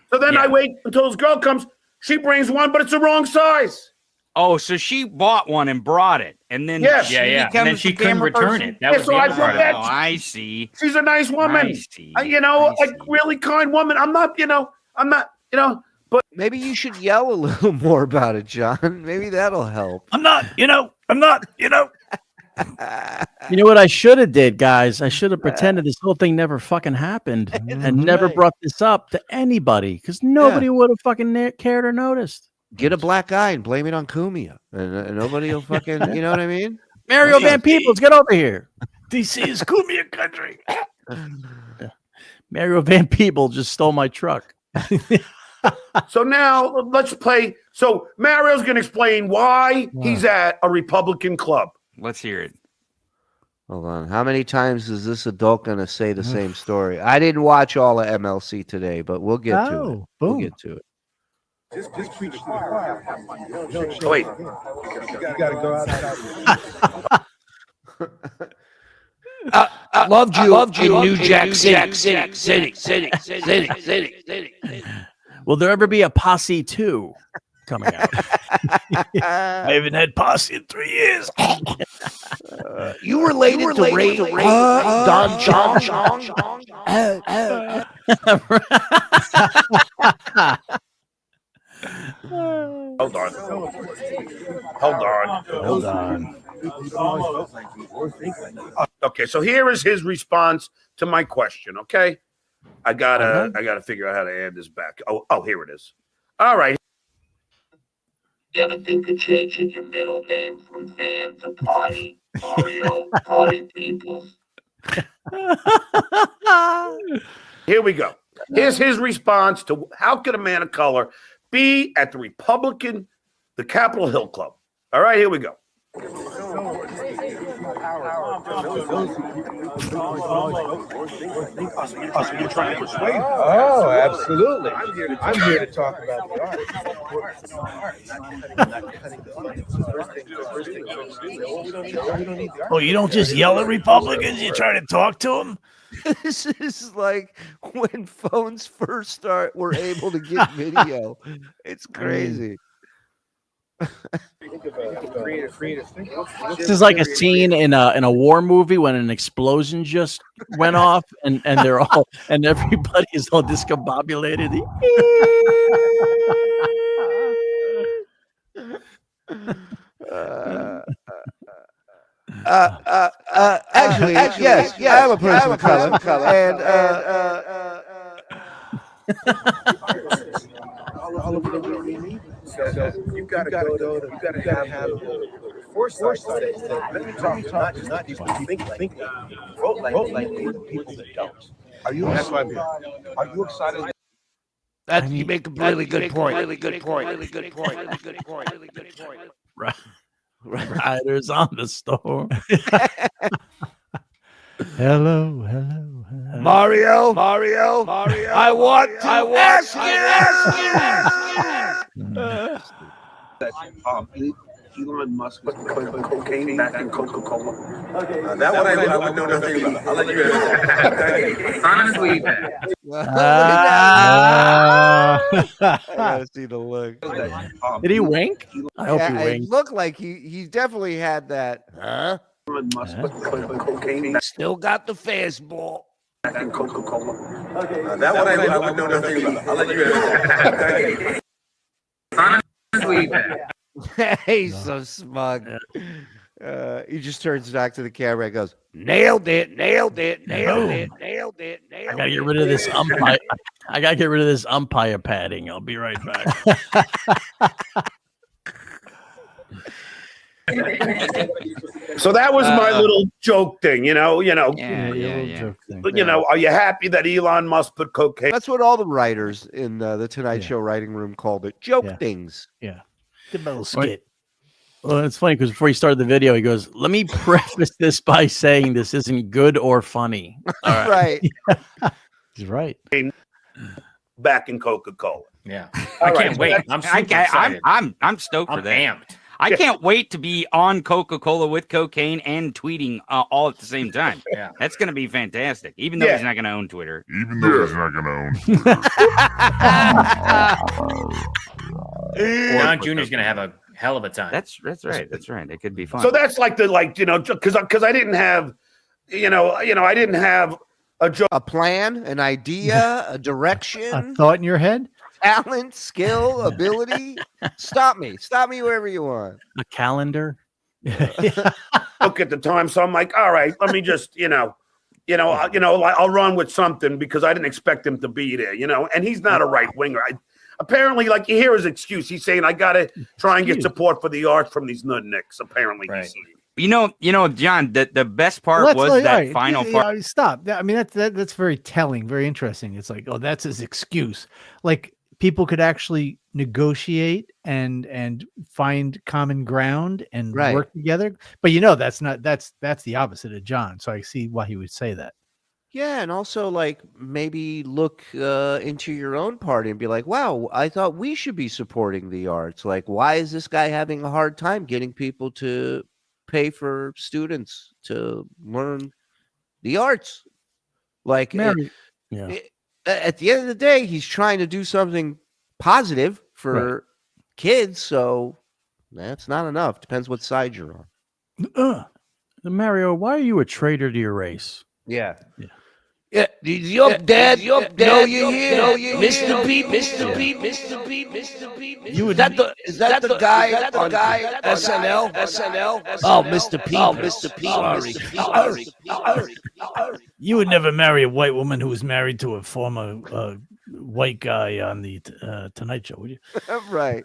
So then I wait until his girl comes. She brings one, but it's the wrong size. Oh, so she bought one and brought it, and then she and then she couldn't return it. That was so I said that. I see. She's a nice woman. I see. Really kind woman. I'm not. But maybe you should yell a little more about it, John. Maybe that'll help. I'm not. You know what I should have did, guys? I should have pretended this whole thing never fucking happened and never brought this up to anybody because nobody would have fucking cared or noticed. Get a black guy and blame it on Cumia, and nobody will fucking. You know what I mean? Mario Van Peebles, get over here. DC is Cumia country. Mario Van Peebles just stole my truck. So now let's play. So Mario's going to explain why he's at a Republican club. Let's hear it. Hold on. How many times is this adult going to say the same story? I didn't watch all of MLC today, but we'll get to it. Boom. We'll get to it. Just preach to the choir. Wait. You got to go outside. Loved you in New Jack City. Will there ever be a Posse 2 coming out? I haven't had Posse in 3 years. You related to Ray Don Chong? Hold on. Okay, so here is his response to my question. Okay, I gotta figure out how to add this back. Oh, here it is. All right. You ever think of changing your middle name from Van to Party, Mario, Party Peoples? Here we go. Here's his response to how could a man of color be at the Capitol Hill Club? All right, here we go. You're trying to persuade. Oh, absolutely. I'm here to talk about the art. Oh, you don't just yell at Republicans, you try to talk to them? This is like when phones first were able to get video. It's crazy. This is like a scene in a war movie when an explosion just went off and they're all and everybody's all discombobulated. Actually, yes, I am a person of color, and all of them. So you gotta have the foresight to not just think vote like people that don't. Are you excited? Are you excited? You make a really good point. Really good point. Riders on the storm. Hello. Mario. I want to ask you. Elon Musk put cocaine back in Coca-Cola. That one I would know nothing about. I'll let you Honestly, I gotta see the look. Did he wink? I hope he It winked. looked like he definitely had that. Huh? Elon Musk put cocaine Still got the fastball. back in Coca-Cola. That one I would know nothing about. I'll let you He's so smug. He just turns back to the camera and goes, nailed it. I gotta get rid of this umpire. I gotta get rid of this umpire padding. I'll be right back. So that was my little joke thing, you know. Joke thing. But you know, are you happy that Elon Musk put cocaine? That's what all the writers in the Tonight Show writing room called it. Joke things. Yeah. The little skit. Well, it's funny because before he started the video, he goes, "Let me preface this by saying this isn't good or funny." All right. He's right. Back in Coca-Cola. Yeah. I can't wait. I'm super excited. I'm stoked for I'm that. amped. I can't wait to be on Coca-Cola with cocaine and tweeting all at the same time. Yeah. That's going to be fantastic. Even though he's not going to own Twitter. Don Jr.'s gonna have a hell of a time. That's right. It could be fun. So that's like because I didn't have, I didn't have a plan, an idea, a direction, A thought in your head? talent, skill, ability. Stop me wherever you want. A calendar. Look at the time, so I'm like, all right, let me just, I'll run with something because I didn't expect him to be there, and he's not a right winger. Apparently, like you hear his excuse, he's saying, I gotta try and get support for the arts from these nutnicks. Apparently, he's saying. You know, John, the best part was that final part. Stop. I mean, that's very telling, very interesting. It's like, oh, that's his excuse. Like people could actually negotiate and find common ground and work together. But that's the opposite of John. So I see why he would say that. Yeah, and also like maybe look into your own party and be like, wow, I thought we should be supporting the arts. Like, why is this guy having a hard time getting people to pay for students to learn the arts? Like, at the end of the day, he's trying to do something positive for kids. So that's not enough. Depends what side you're on. Mario, why are you a traitor to your race? Yeah. Your dad. No, you here. Mr. P. Is that the guy on SNL? Oh, Mr. P. Sorry. You would never marry a white woman who was married to a former white guy on the Tonight Show, would you? Right.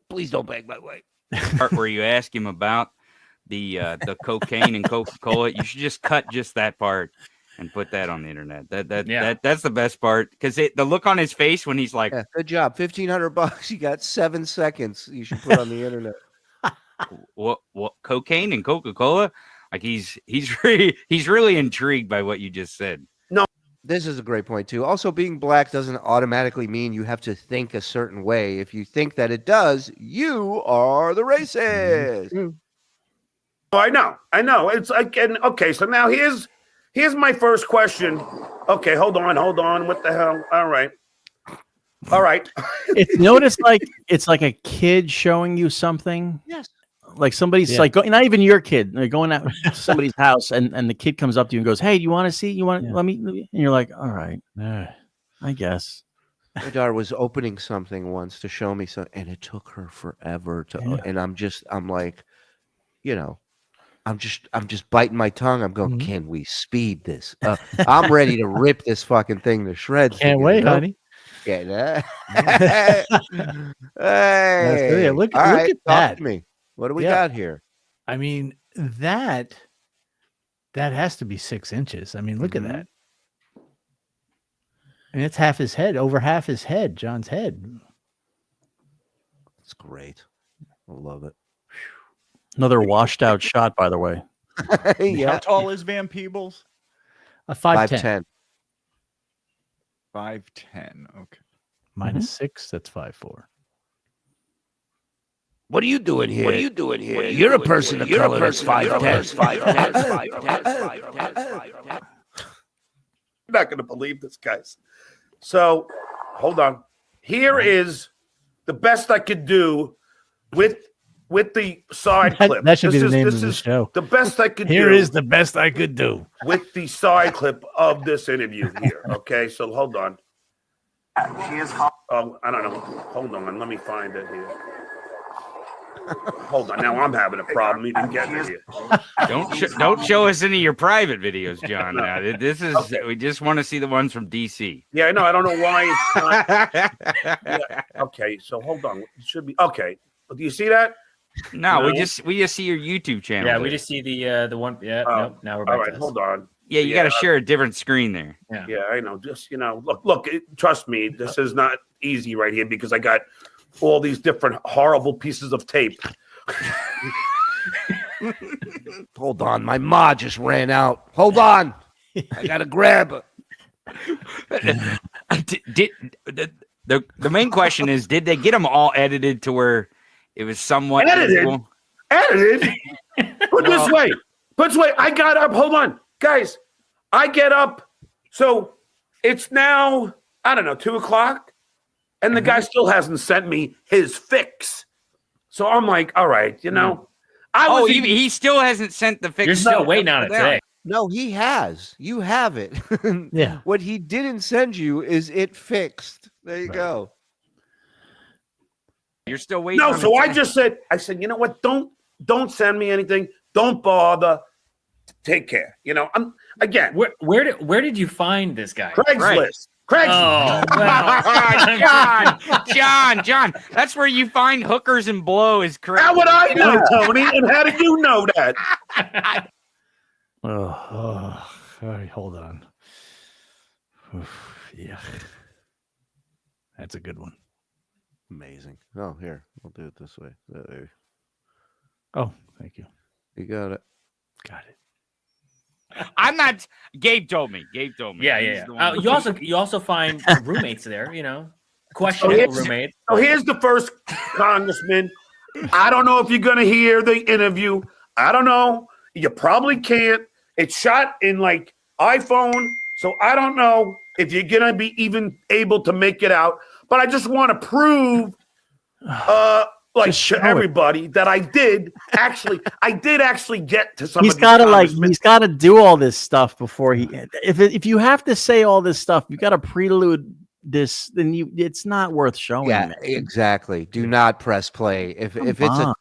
Please don't bang my wife. Part where you ask him about the cocaine and Coca-Cola, you should just cut just that part and put that on the internet. That's the best part because the look on his face when he's like, good job, $1,500. You got 7 seconds. You should put on the internet. what cocaine and Coca-Cola? Like he's really intrigued by what you just said. No, this is a great point too. Also, being black doesn't automatically mean you have to think a certain way. If you think that it does, you are the racist. Oh, I know. It's like, and okay, so now here's my first question. Okay, hold on. What the hell? All right. It's like a kid showing you something. Yes. Like somebody's like not even your kid. They're going out to somebody's house, and the kid comes up to you and goes, "Hey, do you want to see? You want let me?" And you're like, "All right, I guess." My daughter was opening something once to show me something, and it took her forever to. And I'm like, I'm just biting my tongue. I'm going, can we speed this? I'm ready to rip this fucking thing to shreds. Can't wait, honey. Hey, look all right, at that. Talk to me. What do we got here? I mean, that has to be 6 inches. I mean, look at that. And it's half his head, over half his head, John's head. It's great. I love it. Another washed out shot, by the way. How tall is Van Peebles? 5'10". 5'10". Okay. Minus 6, that's 5'4". What are you doing here? You're a person of color that's 5'10". You're not going to believe this, guys. So, hold on. Here is the best I could do with the side clip. That should be the name of the show. The best I could do. Here is the best I could do. With the side clip of this interview here. Okay, so hold on. She is called. Oh, I don't know. Hold on. Let me find it here. Hold on. Now I'm having a problem even getting it here. Don't show us any of your private videos, John. This is we just want to see the ones from DC. Yeah, I know. I don't know why it's not. Okay, so hold on. It should be okay. Do you see that? No, we just see your YouTube channel. Yeah, we just see the one. Yeah, nope. Now we're back. All right, hold on. Yeah, you got to share a different screen there. Yeah, I know. Just look. Trust me, this is not easy right here because I got all these different horrible pieces of tape. Hold on, my ma just ran out. Hold on, I gotta grab her. The main question is, did they get them all edited to where it was somewhat edited? Put this way. I got up. Hold on, guys. I get up. So it's now, I don't know, 2:00. And the guy still hasn't sent me his fix. So I'm like, all right, he still hasn't sent the fix. You're still waiting on it today. No, he has. You have it. Yeah. What he didn't send you is it fixed. There you go. You're still waiting. No, so I said, you know what? Don't send me anything. Don't bother. Take care. I'm again. Where did you find this guy? Craigslist. Oh, John, that's where you find hookers and blow is correct. How would I know, Tony? And how did you know that? All right, hold on. Yeah, that's a good one. Amazing. Oh, here, we'll do it this way. Oh, thank you. You got it. Got it. I'm not. Gabe told me. Yeah. You also find roommates there. Questionable roommates. So here's the first congressman. I don't know if you're gonna hear the interview. I don't know. You probably can't. It's shot in like iPhone, so I don't know if you're gonna be even able to make it out. But I just want to prove, to everybody that I did actually get to some. He's got to do all this stuff before he. If you have to say all this stuff, you got to prelude this. Then it's not worth showing. Yeah, exactly. Do not press play. If it's a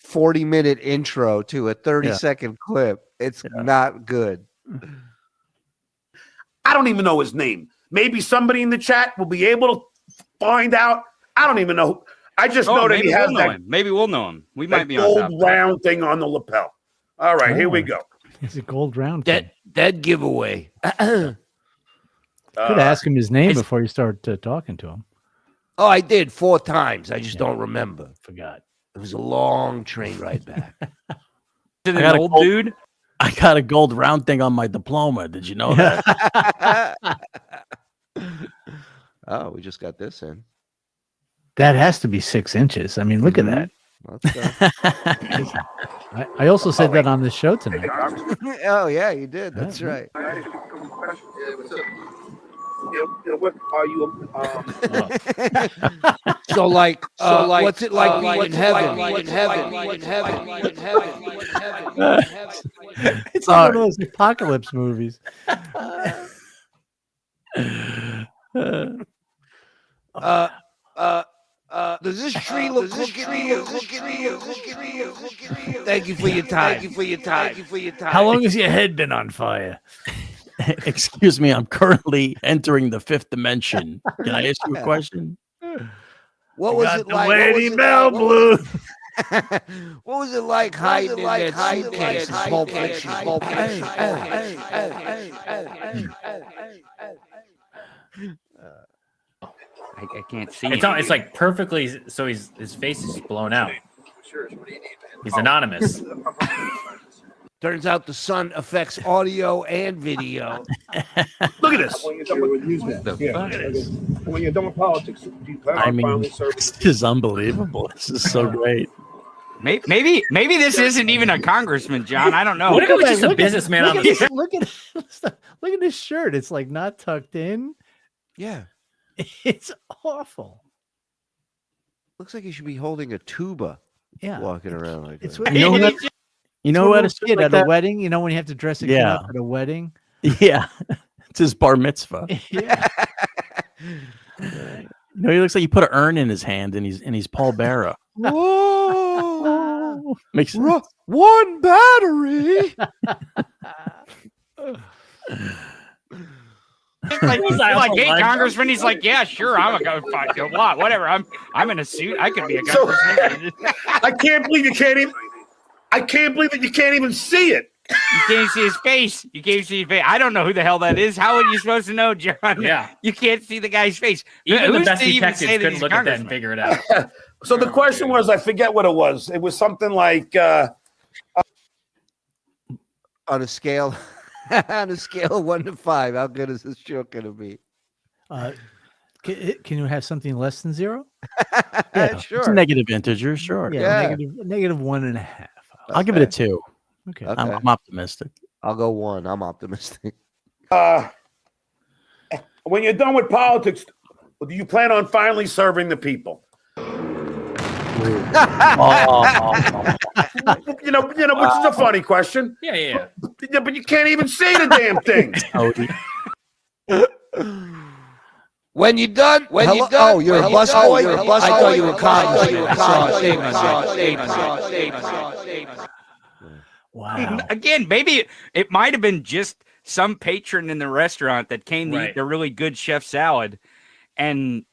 40-minute intro to a 30-second clip, it's not good. I don't even know his name. Maybe somebody in the chat will be able to find out. I don't even know. I just know that he has that. Maybe we'll know him. We might be on top. Gold round thing on the lapel. All right, here we go. It's a gold round. That giveaway. Could ask him his name before you start talking to him. Oh, I did 4 times. I just don't remember. Forgot. It was a long train ride back. To the old dude. I got a gold round thing on my diploma. Did you know that? Oh, we just got this in. That has to be 6 inches. I mean, look at that. I also said that on the show tonight. Oh yeah, you did. That's right. What are you? So like, what's it like being in heaven? It's like one of those apocalypse movies. Does this tree look crooked? Thank you for your time. How long has your head been on fire? Excuse me, I'm currently entering the 5th dimension. Can I ask you a question? What was it like? Wedding bell blues. What was it like hiding in that suitcase? Pulp Fiction. I can't see. It's like perfectly. So his face is just blown out. He's anonymous. Turns out the sun affects audio and video. Look at this. When you're done with when you're done with politics, do you plan on finally serving? This is unbelievable. This is so great. Maybe this isn't even a congressman, John. I don't know. What if it was just a businessman on the look at his shirt. It's like not tucked in. Yeah. It's awful. Looks like he should be holding a tuba. Yeah. Walking around like It's that. You know what? It's at a wedding. You know when you have to dress a kid up at a wedding. Yeah, it's his bar mitzvah. Yeah. You know, he looks like he put an urn in his hand, and he's Paul Bearer. Whoa! Makes sense. One battery. Like, hey, Congressman. He's like, yeah, sure. I'm a whatever. I'm in a suit. I could be a congressman. I can't believe you can't even. I can't believe that you can't even see it. You can't see his face. I don't know who the hell that is. How are you supposed to know, John? Yeah. You can't see the guy's face. Even the Who's best to even detectives say that couldn't he's look at that and figure it out. So the question was, I forget what it was. It was something like on a scale of 1 to 5, how good is this joke gonna be? Can you have something less than 0? Yeah, sure. It's a negative integer, sure. Yeah. Negative 1.5. I'll give it a 2. Okay. I'm optimistic. I'll go 1. I'm optimistic. when you're done with politics, do you plan on finally serving the people? You know, which is a funny question. Yeah. But you can't even say the damn thing. When you're done, oh, you're a bus boy. I thought you were a college. Wow. Again, maybe it might have been just some patron in the restaurant that came to eat the really good chef salad, and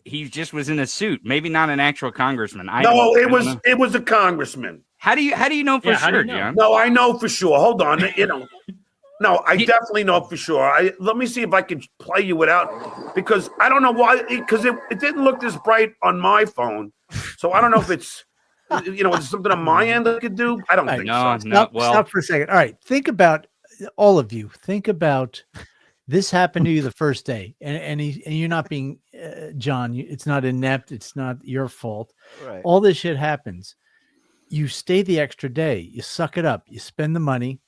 he just was in a suit. Maybe not an actual congressman. It was a congressman. How do you know for sure, John? No, I know for sure. Hold on, No, I definitely know for sure. Let me see if I can play you without, because I don't know why, because it didn't look this bright on my phone. So I don't know if it's, it's something on my end I could do. I don't think so. Stop for a second. All right. Think about, all of you, think about this happened to you the first day, and you're not being, John, it's not inept. It's not your fault. Right. All this shit happens. You stay the extra day. You suck it up. You spend the money.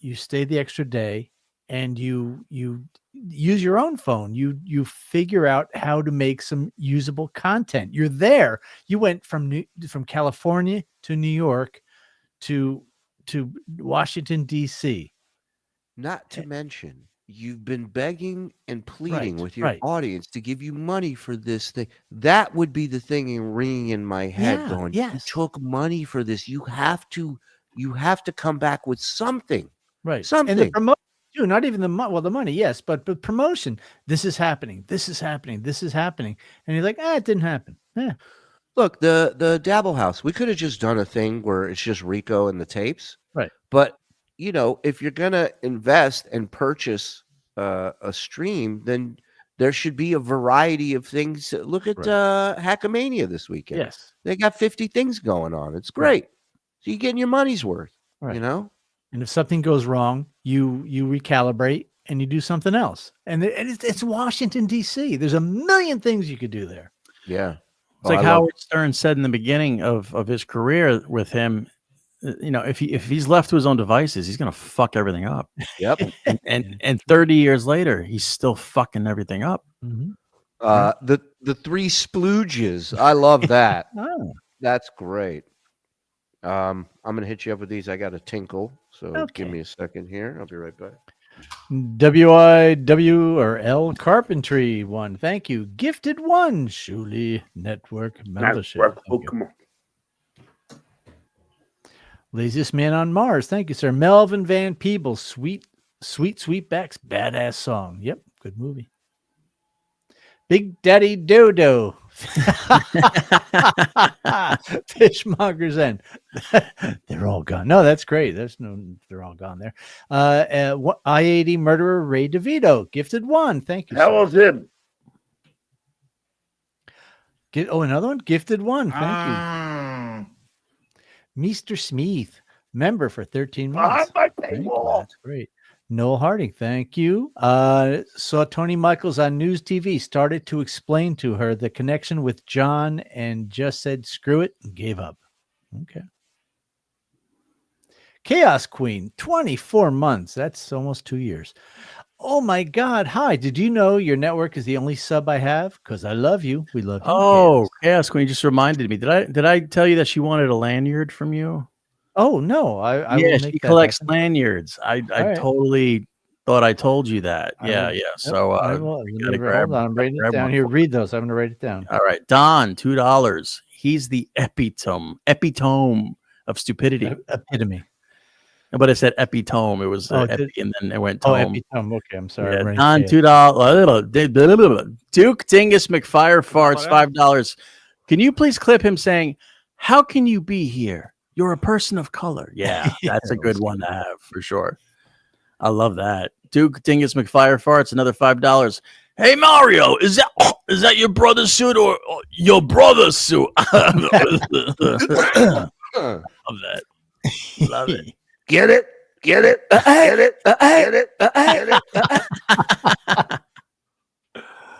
You stay the extra day, and you use your own phone. You figure out how to make some usable content. You're there. You went from California to New York to Washington, D.C. Not to mention, you've been begging and pleading with your audience to give you money for this thing. That would be the thing ringing in my head, going, "You took money for this. You have to come back with something." Right. Something. And the promotion too, not even the money, yes, but promotion. This is happening. This is happening. This is happening. And you're like, it didn't happen. Yeah. Look, the Dabble House, we could have just done a thing where it's just Rico and the tapes. Right. But, if you're going to invest and purchase a stream, then there should be a variety of things. Look at Hackamania this weekend. Yes. They got 50 things going on. It's great. So you're getting your money's worth, Right. you know? And if something goes wrong, you recalibrate and you do something else. And it's Washington, D.C. There's a million things you could do there. Yeah. It's like Howard Stern said in the beginning of his career with him, you know, if he's left to his own devices, he's gonna fuck everything up. Yep. And 30 years later, he's still fucking everything up. Mm-hmm. The three splooges. I love that. Oh. That's great. I'm gonna hit you up with these. I got a tinkle, so give me a second here. I'll be right back. WIW or L Carpentry one. Thank you. Gifted one. Shuli Network membership. Come on. Laziest Man on Mars. Thank you, sir. Melvin Van Peebles. Sweet Sweetback's badass song. Yep. Good movie. Big Daddy Dodo. Fishmonger's End. They're all gone. No, that's great. They're all gone there. I-80 murderer Ray DeVito. Gifted one. Thank you. How was him? Another one? Gifted one. Thank you. Mr. Smith. Member for 13 months. That's great. Noel Harding, thank you. Saw Tony Michaels on News TV, started to explain to her the connection with John and just said, screw it, and gave up. Okay. Chaos Queen, 24 months. That's almost 2 years. Oh my God. Hi. Did you know your network is the only sub I have? Because I love you. We love you. Oh, Chaos Queen just reminded me. Did I tell you that she wanted a lanyard from you? Oh no, I yeah, will she make that collects happen. lanyards. I right. totally thought I told you that. I will- So I will. gotta Hold on, I'm writing it grab down one here. for Read those. I'm going to write it down. All right, Don, $2. He's the epitome of stupidity. Epitome. But I said epitome. It was epi, and then it went tome. epitome. Okay, I'm sorry. Yeah, I'm Don, writing $2. Duke Dingus McFire Farts, $5. Can you please clip him saying, "How can you be here? You're a person of color." Yeah, that's a good one to have for sure. I love that. Duke Dingus McFire Farts, another $5. Hey Mario, is that your brother's suit or your brother's suit? Love that. Love it. Get it? Get it? Get it? Get it? Get it?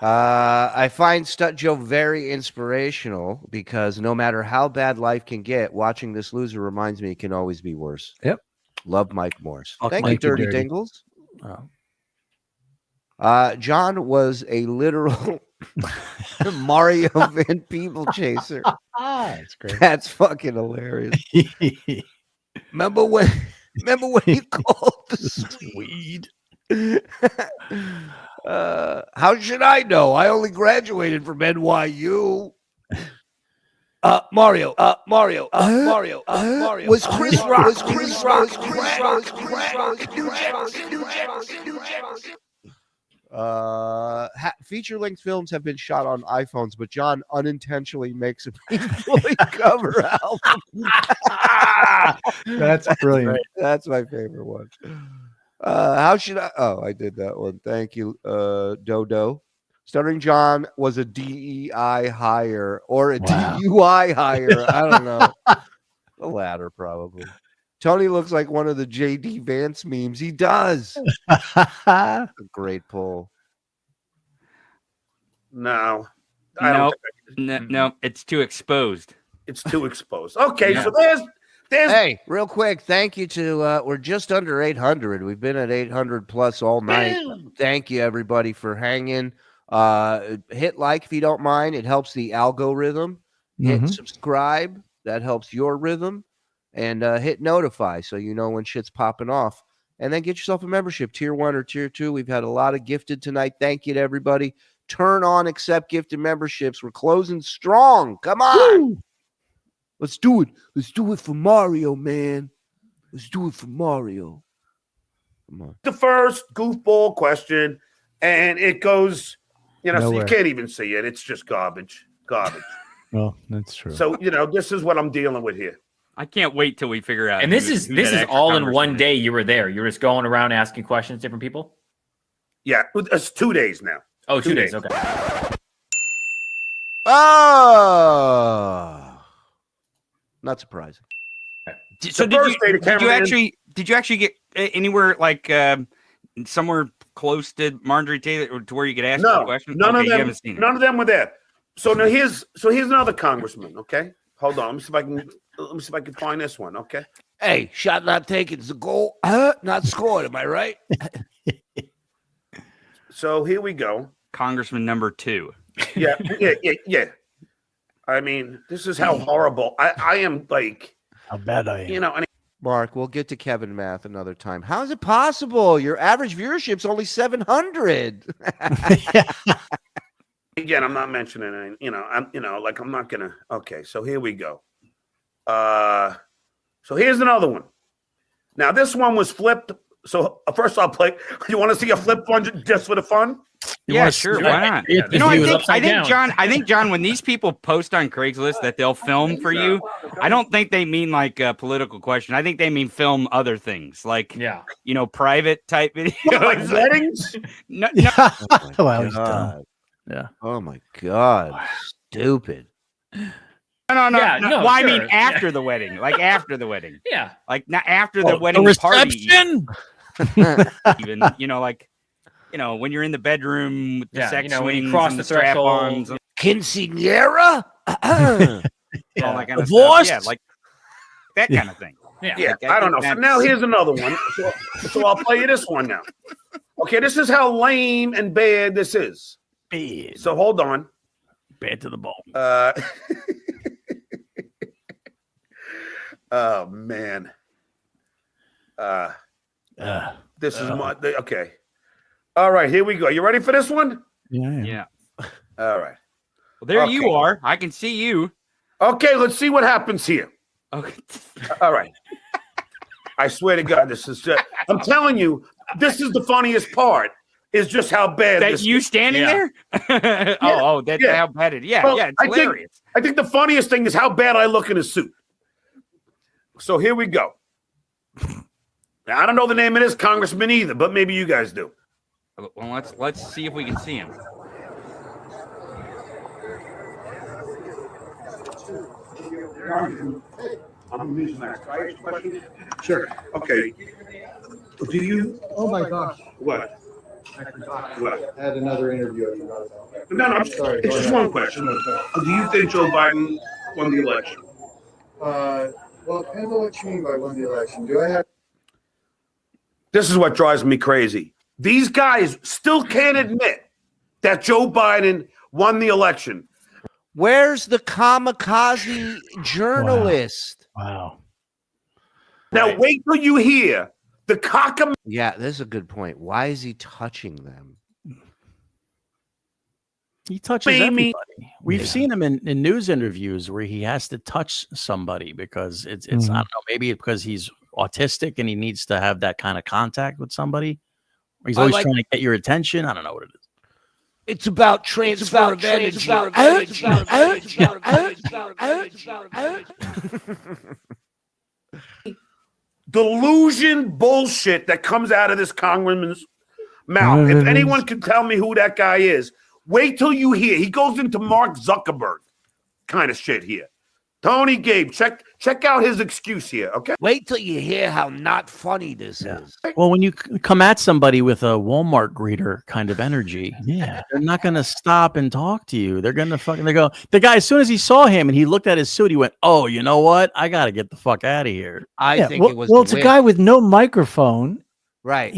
I find Stut Joe very inspirational because no matter how bad life can get, watching this loser reminds me it can always be worse. Yep. Love Mike Morse. Thank Mike you, Dirty Dirty. Dingles. John was a literal Mario Van Peeble chaser. That's great. That's fucking hilarious. Remember when he called the Swede? How should I know? I only graduated from NYU. Mario. Was Chris Rock? Feature-length films have been shot on iPhones, but John unintentionally makes a Pink Floyd cover album. That's brilliant. That's my favorite one. How should I? Oh, I did that one. Thank you, Dodo. Stuttering John was a DEI hire or a DUI hire. I don't know. The latter, probably. Tony looks like one of the JD Vance memes. He does. A great pull. No. No, it's too exposed. It's too exposed. Okay, Yeah. so there's Hey, real quick, thank you to we're just under 800. We've been at 800 plus all night. Thank you everybody for hanging. Hit like if you don't mind. It helps the algorithm. Hit subscribe. That helps your rhythm. And hit notify so you know when shit's popping off. And then get yourself a membership, tier 1 or tier 2. We've had a lot of gifted tonight. Thank you to everybody. Turn on accept gifted memberships. We're closing strong. Come on. Woo! Let's do it. Let's do it for Mario, man. Let's do it for Mario. Come on. the first goofball question, and it goes, so Nowhere. you can't even see it. It's just garbage. Well, that's true. So, this is what I'm dealing with here. I can't wait till we figure out. And this who is that all in extra one congressman day. You were there. You were just going around asking questions to different people. Yeah, it's 2 days now. Oh, 2 days. Okay. Oh, not surprising. So did you actually get anywhere like somewhere close to Marjorie Taylor to where you could ask her a question? None of You them. haven't seen it. None of them were there. So now here's another congressman. Okay, hold on. Let me see if I can find this one. Okay. Hey, shot not taken is a goal, not scored. Am I right? So here we go. Congressman number 2. Yeah. I mean, this is how horrible I am. Like how bad I am. You know. Mark, we'll get to Kevin Math another time. How is it possible? Your average viewership's only 700. Again, I'm not mentioning it. I'm not gonna. Okay, so here we go. So here's another one. Now this one was flipped. So first I'll play. You want to see a flip one just for the fun? Yeah, sure. Why not? I think John, when these people post on Craigslist that they'll film for you, I don't think they mean like a political question. I think they mean film other things, like private type videos, like weddings. No. Well, he's done. Yeah. Oh my God. Stupid. No. no, well, I sure. mean after the wedding, like after the wedding. Yeah. Like not after the wedding reception. Party. Even when you're in the bedroom with the sex when you swings cross and the strap-ons, threshold. Quinceañera. all that kind of Divorce? stuff. Yeah, like that kind of thing. Yeah, I don't know. So now here's another one. So I'll play you this one now. Okay, this is how lame and bad this is. Bad. So hold on. Bad to the bone. Oh man. This is my okay. All right, here we go. You ready for this one? Yeah. All right. Well, there you are. I can see you. Okay, let's see what happens here. Okay. All right. I swear to God, this is just, I'm telling you, this is the funniest part. Is just how bad that this you is. standing there. That's how bad it. Yeah, Well, it's hilarious. I think the funniest thing is how bad I look in a suit. So here we go. Now, I don't know the name of this congressman either, but maybe you guys do. Well, let's see if we can see him. Sure. Okay. Do you? Oh my gosh. What? I forgot. What? I had another interview. No, it's just one question. Do you think Joe Biden won the election? Well, it depends on what you mean by won the election. Do I have? This is what drives me crazy. These guys still can't admit that Joe Biden won the election. Where's the kamikaze journalist? Wow. Now wait till you hear the cockamamie. Yeah, this is a good point. Why is he touching them? He touches everybody. We've seen him in news interviews where he has to touch somebody because it's I don't know, maybe because he's autistic and he needs to have that kind of contact with somebody. Or he's always trying to get your attention. I don't know what it is. It's about transfer of energy. Delusion bullshit that comes out of this congressman's mouth. If anyone can tell me who that guy is, wait till you hear. He goes into Mark Zuckerberg kind of shit here. Tony Gabe, check out his excuse here, okay? Wait till you hear how not funny this is. Well, when you come at somebody with a Walmart greeter kind of energy, they're not going to stop and talk to you. They're going to the guy, as soon as he saw him and he looked at his suit, he went, oh, you know what? I got to get the fuck out of here. I think it was it's a guy with no microphone. Right.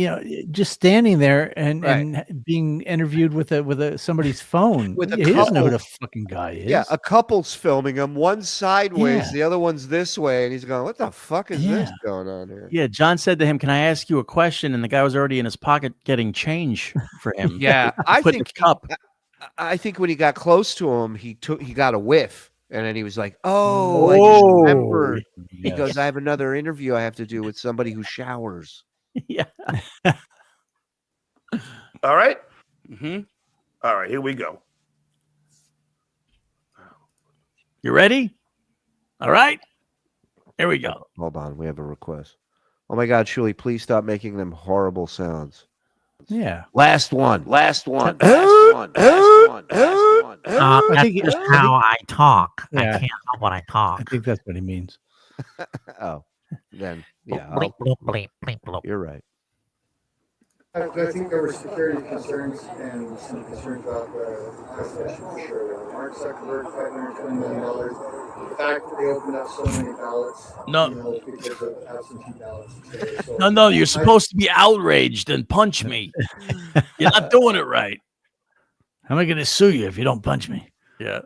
Just standing there and being interviewed with somebody's phone. He doesn't know who the fucking guy is. Yeah, a couple's filming him. One's sideways, the other one's this way, and he's going, "What the fuck is this going on here?" Yeah, John said to him, "Can I ask you a question?" And the guy was already in his pocket getting change for him. Yeah, I think when he got close to him, he got a whiff. And then he was like, "Oh, I just remembered." He goes, "I have another interview I have to do with somebody who showers." Yeah. All right. Mm-hmm. All right. Here we go. You ready? All right. Here we go. Hold on. We have a request. Oh my God, Shuli, please stop making them horrible sounds. Yeah. Last one. That's I think That's just how I talk. I Yeah. can't help what I I talk. think that's what he means. Oh, then yeah, Bleep, bloop, bleep, bleep, bloop. you're right. I think there were security concerns and some concerns about the isolation for sure. Mark Zuckerberg, $520 million. The fact that they opened up so many ballots, No. because of absentee ballots. etc. So No, you're supposed to be outraged and punch me. You're not doing it right. How am I going to sue you if you don't punch me? Yeah.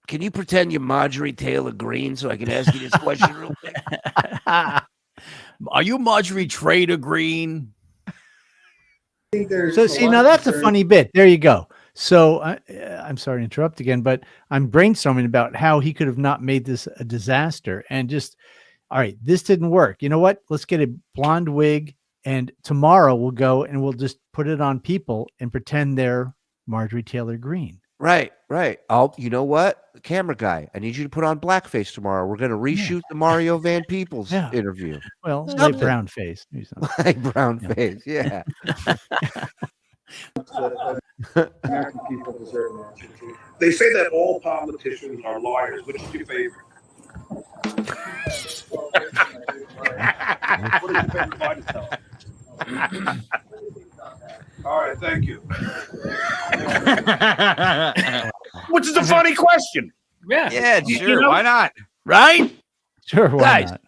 Can you pretend you're Marjorie Taylor Greene so I can ask you this question real quick? Are you Marjorie Trader Green? So see, now that's a funny bit. There you go. So I'm sorry to interrupt again, but I'm brainstorming about how he could have not made this a disaster and just, all right, this didn't work. You know what? Let's get a blonde wig and tomorrow we'll go and we'll just put it on people and pretend they're Marjorie Taylor Greene. Right. You know what? Camera guy, I need you to put on blackface tomorrow. We're going to reshoot the Mario Van Peebles intervw. Well, light brown face. Light brown face. Yeah. American people deserve an answer to. They say that all politicians are liars. Which is your favorite? What is your favorite lie to tell? All right, thank you. Which is a funny question. Yeah. Yeah, sure. Why not? Right? Sure. Why Guys, not?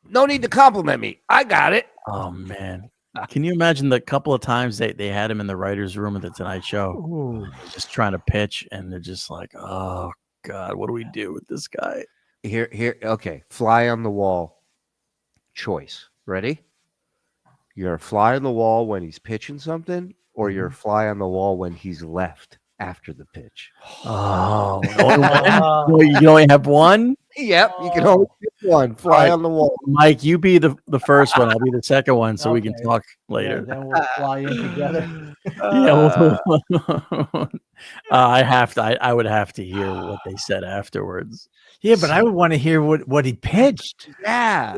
no need to compliment me. I got it. Oh, man. Can you imagine the couple of times they had him in the writer's room at the Tonight Show? Ooh. Just trying to pitch, and they're just like, oh, God, what do we do with this guy? Here. Okay. Fly on the wall choice. Ready? You're a fly on the wall when he's pitching something, or you're a fly on the wall when he's left after the pitch. Oh, you can only have one? Yep. You can only pick one. Fly All right. on the wall. Mike, you be the first one. I'll be the second one, so we can talk later. Yeah, then we'll fly in together. I would have to hear what they said afterwards. Yeah, but I would want to hear what he pitched. Yeah.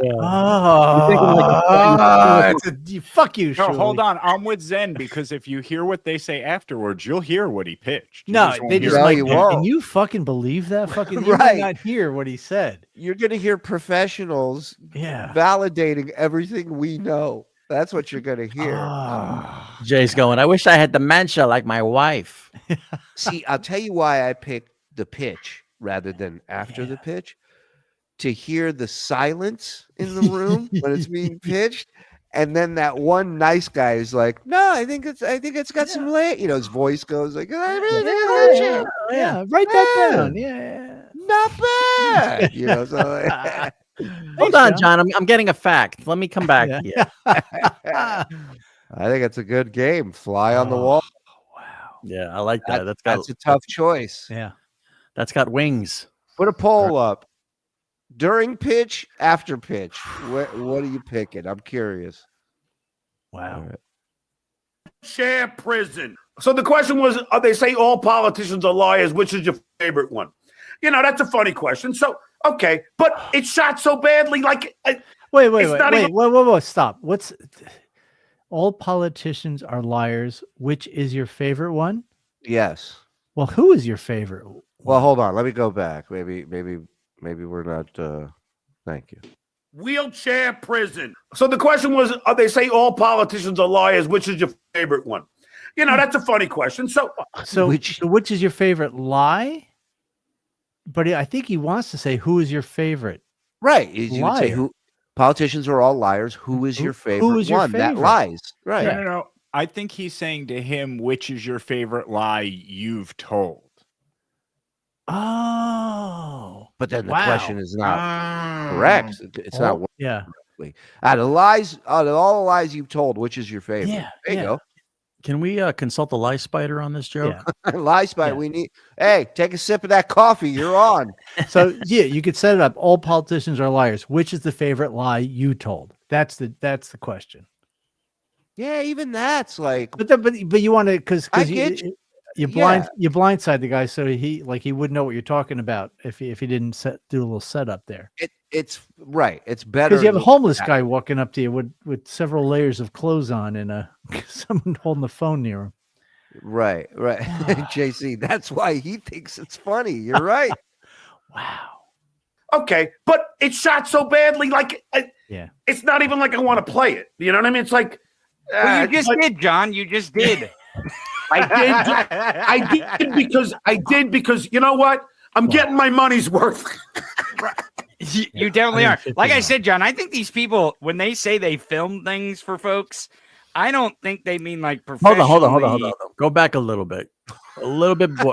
Fuck you, No, Shuli. hold on. I'm with Zen because if you hear what they say afterwards, you'll hear what he pitched. You No, won't they hear just it. like, you won't. and you fucking believe that? Fucking you Right. did not hear what he said. You're going to hear professionals Yeah. validating everything we know. That's what you're going to hear. Jay's going, I wish I had dementia like my wife. See, I'll tell you why I picked the pitch rather than after the pitch. To hear the silence in the room when it's being pitched, and then that one nice guy is like, "No, I think it's got some lay." You know, his voice goes like, "I really think it's Yeah, write that down. Yeah. not bad." You know, so like, Hold on, John. I'm getting a fact. Let me come back to you. I think it's a good game. Fly on the wall. Wow. Yeah, I like that. That's a tough choice. Yeah. That's got wings. Put a poll up. During pitch, after pitch, what are you picking? I'm curious. Wow. Share prison. So the question was, they say all politicians are liars. Which is your favorite one? You know, that's a funny question. So, okay, but it's shot so badly. Like, Wait, stop. What's all politicians are liars? Which is your favorite one? Yes. Well, who is your favorite? Well, hold on. Let me go back. Maybe we're not. Thank you. Wheelchair prison. So the question was, they say all politicians are liars. Which is your favorite one? You know, that's a funny question. So which is your favorite lie? But I think he wants to say, who is your favorite? Right. You would say who politicians are all liars. Who is your favorite who is your one that favorite? lies? Right. No. I think he's saying to him, which is your favorite lie you've told? Oh. But then the question is not correct. It's not. Yeah. Correctly. Out of all the lies you've told, which is your favorite? Yeah. There you go. Can we consult the lie spider on this joke? Yeah. Lie spider. We need. Hey, take a sip of that coffee. You're on. So yeah, you could set it up. All politicians are liars. Which is the favorite lie you told? That's the question. Yeah, even that's like. But you want to because I get you. you blindside the guy so he wouldn't know what you're talking about if he didn't do a little setup there. It's right. It's better Because you have a homeless guy walking up to you with several layers of clothes on and someone holding the phone near him. Right. JC, that's why he thinks it's funny. You're right. Wow. Okay, but it's shot so badly, like it's not even like I want to play it. You know what I mean? It's like well, you just did, John. You just did. I did because you know what? I'm getting my money's worth. You definitely are. Like I said, John, I think these people, when they say they film things for folks, I don't think they mean like professionally. Hold on. Go back a little bit.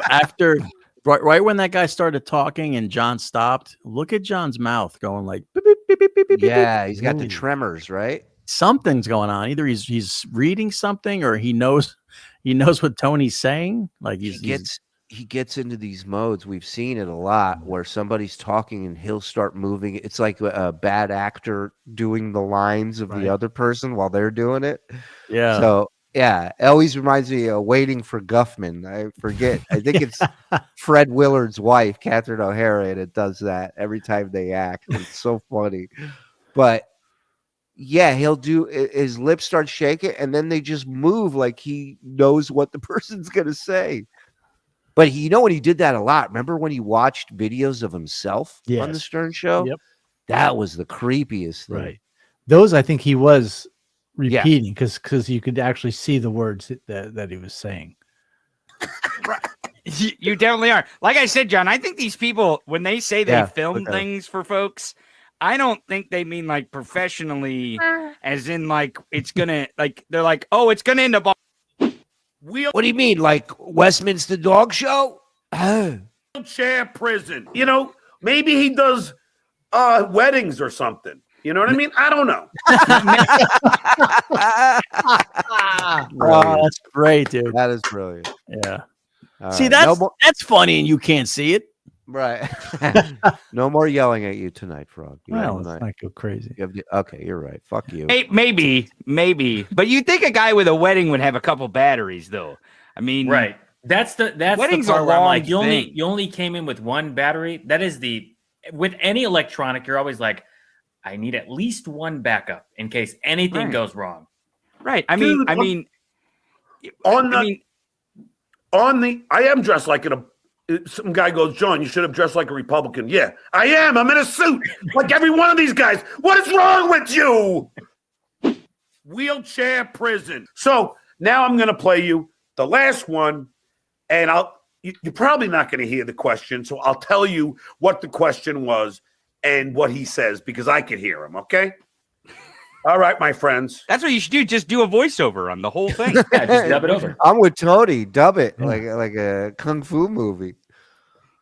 After right when that guy started talking and John stopped, look at John's mouth going like beep, beep, beep, beep, beep, beep, yeah, beep. he's got the tremors, right? Something's going on. Either he's reading something or he knows what Tony's saying. Like he gets into these modes. We've seen it a lot where somebody's talking and he'll start moving. It's like a bad actor doing the lines of the other person while they're doing it. Yeah. So yeah, it always reminds me of Waiting for Guffman. I forget. I think it's Fred Willard's wife, Catherine O'Hara, and it does that every time they act. It's so funny. But yeah, he'll do his lips start shaking and then they just move like he knows what the person's gonna say. But you know when he did that a lot. Remember when he watched videos of himself on the Stern Show? Yep. That was the creepiest thing. Right. Those I think he was repeating because you could actually see the words that he was saying. You definitely are. Like I said, John, I think these people, when they say they film things for folks, I don't think they mean like professionally, as in like it's gonna like they're like, oh, it's gonna end up on. What do you mean, like Westminster Dog Show? Wheelchair prison. You know, maybe he does weddings or something. You know what I mean? I don't know. Oh, that's great, dude. That is brilliant. Yeah. See, that's funny, and you can't see it. Right. No more yelling at you tonight, Frog. Let's not go crazy. Okay, you're right. Fuck you. Hey, maybe. But you think a guy with a wedding would have a couple batteries, though? I mean, right. That's the wedding's part a where I'm long like, you thing. only came in with one battery. That is with any electronic, you're always like, I need at least one backup in case anything goes wrong. Right. I am dressed like some guy goes, John, you should have dressed like a Republican. Yeah, I am. I'm in a suit like every one of these guys. What is wrong with you? Wheelchair prison. So now I'm going to play you the last one, and you're probably not going to hear the question, so I'll tell you what the question was and what he says because I can hear him, okay? All right, my friends. That's what you should do. Just do a voiceover on the whole thing. Yeah, just dub it over. I'm with Tony. Dub it like a kung fu movie.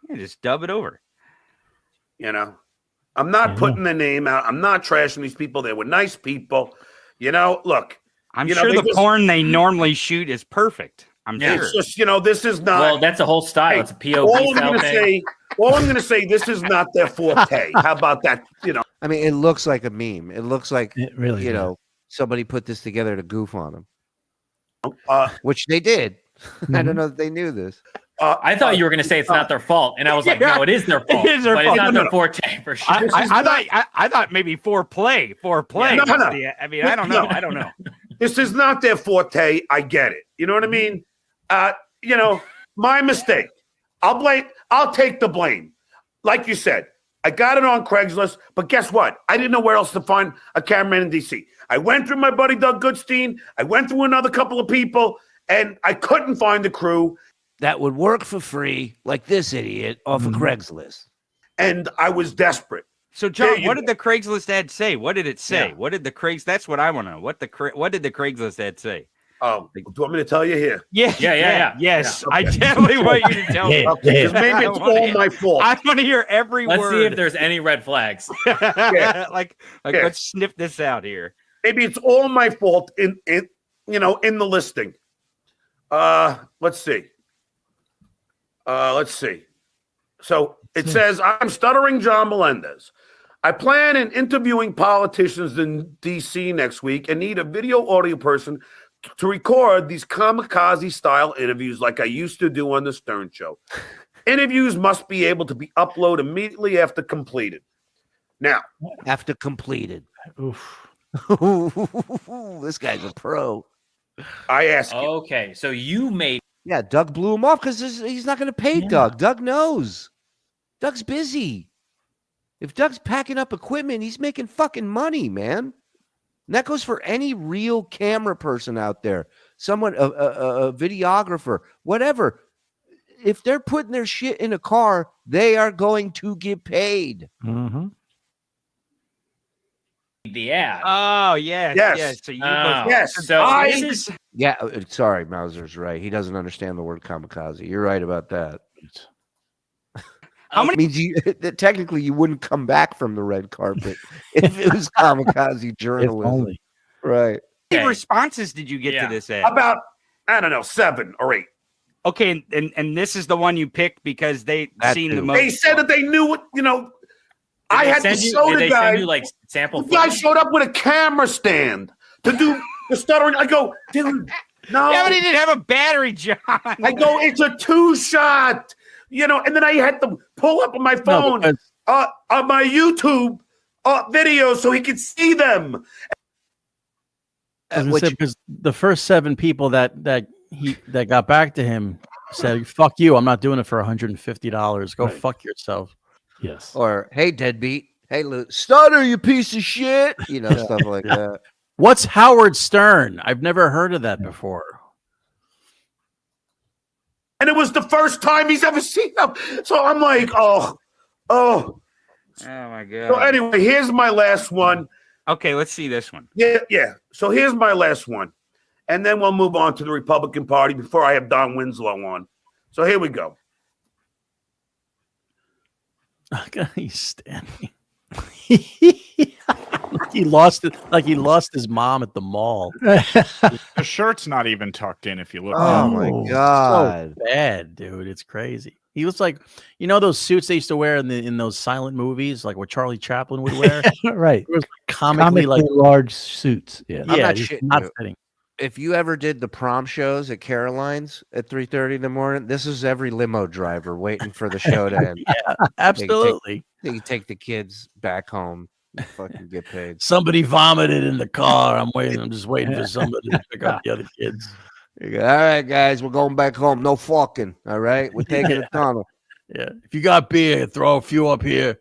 Yeah, just dub it over. You know, I'm not putting the name out. I'm not trashing these people. They were nice people. You know, look. I'm sure the porn they normally shoot is perfect. I'm sure. It's just, this is not. Well, that's a whole style. It's a POV style thing. All I'm going to say, this is not their forte. How about that? I mean, it looks like a meme. It looks like, it really somebody put this together to goof on them. Which they did. I don't know that they knew this. I thought you were going to say it's not their fault, and I was like, no, it is their fault. It is their but fault. It's not their forte for sure. I thought maybe foreplay. No. I mean, I don't know. I don't know. This is not their forte. I get it. You know what I mean? My mistake. I'll take the blame. Like you said, I got it on Craigslist, but guess what? I didn't know where else to find a cameraman in DC. I went through my buddy Doug Goodstein. I went through another couple of people, and I couldn't find the crew that would work for free, like this idiot off of Craigslist. And I was desperate. So, John, what did the Craigslist ad say? What did it say? Yeah. What did the Craigs? That's what I want to know. What did the Craigslist ad say? Oh, do you want me to tell you here? Yeah. Yes, Yeah, okay. I definitely want you to tell me. Okay, because maybe it's all my fault. I want to hear every Let's word. see if there's any red flags. Let's sniff this out here. Maybe it's all my fault in the listing. Let's see. So it says, I'm Stuttering John Melendez. I plan on interviewing politicians in D.C. next week and need a video audio person to record these kamikaze style interviews like I used to do on the Stern Show. Interviews must be able to be uploaded immediately after completed. Now, after completed. Oof. This guy's a pro. I ask you. Okay, so you made. Yeah, Doug blew him off because he's not going to pay Doug. Doug knows. Doug's busy. If Doug's packing up equipment, he's making fucking money, man. And that goes for any real camera person out there. Someone, a videographer, whatever. If they're putting their shit in a car, they are going to get paid. Mm-hmm. The ad. Oh, yes. So you Yeah, sorry, Mauser's right. He doesn't understand the word kamikaze. You're right about that. How many means that technically you wouldn't come back from the red carpet if it was kamikaze journalism. Right. How many responses did you get to this ad? About, I don't know, 7 or 8. Okay, and this is the one you picked because they seen the most. They said that they knew what, I had to show the guy. Send you like sample the guy showed up with a camera stand to do the stuttering. I go, dude, no. Yeah, but he didn't have a battery, John. I go, it's a 2-shot, and then I had to pull up on my phone on my YouTube videos so he could see them. Because the first 7 people that got back to him said, "Fuck you! I'm not doing it for $150. Go fuck yourself." Yes. Or, hey, deadbeat. Hey, Stutter, you piece of shit. Stuff like that. What's Howard Stern? I've never heard of that before. And it was the first time he's ever seen them. So I'm like, oh. Oh, my God. So anyway, here's my last one. Okay, let's see this one. Yeah. So here's my last one. And then we'll move on to the Republican Party before I have Don Winslow on. So here we go. He's standing. He lost it, like he lost his mom at the mall. The shirt's not even tucked in if you look. Oh my God. So bad, dude. It's crazy. He was like, those suits they used to wear in those silent movies, like what Charlie Chaplin would wear. Right. It was comically like large suits. Yeah. I'm not just shitting not you. fitting. If you ever did the prom shows at Caroline's at 3:30 in the morning, this is every limo driver waiting for the show to end. Yeah, absolutely. They take the kids back home and fucking get paid. Somebody vomited in the car. I'm just waiting for somebody to pick up the other kids. You go, all right, guys, we're going back home. No fucking. All right, we're taking a tunnel. Yeah. If you got beer, throw a few up here.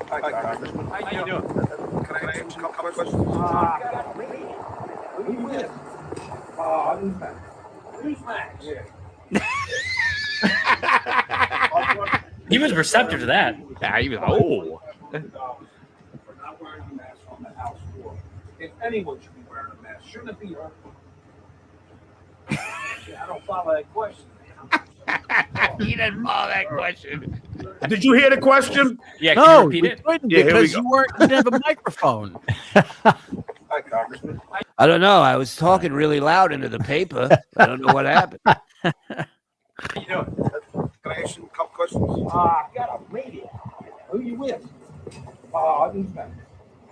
Hi, Congressman. How you doing? Can I ask you a couple questions? Who you with? Newsmax. Yeah. He was receptive to that. Yeah, he was. For not wearing a mask on the House floor. If anyone should be wearing a mask, shouldn't it be her? I don't follow that question. He didn't follow that question. Did you hear the question? Yeah, no, can you repeat it? Because you didn't have a microphone. Hi, Congressman. I don't know. I was talking really loud into the paper. I don't know what happened. How you doing? Can I ask you a couple questions? I got a radio. Who you with? Newsmax.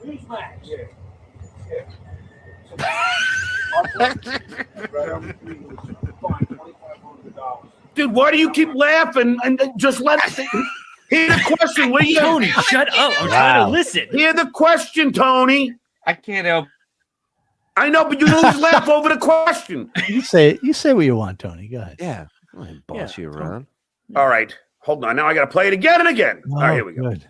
Newsmax. Yeah. Dude, why do you keep laughing and just let it hear the question? What are you Tony, shut up. I'm trying to listen. Hear the question, Tony. I can't help. I know, but you always laugh over the question. You say what you want, Tony. Go ahead. Yeah. I boss you around. All right. Hold on. Now I got to play it again and again. All right, here we go. Good.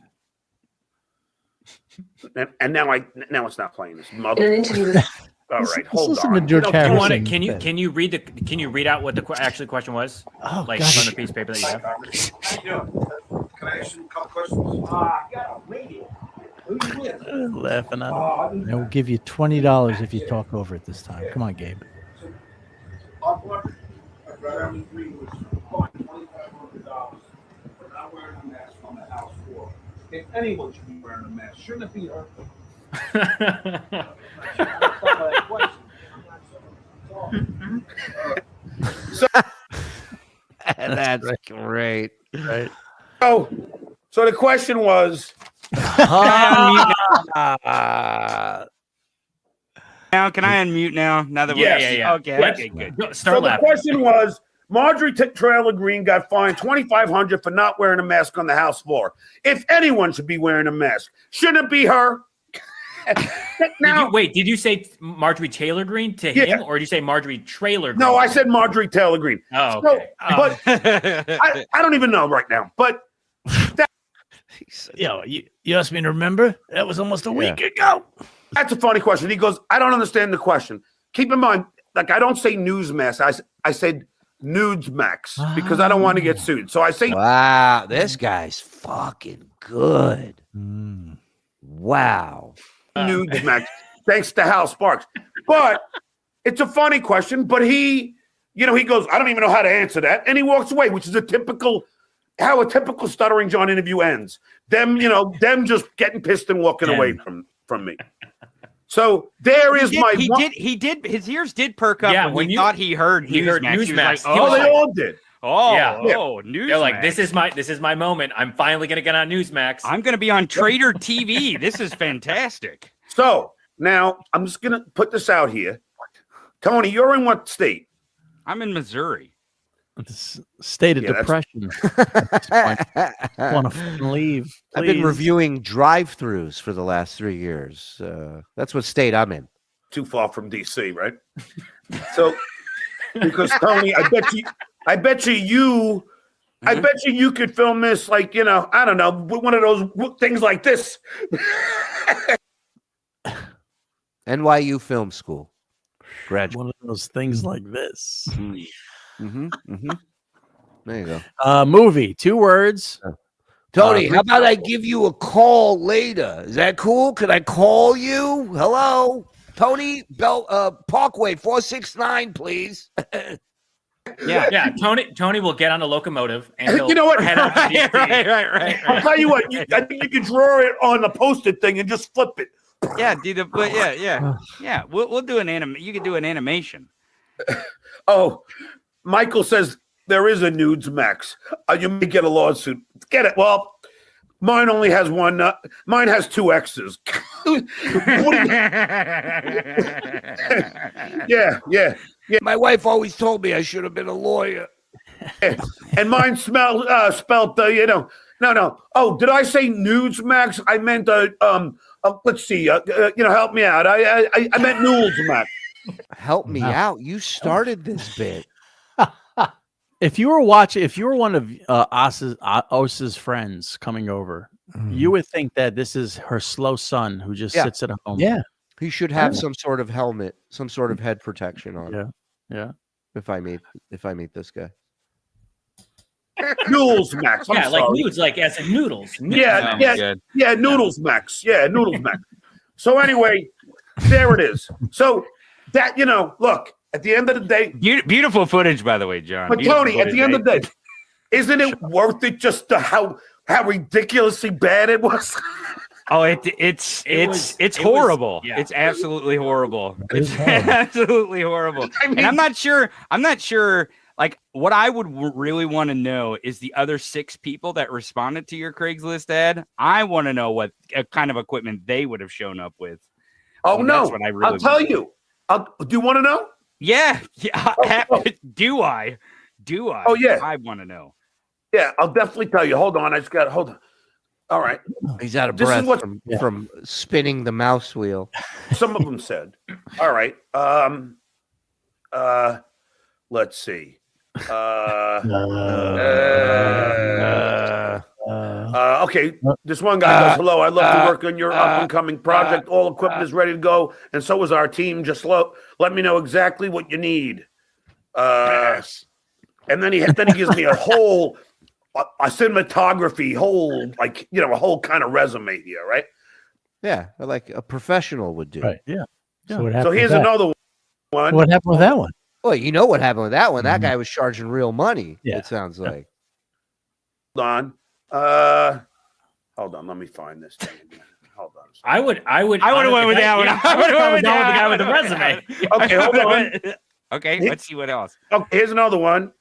And now it's not playing this mother. All right, hold listen on. to George Harrison. Can you read out what the actual question was? Oh, like gosh. on the piece of paper that you have. How you doing? Can I ask you a couple questions? I got a radio. Who you with? Laughing at him. I will give you $20 if you talk over it this time. Come on, Gabe. I'd rather agree with $2,500 for not wearing a mask on the House floor. If anyone should be wearing a mask, shouldn't it be her? That's great. Right. So the question was, Now, Can I unmute now? Now that Yeah. Okay, good. Start So laughing. the question was, Marjorie Taylor Greene got fined $2,500 for not wearing a mask on the House floor. If anyone should be wearing a mask, shouldn't it be her? Did you say Marjorie Taylor Greene to him, or did you say Marjorie Trailer Greene? No, I said Marjorie Taylor Greene. Oh, okay. But I don't even know right now. But you asked me to remember? That was almost a week ago. That's a funny question. He goes, I don't understand the question. Keep in mind, like I don't say Newsmax. I said Nudesmax because I don't want to get sued. So I say, wow, this guy's fucking good. Wow. Newsmax, thanks to Hal Sparks. But it's a funny question. But he goes, I don't even know how to answer that. And he walks away, which is how a typical Stuttering John interview ends. Them just getting pissed and walking away from me. So there is his ears did perk up when he thought he heard Newsmax. They all did. Newsmax. They're like, this is my moment. I'm finally gonna get on Newsmax. I'm gonna be on Trader TV. This is fantastic. So now I'm just gonna put this out here. Tony, you're in what state? I'm in Missouri. State of depression. Want to leave? Please. I've been reviewing drive-throughs for the last 3 years. That's what state I'm in. Too far from DC, right? So, because Tony, I bet you could film this like, I don't know, one of those things like this. NYU Film School. Graduate. One of those things like this. There you go. Movie, 2 words. Tony, how about I give you a call later? Is that cool? Could I call you? Hello? Tony, Parkway 469, please. Yeah. Tony will get on a locomotive and he'll you know what? head out to DC. Right. I'll tell you what. I think you can draw it on the Post-it thing and just flip it. Yeah, yeah. We'll do an You can do an animation. Oh, Michael says there is a Newsmax. You may get a lawsuit. Get it? Well, mine only has one. Mine has 2 X's. Yeah. My wife always told me I should have been a lawyer. And mine spelled no. Oh, did I say Newsmax? I meant let's see. Help me out. I meant Newsmax. Help me out. You started this bit. If you were one of Osa's friends coming over, you would think that this is her slow son who just sits at home. Yeah. He should have some sort of helmet, some sort of head protection on. Yeah. If I meet this guy. Newsmax. Like nudes, like as in noodles. Noodles Max. Yeah, Noodles Max. So anyway, there it is. So that look. At the end of the day, beautiful footage, by the way, John. But Tony, at the end of the day, isn't it worth it just to how ridiculously bad it was? Oh, it's horrible. It's absolutely horrible. It's absolutely horrible. I mean, and I'm not sure. Like, what I would really want to know is the other 6 people that responded to your Craigslist ad. I want to know what kind of equipment they would have shown up with. Oh no! That's what I really I'll tell you. Do you want to know? Yeah. Do I? Oh yeah. I want to know. Yeah, I'll definitely tell you. Hold on. Hold on. All right. He's out of breath from spinning the mouse wheel. Some of them said. All right. Let's see. Okay, this one guy goes, hello, I'd love to work on your up-and-coming project. All equipment is ready to go, and so is our team. Just let me know exactly what you need. Yes. And then he gives me a whole cinematography, a whole kind of resume here, right? Yeah, like a professional would do. Right, yeah. So here's another one. What happened with that one? Well, you know what happened with that one. That guy was charging real money, it sounds like. Hold on, let me find this thing again. Hold on. I would have went with that one. I would have went with the guy with the resume. Okay, hold on. Okay, let's see what else. Okay, here's another one.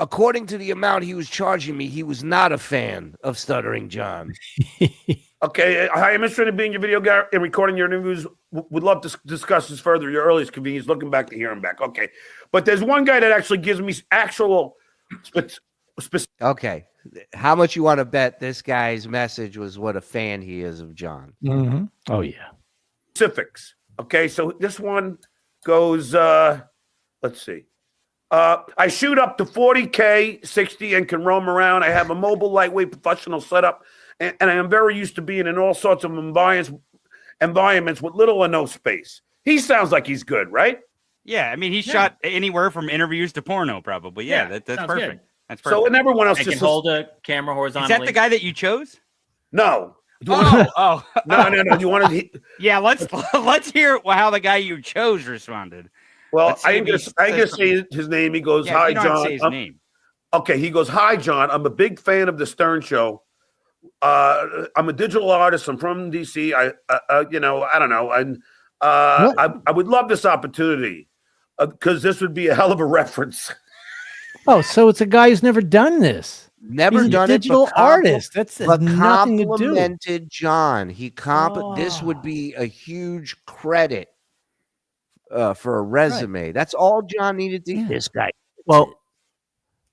According to the amount he was charging me, he was not a fan of Stuttering John. Okay, hi, I'm interested in being your video guy and recording your interviews. Would love to discuss this further. Your earliest convenience. Looking back to hear him back. Okay, but there's one guy that actually gives me actual. Okay, how much you want to bet this guy's message was what a fan he is of John? Mm-hmm. Oh yeah. Specifics. Okay, so this one goes. Let's see. I shoot up to 40K, 60, and can roam around. I have a mobile, lightweight, professional setup, and I am very used to being in all sorts of environments with little or no space. He sounds like he's good, right? Yeah, I mean, he shot anywhere from interviews to porno, probably. Yeah, that's sounds perfect. good. That's perfect. So, and everyone else I just can hold a camera horizontally. Is that the guy that you chose? No. No. You want to? Yeah, let's hear how the guy you chose responded. Well, I just say his name. He goes, "Hi, you don't have to John." say his name. Okay, he goes, "Hi, John. I'm a big fan of the Stern Show. I'm a digital artist. I'm from DC. I don't know, and I would love this opportunity because this would be a hell of a reference." Oh, so it's a guy who's never done this. Never He's a done digital it. artist. That's nothing to do. Complimented John. This would be a huge credit for a resume. Right. That's all John needed to. This guy. Well,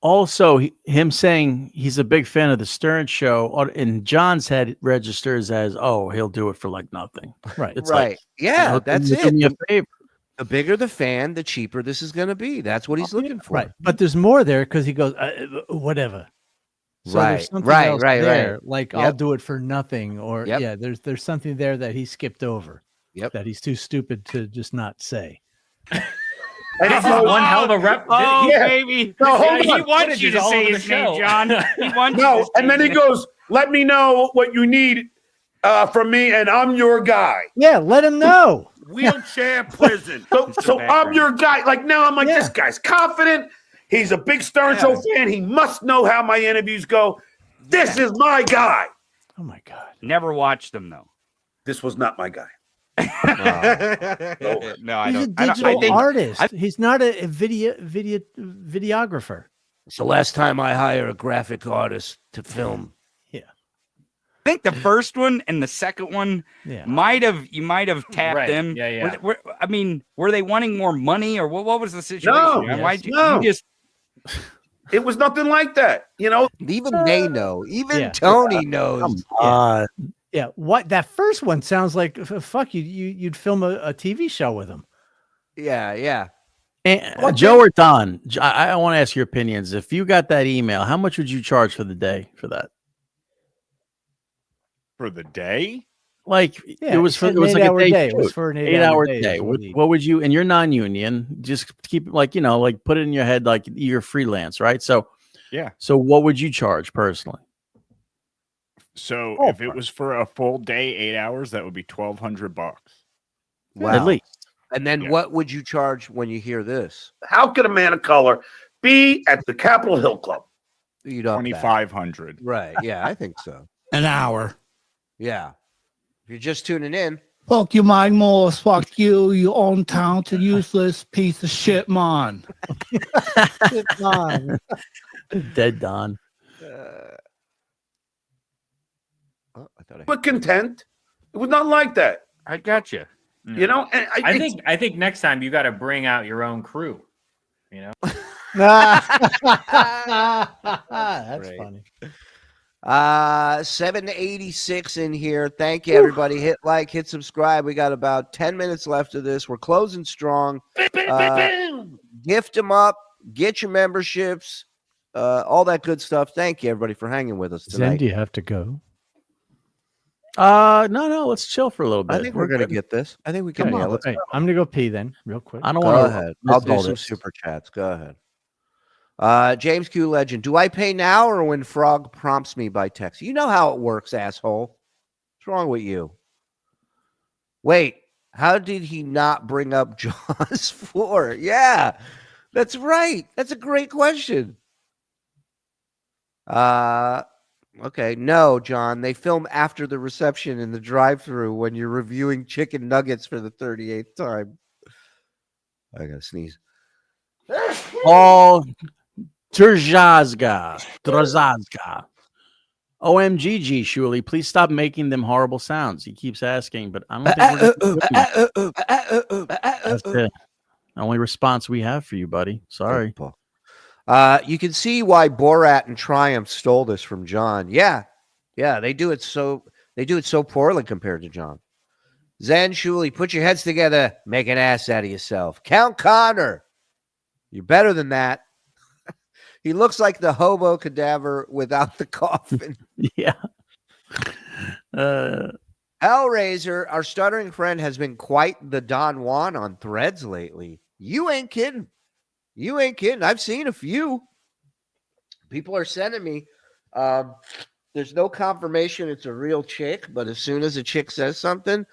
also him saying he's a big fan of the Stern Show in John's head it registers as, oh, he'll do it for like nothing. Right. It's right. Like, yeah, that's it. Do me a favor. The bigger the fan, the cheaper this is going to be. That's what he's looking for. Right. But there's more there because he goes, whatever. So there's something else there, like I'll do it for nothing, or there's something there that he skipped over. Yep. That he's too stupid to just not say. This is one hell of a rep. Baby. No, he wants you to say his name, John. He wants no, and then he goes, "Let me know what you need from me, and I'm your guy." Yeah, let him know. Wheelchair prison. So I'm your guy. Like now, I'm like, this guy's confident. He's a big Stern Show fan. He must know how my interviews go. This is my guy. Oh my God. Never watched them though. This was not my guy. No, I He's don't. a digital artist. He's not a videographer. It's the last time I hire a graphic artist to film. Yeah. I think the first one and the second one you might have tapped them. Yeah. I mean, were they wanting more money or what was the situation? No. Why'd you just? It was nothing like that. You know, even they know. Even Tony knows. Yeah, what that first one sounds like? Fuck you! You'd film a TV show with him. Yeah. And Joe or Don, I want to ask your opinions. If you got that email, how much would you charge for the day for that? For the day? Like it was like a day. It was for an 8-hour day. What would you? And you're non-union. Just keep like put it in your head like you're freelance, right? So yeah. So what would you charge personally? So if it was for a full day, 8 hours, that would be $1,200. Wow. At least. And then what would you charge when you hear this? How could a man of color be at the Capitol Hill Club? $2,500. Right. Yeah, I think so. An hour. Yeah. If you're just tuning in. Fuck you, Mike Morse. Fuck you, you untalented, useless piece of shit, man. Dead Don. But content. It was not like that. I got you. You know, and I think next time you got to bring out your own crew. You know, that's funny. 786 in here. Thank you, everybody. Hit like, hit subscribe. We got about 10 minutes left of this. We're closing strong. Gift them up. Get your memberships. All that good stuff. Thank you, everybody, for hanging with us tonight. Zen, do you have to go? No. Let's chill for a little bit. I think we're gonna get this. I think we can. Yeah, let's. Hey, I'm gonna go pee then, real quick. I don't Go want to. ahead. I'll do some super chats. Go ahead. James Q Legend. Do I pay now or when Frog prompts me by text? You know how it works, asshole. What's wrong with you? Wait, how did he not bring up Jaws 4? Yeah, that's right. That's a great question. Okay, no, John. They film after the reception in the drive-thru when you're reviewing chicken nuggets for the 38th time. I gotta sneeze. Paul Trzazga. OMGG, Shuli, please stop making them horrible sounds. He keeps asking, but I don't think that's the only response we have for you, buddy. Sorry. You can see why Borat and Triumph stole this from John. Yeah, they do it so poorly compared to John. Zen, Shuli, put your heads together, make an ass out of yourself. Count Connor, you're better than that. He looks like the hobo cadaver without the coffin. Yeah. Hellraiser, our stuttering friend, has been quite the Don Juan on Threads lately. You ain't kidding. I've seen a few. People are sending me. There's no confirmation it's a real chick, but as soon as a chick says something,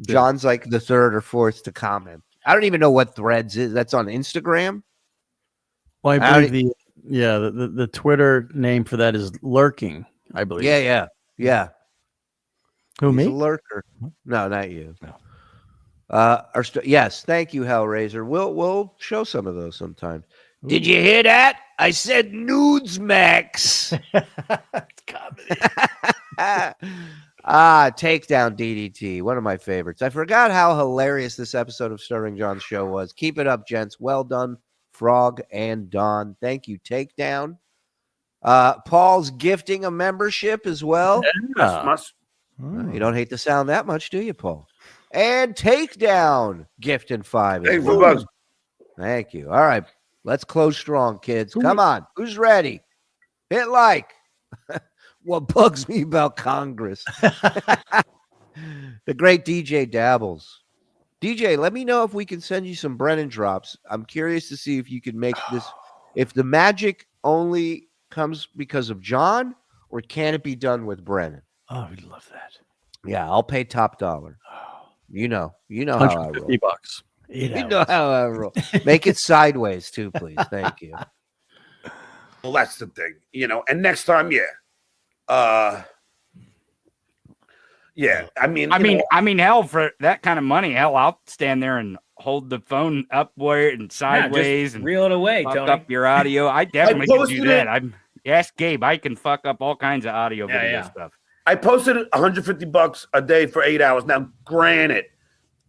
John's like the third or fourth to comment. I don't even know what Threads is. That's on Instagram. Well, I believe the Twitter name for that is lurking, I believe. Yeah. Who, He's me? a lurker. No, not you. No. Yes, thank you, Hellraiser. We'll show some of those sometime. Did you hear that? I said nudes, Max. Takedown DDT, one of my favorites. I forgot how hilarious this episode of Stuttering John's show was. Keep it up, gents. Well done, Frog and Don. Thank you, Takedown. Paul's gifting a membership as well. You don't hate the sound that much, do you, Paul? And Takedown gifting 5. Hey, $4. Thank you. All right, let's close strong, kids. Come on. Who's ready? Hit like. What bugs me about Congress? The great DJ Dabbles. DJ, let me know if we can send you some Brennan drops. I'm curious to see if you can make this, if the magic only comes because of John, or can it be done with Brennan? Oh, we'd love that. Yeah, I'll pay top dollar. You know how I roll. $150. You know how I roll. Make it sideways too, please. Thank you. Well, that's the thing, and next time, I mean, hell, for that kind of money, hell, I'll stand there and hold the phone upward and sideways and reel it away. Fuck Tony. up your audio. I definitely can do that. Ask Gabe. I can fuck up all kinds of audio video stuff. I posted $150 a day for 8 hours. Now, granted,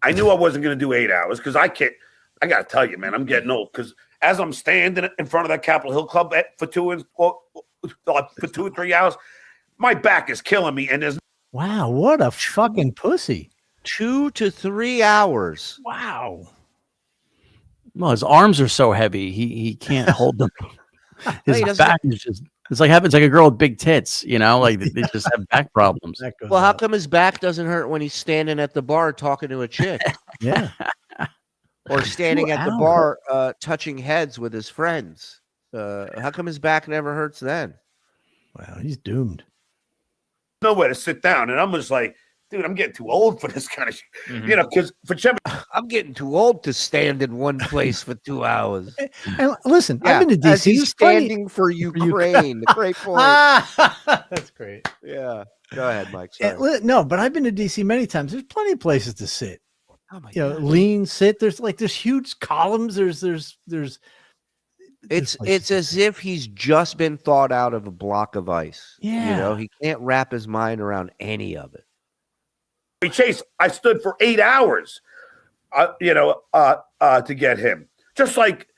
I knew I wasn't going to do 8 hours because I got to tell you, man, I'm getting old. Because as I'm standing in front of that Capitol Hill Club for 2 or 3 hours, my back is killing me. And there's wow, what a fucking pussy. 2 to 3 hours. Wow. Well, his arms are so heavy, he can't hold them. His back is just. It's like a girl with big tits, like they just have back problems. Well, how come his back doesn't hurt when he's standing at the bar talking to a chick? Yeah. Or standing at the bar touching heads with his friends? How come his back never hurts then? Well, he's doomed. Nowhere to sit down. And I'm just like, dude, I'm getting too old for this kind of shit. Because for Chevy, I'm getting too old to stand in one place for 2 hours. And listen, I've been to DC. He's standing for Ukraine. Great point. That's great. Yeah. Go ahead, Mike. Sorry. No, but I've been to DC many times. There's plenty of places to sit. Oh my God. Lean, sit. There's huge columns. There's It's as if he's just been thawed out of a block of ice. Yeah. He can't wrap his mind around any of it. Chase, I stood for 8 hours, to get him. Just like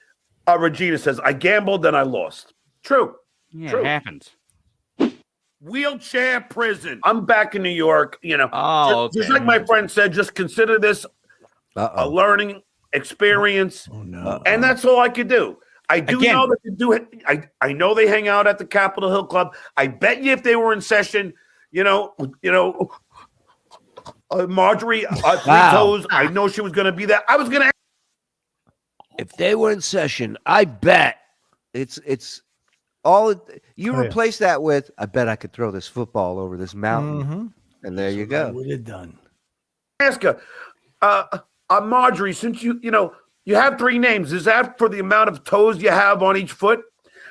Regina says, I gambled and I lost. True. Yeah, True. It happens. Wheelchair prison. I'm back in New York. Oh, just like my friend said, just consider this a learning experience. Oh no. And that's all I could do. I do know that they do it. I know they hang out at the Capitol Hill Club. I bet you if they were in session, Marjorie, Three Toes, I know she was going to be there. I was going to. If they were in session, I bet it's all you replace that with. I bet I could throw this football over this mountain, and there you go. Would have done. Ask her, Marjorie, since you have 3 names, is that for the amount of toes you have on each foot?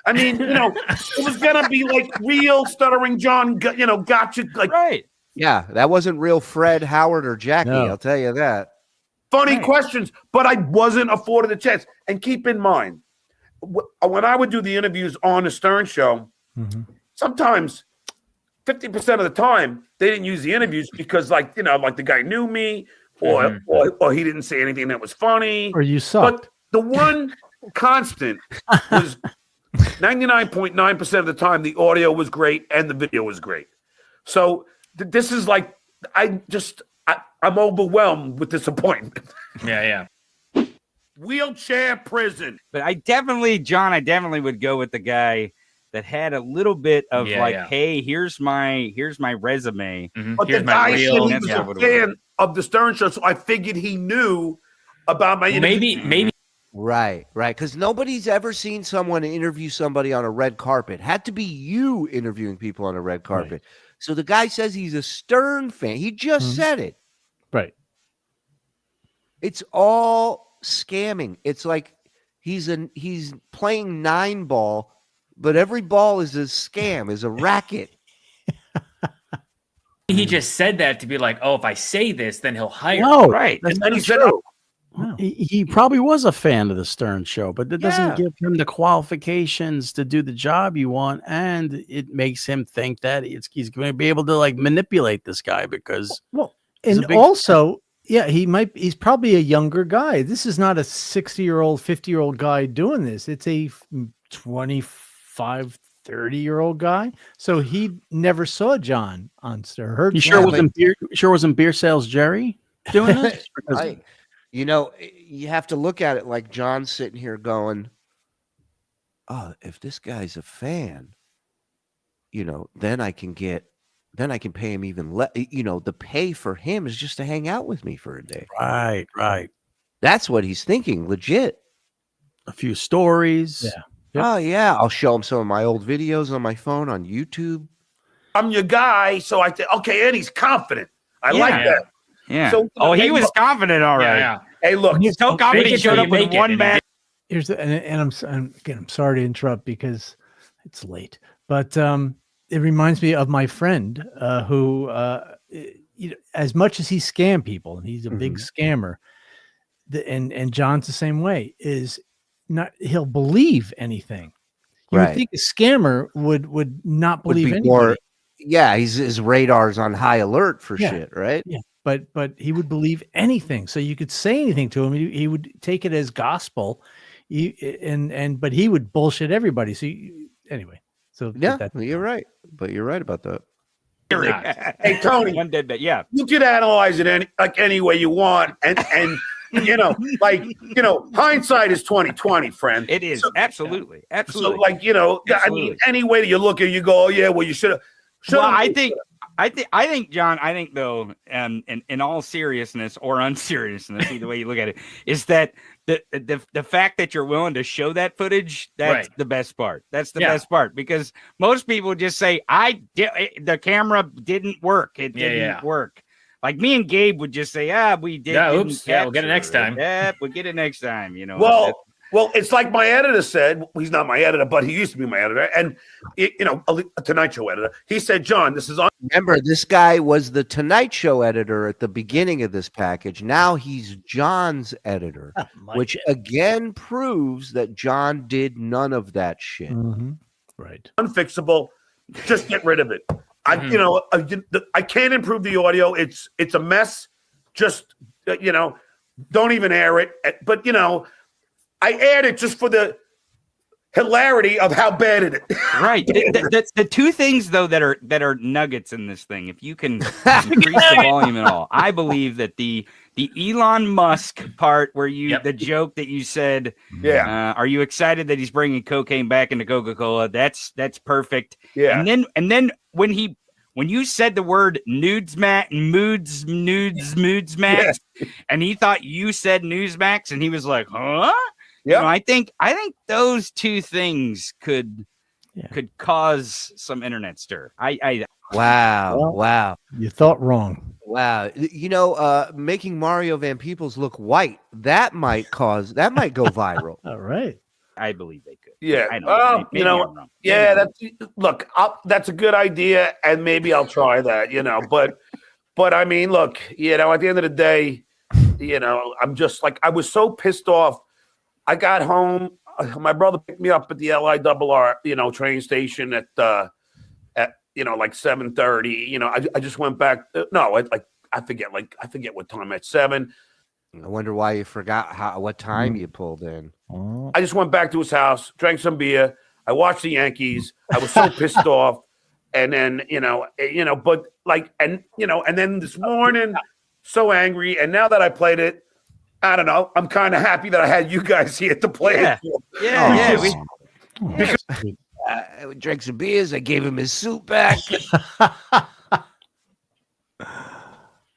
I mean, it was going to be like real Stuttering John, gotcha. Like, right. Yeah, that wasn't real Fred, Howard, or Jackie. No. I'll tell you that. Funny questions, but I wasn't afforded a chance. And keep in mind, when I would do the interviews on the Stern Show, sometimes 50% of the time they didn't use the interviews because, like, you know, like the guy knew me, or he didn't say anything that was funny, or you sucked. But the one constant was 99.9% of the time the audio was great and the video was great. So this is like, I'm overwhelmed with disappointment. Yeah. Wheelchair prison. But I definitely would go with the guy that had a little bit of hey, here's my resume. But the guy said he was a fan of the Stern Show, so I figured he knew about my interview. Maybe. Right. Because nobody's ever seen someone interview somebody on a red carpet. Had to be you interviewing people on a red carpet. Right. So the guy says he's a Stern fan. He just said it. Right. It's all scamming. It's like he's playing 9-ball, but every ball is a scam, is a racket. He just said that to be like, oh, if I say this, then he'll hire. No, right. That's and he said, he probably was a fan of the Stern Show, but that doesn't give him the qualifications to do the job you want, and it makes him think that he's going to be able to like manipulate this guy because and also. Yeah, he's probably a younger guy. This is not a 60-year-old, 50-year-old guy doing this. It's a 25, 30-year-old guy. So he never saw John on Star. Heard wasn't Beer Sales Jerry doing this? You have to look at it like John's sitting here going, oh, if this guy's a fan, then I can pay him even less. The pay for him is just to hang out with me for a day. Right. That's what he's thinking. Legit. A few stories. Yeah. Yep. Oh, yeah. I'll show him some of my old videos on my phone on YouTube. I'm your guy. So I think, okay, and he's confident. I like that. Yeah. So, he was confident. All right. Yeah. Hey, look. He's so confident he showed up with one bag. Here's I'm sorry to interrupt because it's late, but, it reminds me of my friend who, as much as he scammed people, and he's a big scammer, and John's the same way. He'll believe anything. You would think a scammer would not believe anything. His radar's on high alert for shit, right? Yeah, but he would believe anything. So you could say anything to him, he would take it as gospel, but he would bullshit everybody. So anyway. So you're right, but you're right about that. Hey Tony, one dead bet. Yeah, you can analyze it any way you want, and hindsight is 20/20, friend. It is absolutely. So I mean, any way that you look at it, you go, oh yeah, well you should have. Well, I think, John. I think though, in all seriousness or unseriousness, either way you look at it, is that the fact that you're willing to show that footage, that's the best part. That's the best part, because most people just say, the camera didn't work. It didn't work. Like me and Gabe would just say, we did. Yeah, oops. Yeah, we'll get it next time. Yeah, we'll get it next time. Well, it's like my editor said. He's not my editor, but he used to be my editor, and a Tonight Show editor. He said, "John, this is on." Remember, this guy was the Tonight Show editor at the beginning of this package. Now he's John's editor, which again proves that John did none of that shit. Right? Unfixable. Just get rid of it. I can't improve the audio. It's a mess. Just don't even air it. But I aired it just for the hilarity of how bad it is. Right. The two things though that are nuggets in this thing, if you can increase the volume at all, I believe that the Elon Musk part where the joke that you said, are you excited that he's bringing cocaine back into Coca-Cola? That's perfect. Yeah. And then when you said the word Newsmax, and he thought you said Newsmax, and he was like, huh? Yeah, I think those two things could cause some internet stir. Wow. You thought wrong. Wow. Making Mario Van Peebles look white, that might go viral. All right. I believe they could. Yeah. That's a good idea, and maybe I'll try that. But I mean, look, at the end of the day, I'm just like, I was so pissed off. I got home. My brother picked me up at the LIRR, train station at like 7:30. I just went back. I forget what time at 7. I wonder why you forgot what time you pulled in. I just went back to his house, drank some beer. I watched the Yankees. I was so pissed off. And then, and then this morning, so angry. And now that I played it, I don't know. I'm kind of happy that I had you guys here to play it. I drank some beers. I gave him his suit back.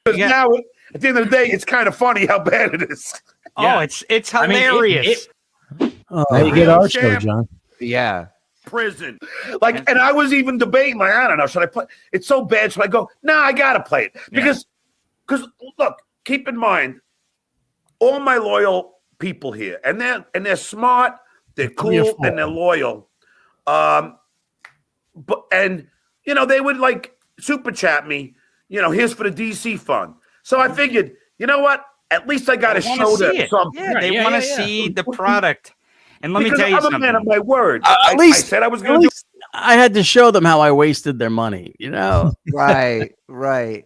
Now, at the end of the day, it's kind of funny how bad it is. Oh, it's hilarious. Now you get our show, John. Yeah. Prison. And I was even debating, I don't know, should I play? It's so bad. Should I go? No, I got to play it. Because look, keep in mind, all my loyal people here, and they're smart, they're cool, and they're loyal. They would super chat me, here's for the DC fund. So I figured, you know what? At least I got to show them something. Yeah, they want to see the product. And let me tell you I'm something. a man of my word. At least I said I was going to do. I had to show them how I wasted their money. Right. They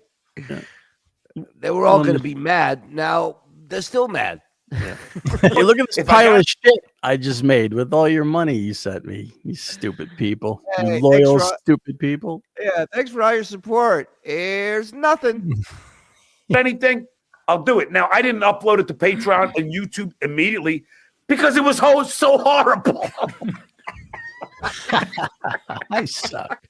were all going to be mad. Now they're still mad. Yeah. Hey, look at this pile of shit I just made with all your money you sent me. You stupid people. Hey, you loyal, stupid people. Yeah, thanks for all your support. Here's nothing. Anything, I'll do it. Now, I didn't upload it to Patreon and YouTube immediately because it was so horrible. I suck.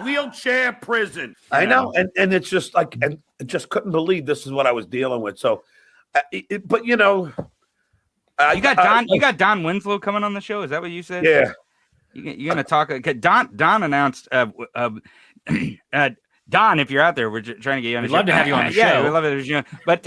Wheelchair prison. I know, and it's just and I just couldn't believe this is what I was dealing with. So, you got Don Winslow coming on the show. Is that what you said? Yeah. You're gonna talk. Don announced. Don, if you're out there, we're trying to get you on the show. We'd love to have you on the show. Yeah, we love it. But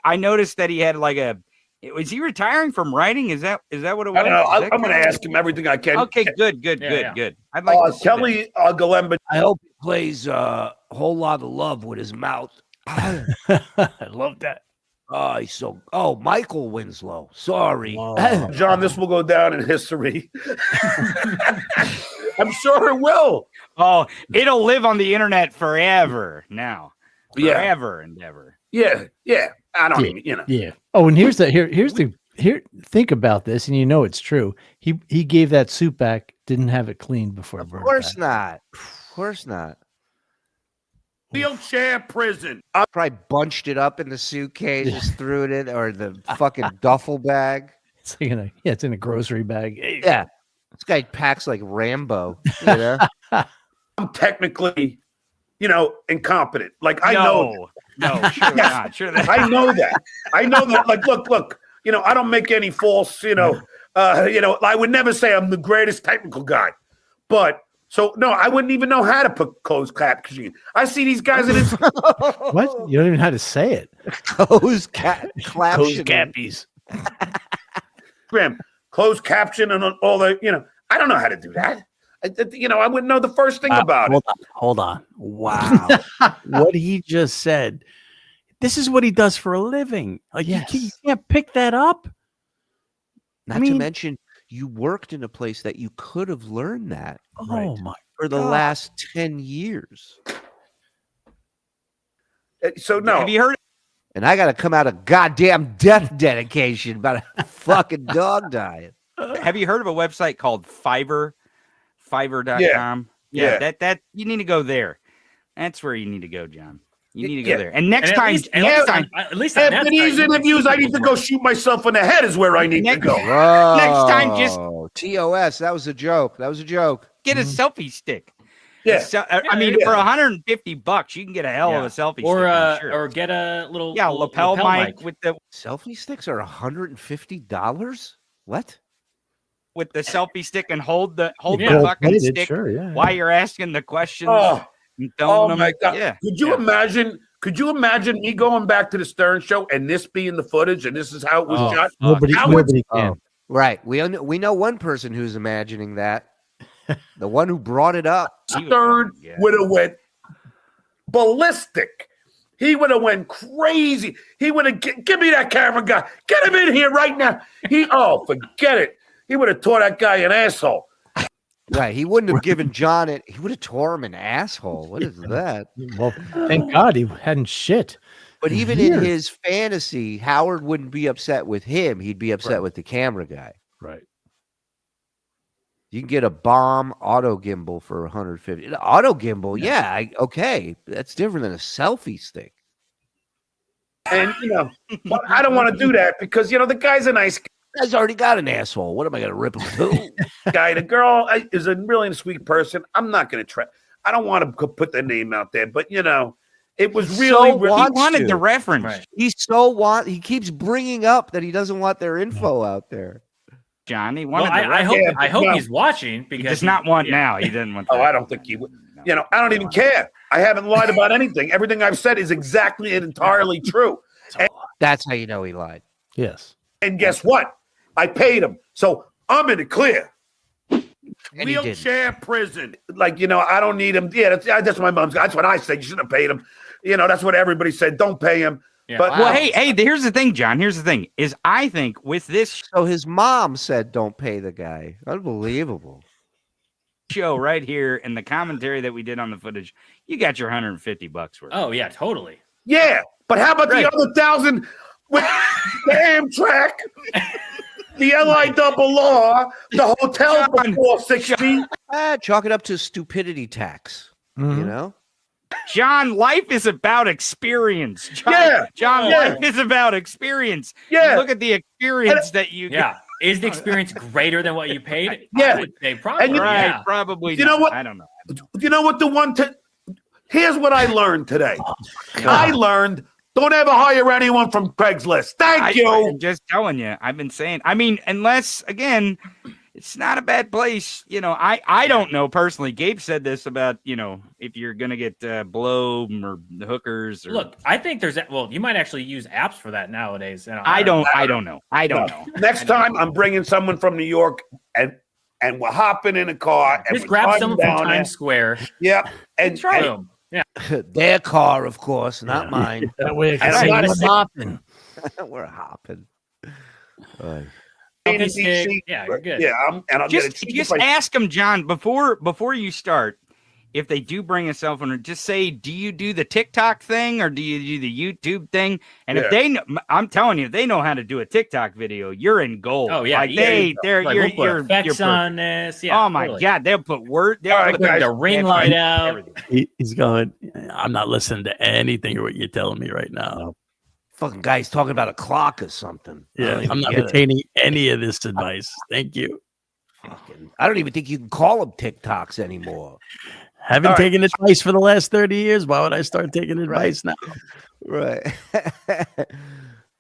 I noticed that he had was he retiring from writing? Is that what it was? I don't know. I'm going to ask him everything I can. Okay, good. I'd like to Kelly Galemba. I hope he plays a whole lot of love with his mouth. I love that. Michael Winslow. Sorry. John, this will go down in history. I'm sure it will. Oh, it'll live on the internet forever now. Forever and ever. Yeah. I don't even, Yeah. Oh, and here's think about this, and it's true. He gave that suit back, didn't have it cleaned before. Of course not. Of course not. Wheelchair prison. I probably bunched it up in the suitcase, just threw it in, or the fucking duffel bag. It's it's in a grocery bag. Yeah. This guy packs like Rambo. I'm technically, incompetent. I know. No, sure not. Sure not. I know that. Look. I don't make any false. I would never say I'm the greatest technical guy, but. So, no, I wouldn't even know how to put closed captioning. I see these guys in it. What? You don't even know how to say it. Closed cappies. Graham, closed caption and all the, I don't know how to do that. I wouldn't know the first thing about it. Hold on. Wow. What he just said. This is what he does for a living. You can't pick that up. Not to mention, you worked in a place that you could have learned that. Oh my! For the last 10 years. So no. Have you heard? And I got to come out of goddamn death dedication about a fucking dog dying. Have you heard of a website called Fiverr? Fiverr.com? Yeah. That you need to go there. That's where you need to go, John. You need to go there. And next time, at least after these interviews, I need to go shoot myself in the head. Is where I need to go. Whoa. Next time, just TOS. That was a joke. Get a selfie stick. Yeah. For $150, you can get a hell of a selfie stick. Or get a little lapel mic with the selfie sticks are $150. What? With the selfie stick and hold the fucking stick while you're asking the questions. Oh my God! Yeah. Could you imagine me going back to the Stern Show and this being the footage and this is how it was shot? Nobody can. Right. We know one person who's imagining that. The one who brought it up. Stern would have went ballistic. He would have went crazy. He would have give me that camera guy. Get him in here right now. Forget it. He would have taught that guy an asshole. Right. He wouldn't have given John it. He would have tore him an asshole. What is that? Well, thank God he hadn't shit. But even in his fantasy, Howard wouldn't be upset with him. He'd be upset with the camera guy. Right. You can get a bomb auto gimbal for 150. Auto gimbal, yeah, okay. That's different than a selfie stick. And but I don't want to do that because the guy's a nice guy. Guy's already got an asshole. What am I going to rip him to? Guy, the girl is a really sweet person. I'm not going to try. I don't want to put their name out there, but it was really. He wanted the reference. Right. He keeps bringing up that he doesn't want their info out there. Johnny wanted. I hope he's watching because he does not want now. He didn't want. I don't think he would. I don't even care. I haven't lied about anything. Everything I've said is exactly and entirely true. And that's how you know he lied. Yes. And guess what? I paid him, so I'm in the clear. Wheelchair prison. I don't need him. Yeah, that's my mom's. That's what I said. You shouldn't have paid him. That's what everybody said. Don't pay him. Yeah. But hey, here's the thing, John. Here's the thing: is I think with this, so his mom said, "Don't pay the guy." Unbelievable. Show right here in the commentary that we did on the footage, you got your $150 worth. Oh yeah, totally. Yeah, but how about the other 1,000 with the Amtrak? The LIRR, the hotel for 460. Chalk it up to stupidity tax. John, life is about experience. John, life is about experience. Yeah. Look at the experience that you get. Is the experience greater than what you paid? Yeah. I would say probably. Probably. You know what? I don't know. You know what? Here's what I learned today. I learned. Don't ever hire anyone from Craigslist. Thank you. I'm just telling you. I've been saying. I mean, unless again, it's not a bad place. I don't know personally. Gabe said this about if you're gonna get blow or hookers. Or, look, I think you might actually use apps for that nowadays. I don't know. Next time I'm bringing someone from New York and we're hopping in a car and just grab someone from Times Square. Yeah, and try them. Yeah, their car, of course, not mine. That way I can hopping. We're hopping. Yeah, you're good. Yeah, and I'll just ask them, John, before you start. If they do bring a cell phone, just say, do you do the TikTok thing or do you do the YouTube thing? And if they know, I'm telling you, if they know how to do a TikTok video, you're in gold. Oh yeah, you're effects on this. Yeah. Oh my God, they'll put They'll put the ring light out. He's going. I'm not listening to anything what you're telling me right now. Fucking guy's talking about a clock or something. Yeah, I'm not retaining any of this advice. Thank you. I don't even think you can call them TikToks anymore. Haven't taken advice for the last 30 years. Why would I start taking advice now? Right.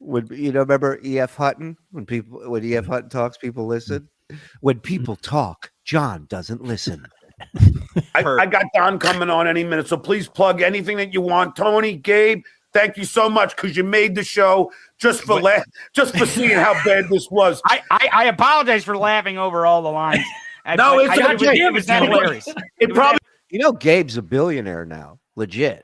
Remember E.F. Hutton? When E.F. Hutton talks, people listen. When people talk, John doesn't listen. I got Don coming on any minute, so please plug anything that you want. Tony, Gabe, thank you so much because you made the show just for seeing how bad this was. I apologize for laughing over all the lines. No, it was hilarious. It probably. Gabe's a billionaire now, legit.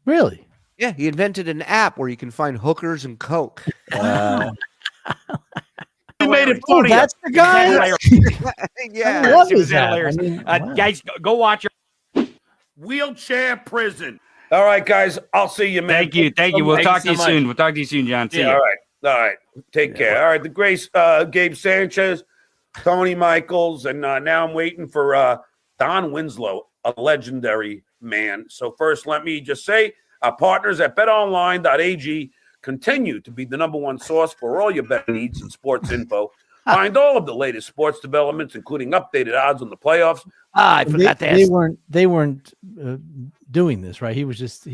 Really? Yeah, he invented an app where you can find hookers and coke. You made it funny. That's the guy. Yeah, it was hilarious. Guys, go watch your Wheelchair Prison. All right, guys, I'll see you, man. Thank you. We'll talk to you soon. We'll talk to you soon, John. See you. All right. Take care. All right, the Grace, Gabe Sanchez, Tony Michaels, and now I'm waiting for Don Winslow, a legendary man. So first, let me just say, our partners at betonline.ag continue to be the #1 source for all your betting needs and sports info. Find all of the latest sports developments, including updated odds on the playoffs. I forgot to ask. They weren't doing this, right? He was just.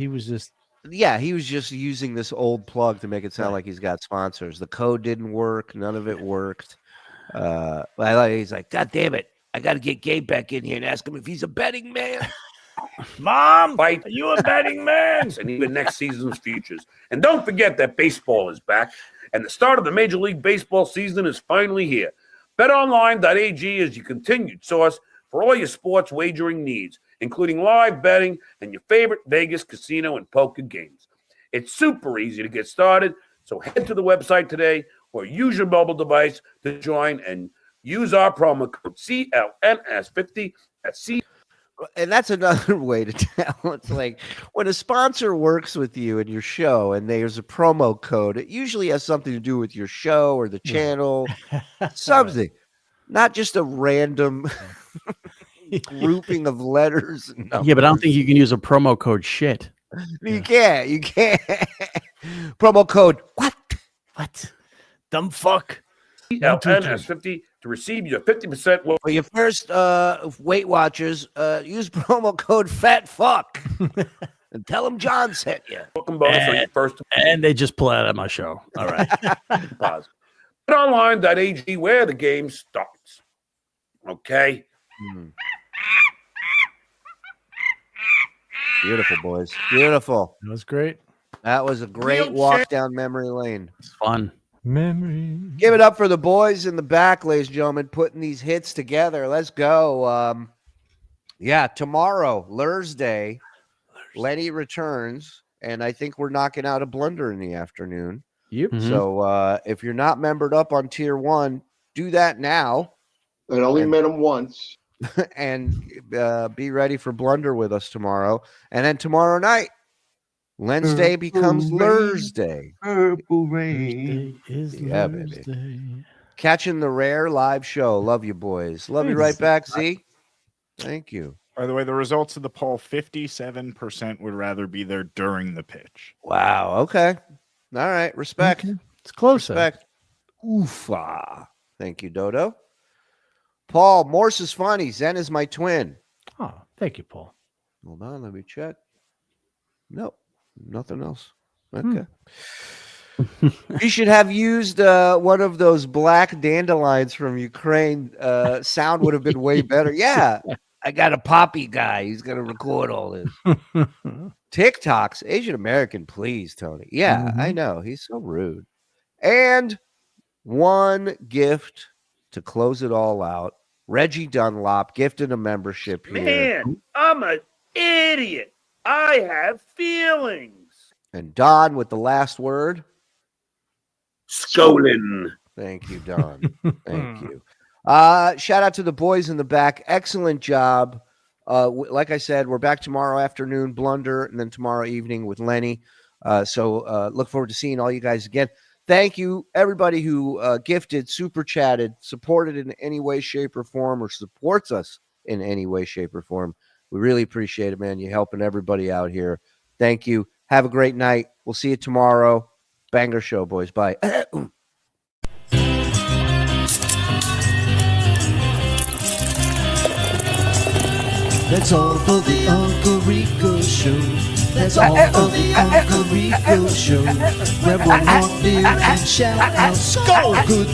Yeah, he was just using this old plug to make it sound like he's got sponsors. The code didn't work. None of it worked. He's like, God damn it. I got to get Gabe back in here and ask him if he's a betting man. Mom, are you a betting man? And even next season's futures. And don't forget that baseball is back, and the start of the Major League Baseball season is finally here. BetOnline.ag is your continued source for all your sports wagering needs, including live betting and your favorite Vegas casino and poker games. It's super easy to get started, so head to the website today or use your mobile device to join and use our promo code CLNS50 at C. And that's another way to tell. It's like when a sponsor works with you in your show and there's a promo code, it usually has something to do with your show or the channel, something, not just a random grouping of letters. Yeah, but I don't think you can use a promo code shit. You can't. Promo code what? Dumb fuck. CLNS50 to receive your 50% for your first Weight Watchers. Use promo code Fat Fuck and tell them John sent you. welcome bonus for your first. And they just pull out of my show. All right. Pause. BetOnline.ag, where the game starts. Okay. Beautiful, boys. Beautiful. That was great. That was a great walk down memory lane. It's fun. Memory. Give it up for the boys in the back, ladies and gentlemen, putting these hits together. Let's go. Tomorrow, Thursday, Lenny returns, and I think we're knocking out a blunder in the afternoon. Yep. So if you're not membered up on Tier 1, do that now. I only met him once. And be ready for blunder with us tomorrow. And then tomorrow night, Wednesday becomes Thursday. Purple rain. Yeah, baby. Catching the Rare live show. Love you, boys. Love you right back, Z. Thank you. By the way, the results of the poll, 57% would rather be there during the pitch. Wow. Okay. All right. Respect. Okay. It's close. Respect. Oofa. Thank you, Dodo. Paul, Morse is funny. Zen is my twin. Oh, thank you, Paul. Hold on. Let me check. Nope. Nothing else. Okay. You should have used one of those black dandelions from Ukraine. Sound would have been way better. Yeah. I got a poppy guy. He's going to record all this. TikToks. Asian American, please, Tony. Yeah, I know. He's so rude. And one gift to close it all out. Reggie Dunlop gifted a membership here. Man, I'm an idiot. I have feelings. And Don with the last word. Skolin. Thank you, Don. Thank you. Shout out to the boys in the back. Excellent job. Like I said, we're back tomorrow afternoon, Blunder, and then tomorrow evening with Lenny. So look forward to seeing all you guys again. Thank you, everybody who gifted, super chatted, supported in any way, shape, or form, or supports us in any way, shape, or form. We really appreciate it, man. You're helping everybody out here. Thank you. Have a great night. We'll see you tomorrow. Banger show, boys. Bye. That's all for the Uncle Rico Show. That's all for the Uncle Rico Show. Grab one more beer and shout out, Skull Good.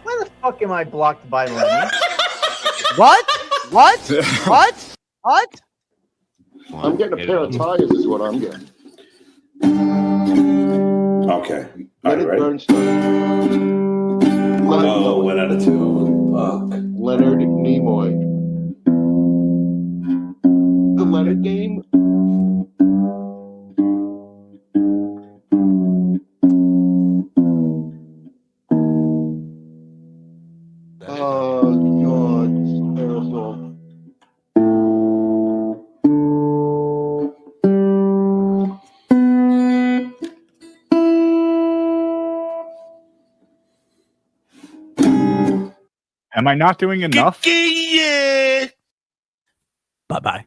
Why the fuck am I blocked by Lenny? What? What? I'm getting a pair of tires is what I'm getting. Okay. All right, ready? Bernstein. Oh, 1 out of 2. Fuck. Leonard Nimoy. The Leonard game. Oh, God. Terrible. Am I not doing enough? Yeah. Bye-bye.